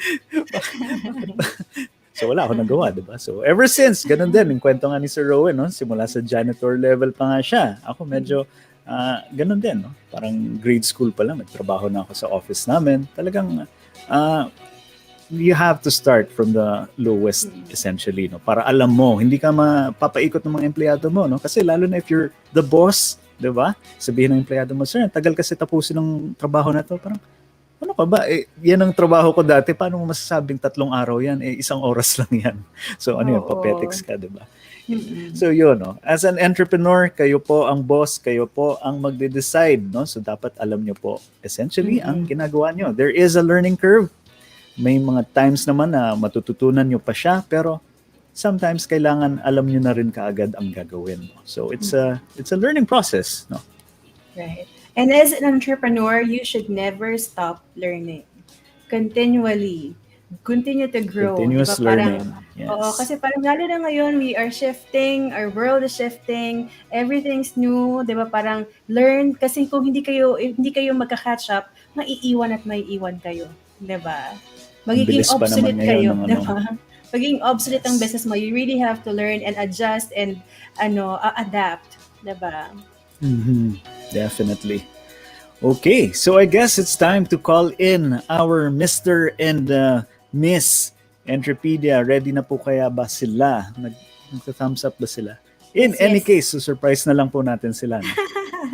[SPEAKER 11] So wala ako nagawa, di ba? So ever since, ganun din. Yung kwento nga ni Sir Rowen, no? Simula sa janitor level pa nga siya. Ako medyo ganun din, no? Parang grade school pa lang, nagtrabaho na ako sa office namin. Talagang you have to start from the lowest essentially, no? Para alam mo, hindi ka mapapaikot ng mga empleyado mo, no? Kasi lalo na if you're the boss, di ba? Sabihin ng empleyado mo, sir, tagal kasi tapusin ng trabaho na to. Parang, ano ka ba? Yan ang trabaho ko dati. Paano mo masasabing 3 araw yan? 1 oras lang yan. So ano yun? Papetics ka, di ba? So yun, no? As an entrepreneur, kayo po ang boss, kayo po ang magde-decide, no? So dapat alam nyo po, essentially, ang ginagawa nyo. There is a learning curve. May mga times naman na matututunan nyo pa siya, pero sometimes kailangan alam nyo na rin kaagad ang gagawin. No? So it's a learning process, no?
[SPEAKER 12] Right. And as an entrepreneur, you should never stop learning. Continually. Continue to grow.
[SPEAKER 11] Continuous learning. Yes.
[SPEAKER 12] Oo, kasi parang lalo na ngayon, we are shifting, our world is shifting, everything's new, 'di ba? Parang learn kasi kung hindi kayo magka-catch up, maiiwan kayo, 'di ba? Magiging obsolete kayo, 'di ba? Magiging obsolete ang business mo. You really have to learn and adjust and adapt, 'di ba?
[SPEAKER 11] Definitely. Okay, so I guess it's time to call in our Mr. and Miss Entrepedia. Ready na po kaya ba sila? Nag-thumbs up ba sila? In any case, so surprise na lang po natin sila. No?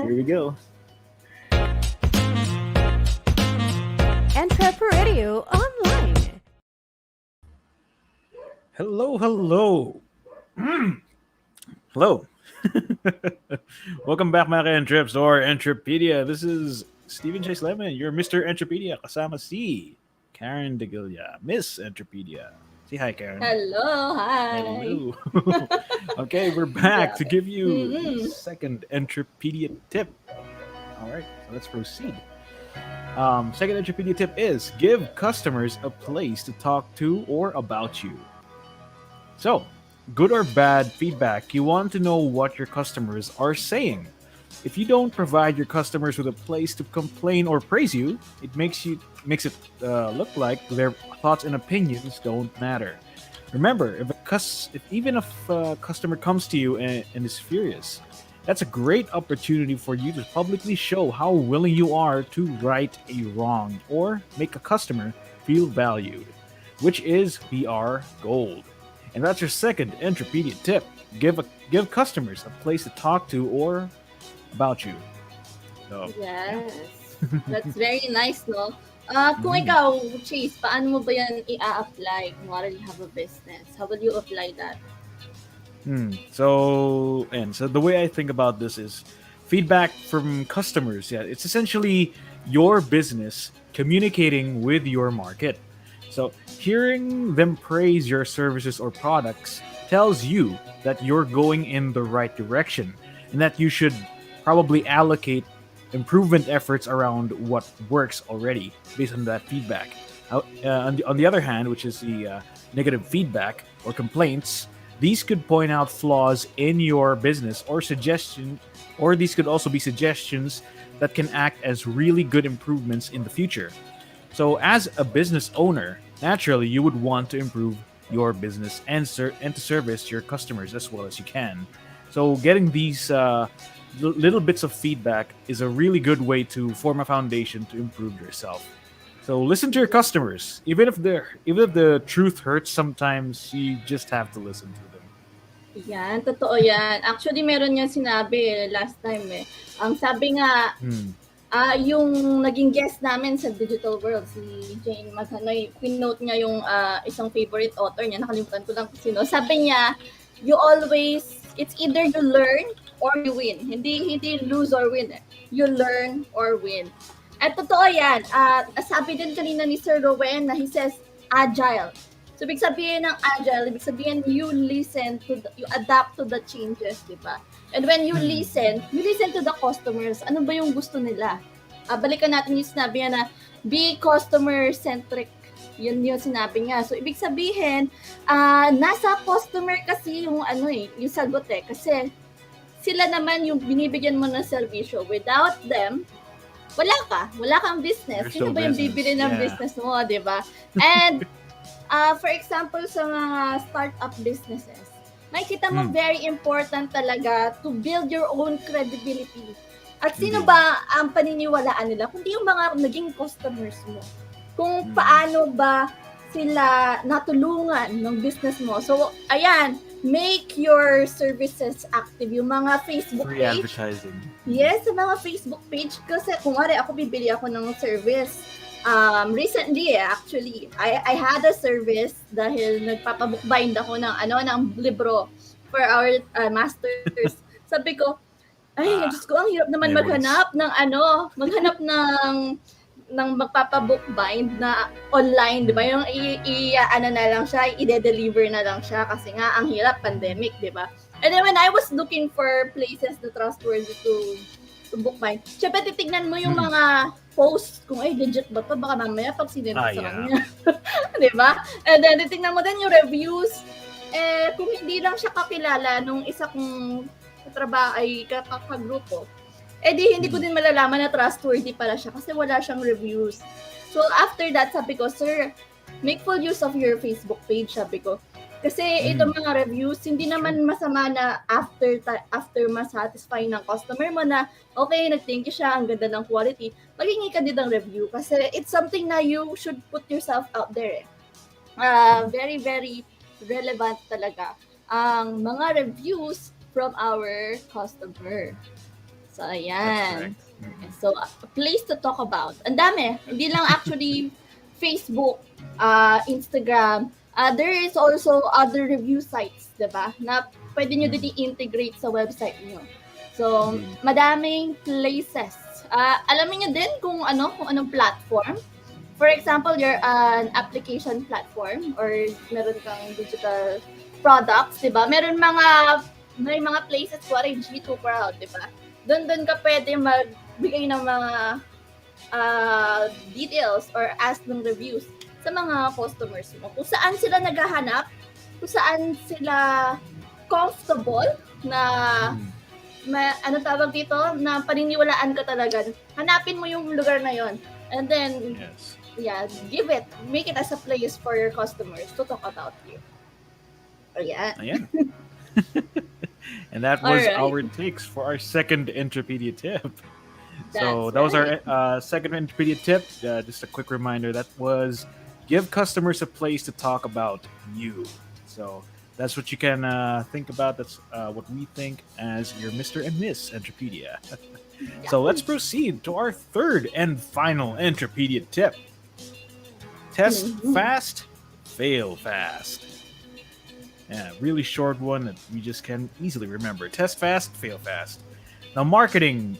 [SPEAKER 11] Here we go.
[SPEAKER 1] EntrepRadio online.
[SPEAKER 13] Hello. Hello. Welcome back, mga Entreps, or Entrepedia. This is Stephen Chase Lemon, your Mr. Entrepedia, kasama si Karen Degilla, Miss Entrepedia. Say hi, Karen.
[SPEAKER 7] Hello, hi.
[SPEAKER 13] Hello. Okay, we're back to give you the second Entrepedia tip. All right, so let's proceed. Second Entrepedia tip is give customers a place to talk to or about you. So, good or bad feedback, you want to know what your customers are saying. If you don't provide your customers with a place to complain or praise you, it makes it look like their thoughts and opinions don't matter. Remember, even if a customer comes to you and is furious, that's a great opportunity for you to publicly show how willing you are to right a wrong or make a customer feel valued, which is PR gold. And that's your second Entrepedia tip. Give customers a place to talk to or about you. So,
[SPEAKER 7] yes. That's very nice, no? Kung ikaw, Chase, paano mo ba yan i-apply kung you have a business? How will you apply that?
[SPEAKER 13] So the way I think about this is feedback from customers. Yeah, it's essentially your business communicating with your market. So hearing them praise your services or products tells you that you're going in the right direction and that you should probably allocate improvement efforts around what works already based on that feedback. On the other hand, which is the negative feedback or complaints, these could point out flaws in your business or these could also be suggestions that can act as really good improvements in the future. So as a business owner, naturally, you would want to improve your business and to service your customers as well as you can. So getting these little bits of feedback is a really good way to form a foundation to improve yourself. So listen to your customers. Even if the truth hurts sometimes, you just have to listen to them.
[SPEAKER 7] Yan, totoo yan. Actually, meron yan sinabi last time eh. Ang sabi nga, yung naging guest namin sa Digital World, si Jane Maghanoy, pinote niya yung isang favorite author niya, nakalimutan ko lang kung sino. Sabi niya, it's either you learn or you win. Hindi lose or win. You learn or win. At totoo yan. Sabi din kanina ni Sir Rowen na he says, agile. So, ibig sabihin ng agile, ibig sabihin you adapt to the changes, di ba? And when you listen to the customers. Ano ba yung gusto nila? Balikan natin yung sinabi niya na be customer-centric. Yun yung sinabi niya. So, ibig sabihin, nasa customer kasi yung yung sagot eh. Kasi sila naman yung binibigyan mo ng servisyo. Without them, wala kang business. Sino ba yung bibili ng business mo, di ba? And For example, sa mga startup businesses, makikita mo very important talaga to build your own credibility. At sino ba ang paniniwalaan nila? Kundi yung mga naging customers mo. Kung paano ba sila natulungan ng business mo. So, ayan, make your services active. Yung mga Facebook
[SPEAKER 13] Free
[SPEAKER 7] page.
[SPEAKER 13] advertising.
[SPEAKER 7] Yes, sa mga Facebook page. Kasi kung ako bibili ako ng service. Recently, actually, I had a service dahil nagpapabookbind ako ng libro for our masters. Sabi ko, ay, Diyos ko, ang hirap naman maghanap ng magpapabookbind na online, di ba? Yung na lang siya, i-deliver na lang siya kasi nga ang hirap, pandemic, di ba? And then when I was looking for places na trustworthy to bookbind, syempre titignan mo yung mga posts kung legit ba to, baka mamaya pag sinend sa kanya. Di ba? And then titignan mo din yung reviews. Kung hindi lang siya kakilala nung isa kong trabaho ay kakagrupo, hindi ko din malalaman na trustworthy pala siya kasi wala siyang reviews. So after that, sabi ko, sir, make full use of your Facebook page, sabi ko. Kasi itong mga reviews, hindi naman masama na after ma-satisfy ng customer mo na, okay, nag-thank you siya, ang ganda ng quality, maghingi ka din ng review kasi it's something na you should put yourself out there. Very, very relevant talaga ang mga reviews from our customer. So, ayan. So, a place to talk about. Ang dami. Hindi lang actually Facebook, Instagram. There is also other review sites, diba? Na pwede nyo din i-integrate sa website nyo. So, madaming places. Alamin nyo din kung anong platform. For example, you're an application platform or meron kang digital products, diba? May mga places ko rin, G2 Crowd, diba? Doon ka pwede magbigay ng mga details or ask ng reviews sa mga customers mo. Kung saan sila naghahanap, kung saan sila comfortable na tawag dito, na paniniwalaan ka talaga. Hanapin mo yung lugar na yon. And then, make it as a place for your customers to talk about you.
[SPEAKER 13] Ayan. And that was our takes for our second Entropedia tip. So that was our second Entropedia tip. Just a quick reminder, that was give customers a place to talk about you. So that's what you can think about. That's what we think as your Mr. and Miss Entropedia. So let's proceed to our third and final Entropedia tip. Test fast, fail fast. Yeah, really short one that we just can easily remember. Test fast, fail fast. Now, marketing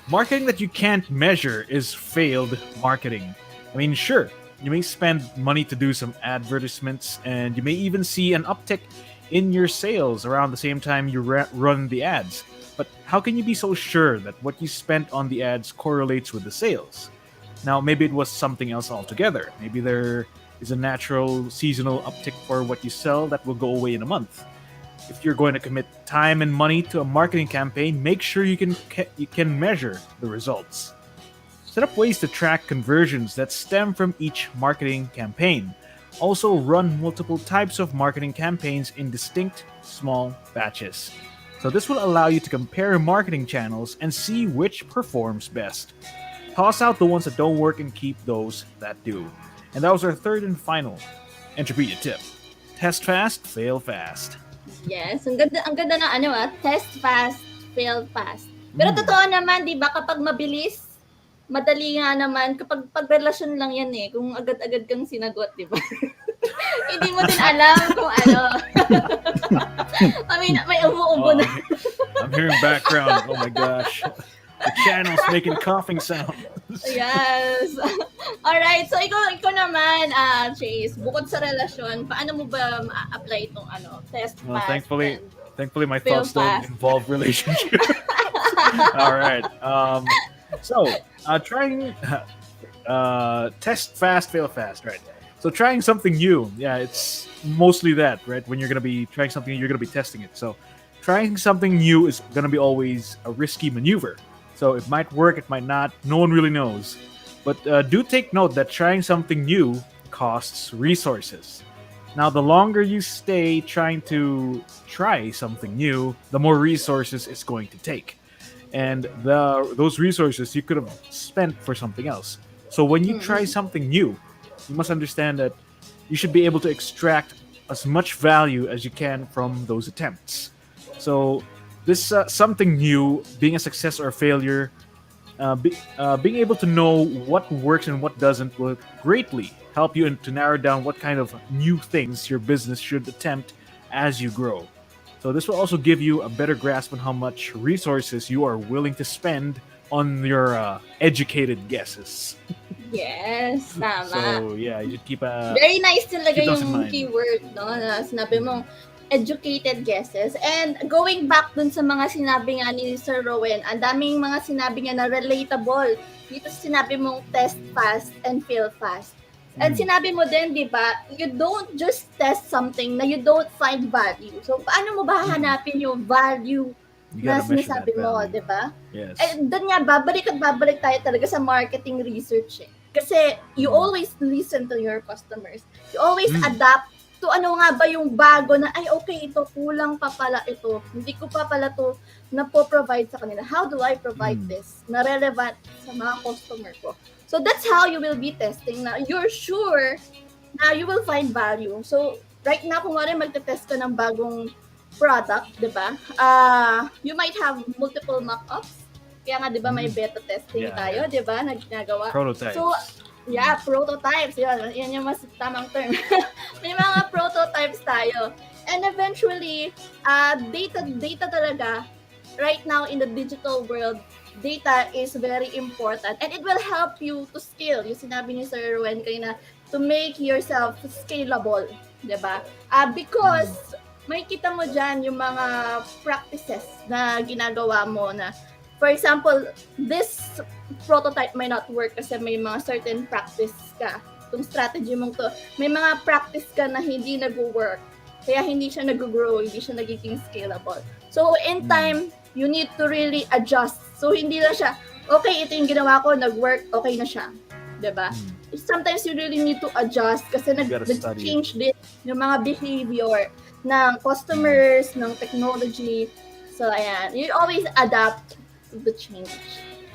[SPEAKER 13] that you can't measure is failed marketing. I mean, sure, you may spend money to do some advertisements, and you may even see an uptick in your sales around the same time you run the ads. But how can you be so sure that what you spent on the ads correlates with the sales? Now, maybe it was something else altogether. Maybe there is a natural seasonal uptick for what you sell that will go away in a month. If you're going to commit time and money to a marketing campaign, make sure you can measure the results. Set up ways to track conversions that stem from each marketing campaign. Also, run multiple types of marketing campaigns in distinct, small batches. So this will allow you to compare marketing channels and see which performs best. Toss out the ones that don't work and keep those that do. And that was our third and final Entropedia tip. Test fast, fail fast.
[SPEAKER 7] Yes, ang ganda na test fast, fail fast. Pero totoo naman, 'di ba, kapag mabilis, madali nga naman kapag pagrelasyon lang 'yan eh, kung agad-agad kang sinagot, 'di ba? Hindi mo din alam kung ano. I mean, may umu-ubo na.
[SPEAKER 13] I'm hearing background. Oh my gosh. The channel's making coughing sounds.
[SPEAKER 7] Yes. Alright, so ikaw naman, Chase, bukod sa relasyon, paano mo ba ma-apply itong test fast?
[SPEAKER 13] Well, thankfully my thoughts don't involve relationships. All right. Trying test fast, fail fast, right? So trying something new, it's mostly that, right? When you're gonna be trying something, you're gonna be testing it. So trying something new is gonna be always a risky maneuver. So it might work, it might not. No one really knows. But do take note that trying something new costs resources. Now, the longer you stay trying to try something new, the more resources it's going to take. And those resources you could have spent for something else. So when you try something new, you must understand that you should be able to extract as much value as you can from those attempts. So this something new, being a success or a failure, being able to know what works and what doesn't will greatly help you to narrow down what kind of new things your business should attempt as you grow. So this will also give you a better grasp on how much resources you are willing to spend on your educated guesses.
[SPEAKER 7] Yes, tama.
[SPEAKER 13] So yeah, you should keep a
[SPEAKER 7] very nice talaga
[SPEAKER 13] keep those in
[SPEAKER 7] yung
[SPEAKER 13] mind.
[SPEAKER 7] keyword, no? Na sinabi mong educated guesses. And going back dun sa mga sinabi nga ni Sir Rowen, ang daming mga sinabi niya na relatable. Dito sinabi mong test fast and fail fast. And sinabi mo din, di ba, you don't just test something na you don't find value. So, paano mo ba hahanapin yung value na sinasabi mo, di ba?
[SPEAKER 13] Yes.
[SPEAKER 7] Eh, doon nga, babalik tayo talaga sa marketing research eh. Kasi you always listen to your customers. You always adapt to ano nga ba yung bago na, ay okay, ito, kulang pa pala ito. Hindi ko pa pala to na-provide sa kanila. How do I provide this na relevant sa mga customer ko? So that's how you will be testing na you're sure na you will find value. So right now, kung wala magte-test ka ng bagong product, di ba? You might have multiple mock-ups. Kaya nga, di ba, may beta testing tayo, di ba, na ginagawa.
[SPEAKER 13] Prototypes.
[SPEAKER 7] So, yeah, prototypes. Yan yung mas tamang term. May mga prototypes tayo. And eventually, data talaga, right now in the digital world, data is very important. And it will help you to scale. Yung sinabi ni Sir Rowen kanina, to make yourself scalable. Diba? Because, may kita mo dyan yung mga practices na ginagawa mo na, for example, this prototype may not work kasi may mga certain practice ka. Itong strategy mong to, may mga practice ka na hindi nag-work. Kaya hindi siya nag-grow, hindi siya nagiging scalable. So, in time, you need to really adjust. So, hindi lang siya, okay, ito yung ginawa ko, nag-work, okay na siya. Diba? Sometimes you really need to adjust kasi nag-change din yung mga behavior ng customers, ng technology. So, ayan. You always adapt to the change.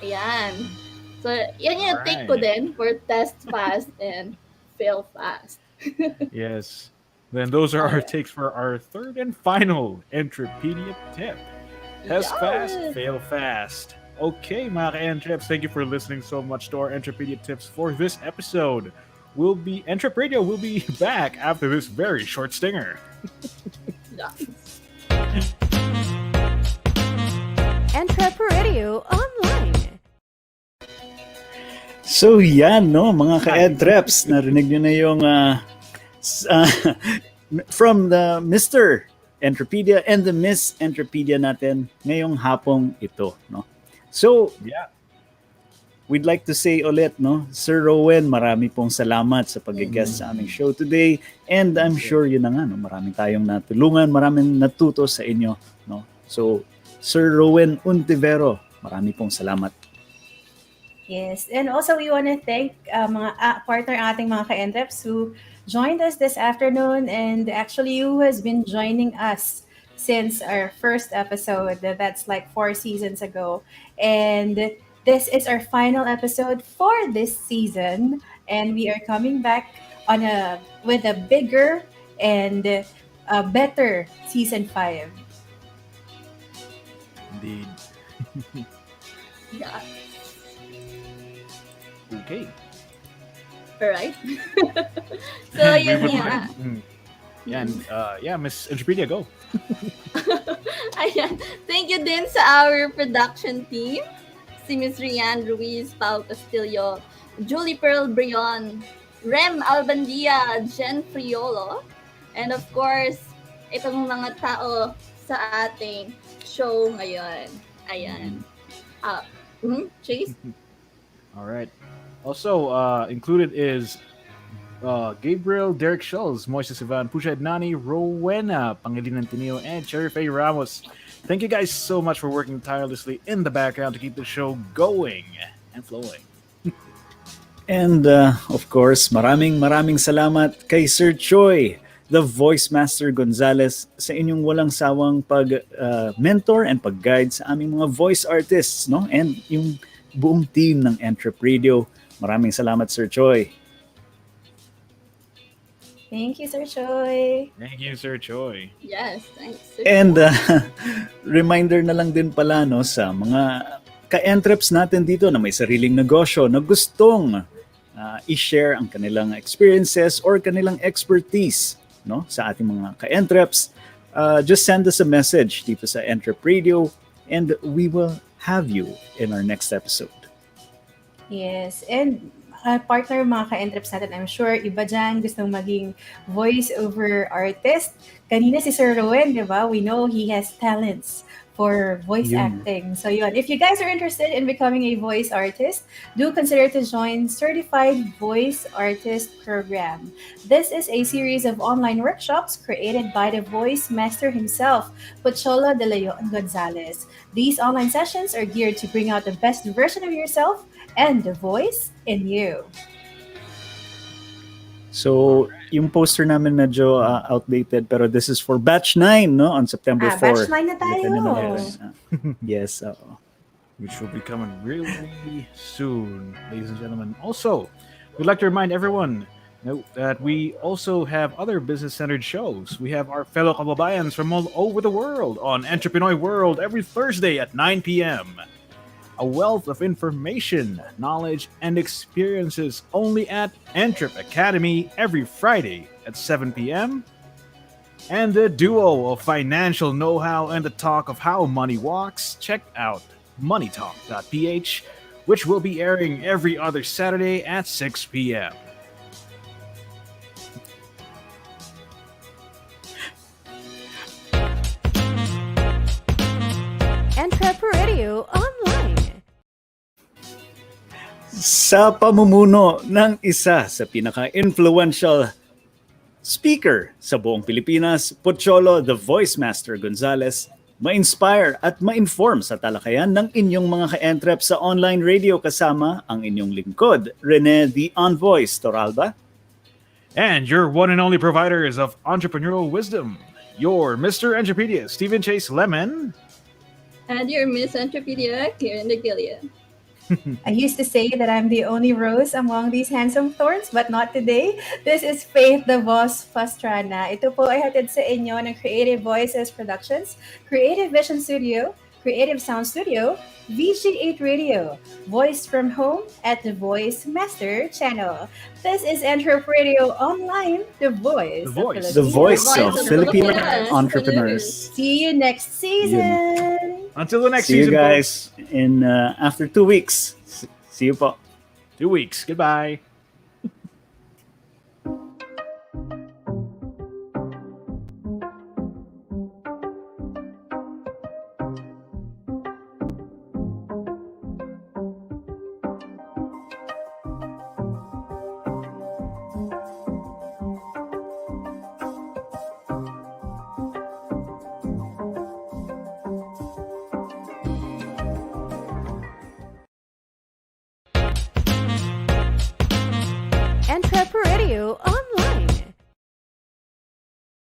[SPEAKER 7] Ayan. So, yan yung take ko din for test fast and fail fast.
[SPEAKER 13] Yes. Then those are our takes for our third and final EntrepRadio tip. Test fast, fail fast. Okay, mga ka-Entreps, thank you for listening so much to our EntrepRadio tips for this episode. EntrepRadio will be back after this very short stinger.
[SPEAKER 1] EntrepRadio Online.
[SPEAKER 11] So yan, no, mga ka-Entreps, narinig nyo na yung from the Mr. Entrepedia and the Miss Entrepedia natin ngayong hapong ito, no? So, we'd like to say ulit, no, Sir Rowen, marami pong salamat sa pag-guest sa aming show today. And I'm sure yun na nga, no, maraming tayong natulungan, maraming natuto sa inyo, no? So, Sir Rowen Untivero, marami pong salamat.
[SPEAKER 12] Yes, and also we want to thank mga partner ating mga ka-Entreps who joined us this afternoon, and actually who has been joining us since our first episode. That's like 4 seasons ago. And this is our final episode for this season, and we are coming back with a bigger and a better season 5.
[SPEAKER 13] Indeed.
[SPEAKER 7] Yeah.
[SPEAKER 13] Okay.
[SPEAKER 7] Alright. So, yun nga.
[SPEAKER 13] Yeah, Miss Entrepedia, go.
[SPEAKER 7] Ayan. Thank you din sa our production team. Si Miss Rian Ruiz, Pao Castillo, Julie Pearl Brion, Rem Albandia, Jen Friolo, and of course, itong mga tao sa ating show ngayon. Ayan. Chase?
[SPEAKER 13] All right. Also, included is Gabriel, Derek Schultz, Moises Ivan, Pusha Nani, Rowena, Pangilinan Tinio, and Cherry Faye Ramos. Thank you guys so much for working tirelessly in the background to keep the show going and flowing.
[SPEAKER 11] And of course, maraming salamat kay Sir Choi, the Voice Master Gonzales, sa inyong walang sawang pag-mentor and pag-guide sa aming mga voice artists, no? And yung buong team ng EntrepRadio. Maraming salamat, Sir Choi.
[SPEAKER 12] Thank you, Sir Choi.
[SPEAKER 13] Thank you, Sir Choi.
[SPEAKER 7] Yes, thanks.
[SPEAKER 11] And reminder na lang din pala, no, sa mga ka-entreps natin dito na may sariling negosyo na gustong i-share ang kanilang experiences or kanilang expertise, no, sa ating mga ka-entreps, just send us a message dito sa EntrepRadio and we will have you in our next episode.
[SPEAKER 12] Yes, and partner mga ka-entreps natin, I'm sure iba dyan gustong maging voice-over artist. Kanina si Sir Rowen, di ba? We know he has talents for voice acting. So yun, if you guys are interested in becoming a voice artist, do consider to join Certified Voice Artist Program. This is a series of online workshops created by the voice master himself, Pocholo de Leon Gonzalez. These online sessions are geared to bring out the best version of yourself and the voice in you.
[SPEAKER 11] So, yung poster namin medyo outdated, pero this is for Batch 9, no? On September 4.
[SPEAKER 12] Batch 9 na tayo.
[SPEAKER 11] Yes.
[SPEAKER 13] Which will be coming really soon, ladies and gentlemen. Also, we'd like to remind everyone that we also have other business-centered shows. We have our fellow kababayans from all over the world on Entrepreneur World every Thursday at 9 p.m. A wealth of information, knowledge, and experiences only at Entrep Academy every Friday at 7 p.m. And the duo of financial know-how and the talk of how money walks, check out moneytalk.ph, which will be airing every other Saturday at 6 p.m.
[SPEAKER 1] EntrepRadio Online.
[SPEAKER 11] Sa pamumuno ng isa sa pinaka-influential speaker sa buong Pilipinas, Pocholo the Voice Master Gonzales, ma-inspire at ma-inform sa talakayan ng inyong mga ka-entrep sa online radio kasama ang inyong lingkod, Rene the On-Voice Toralba.
[SPEAKER 13] And your one and only providers of entrepreneurial wisdom, your Mr. Entrepedia, Stephen Chase Lemon.
[SPEAKER 7] And your Miss Entrepedia, Karen Degilia.
[SPEAKER 12] I used to say that I'm the only rose among these handsome thorns, but not today. This is Faith the Boss Pastrana. Ito po ay hatid sa inyo ng Creative Voices Productions, Creative Vision Studio, Creative Sound Studio, VG8 Radio, Voice from Home at the Voice Master Channel. This is EntrepRadio Online, the voice
[SPEAKER 11] of Filipino entrepreneurs.
[SPEAKER 12] See you next season.
[SPEAKER 13] Until the next
[SPEAKER 11] season,
[SPEAKER 13] you
[SPEAKER 11] guys, in after 2 weeks. See you po.
[SPEAKER 13] 2 weeks. Goodbye.
[SPEAKER 1] EntrepRadio Online.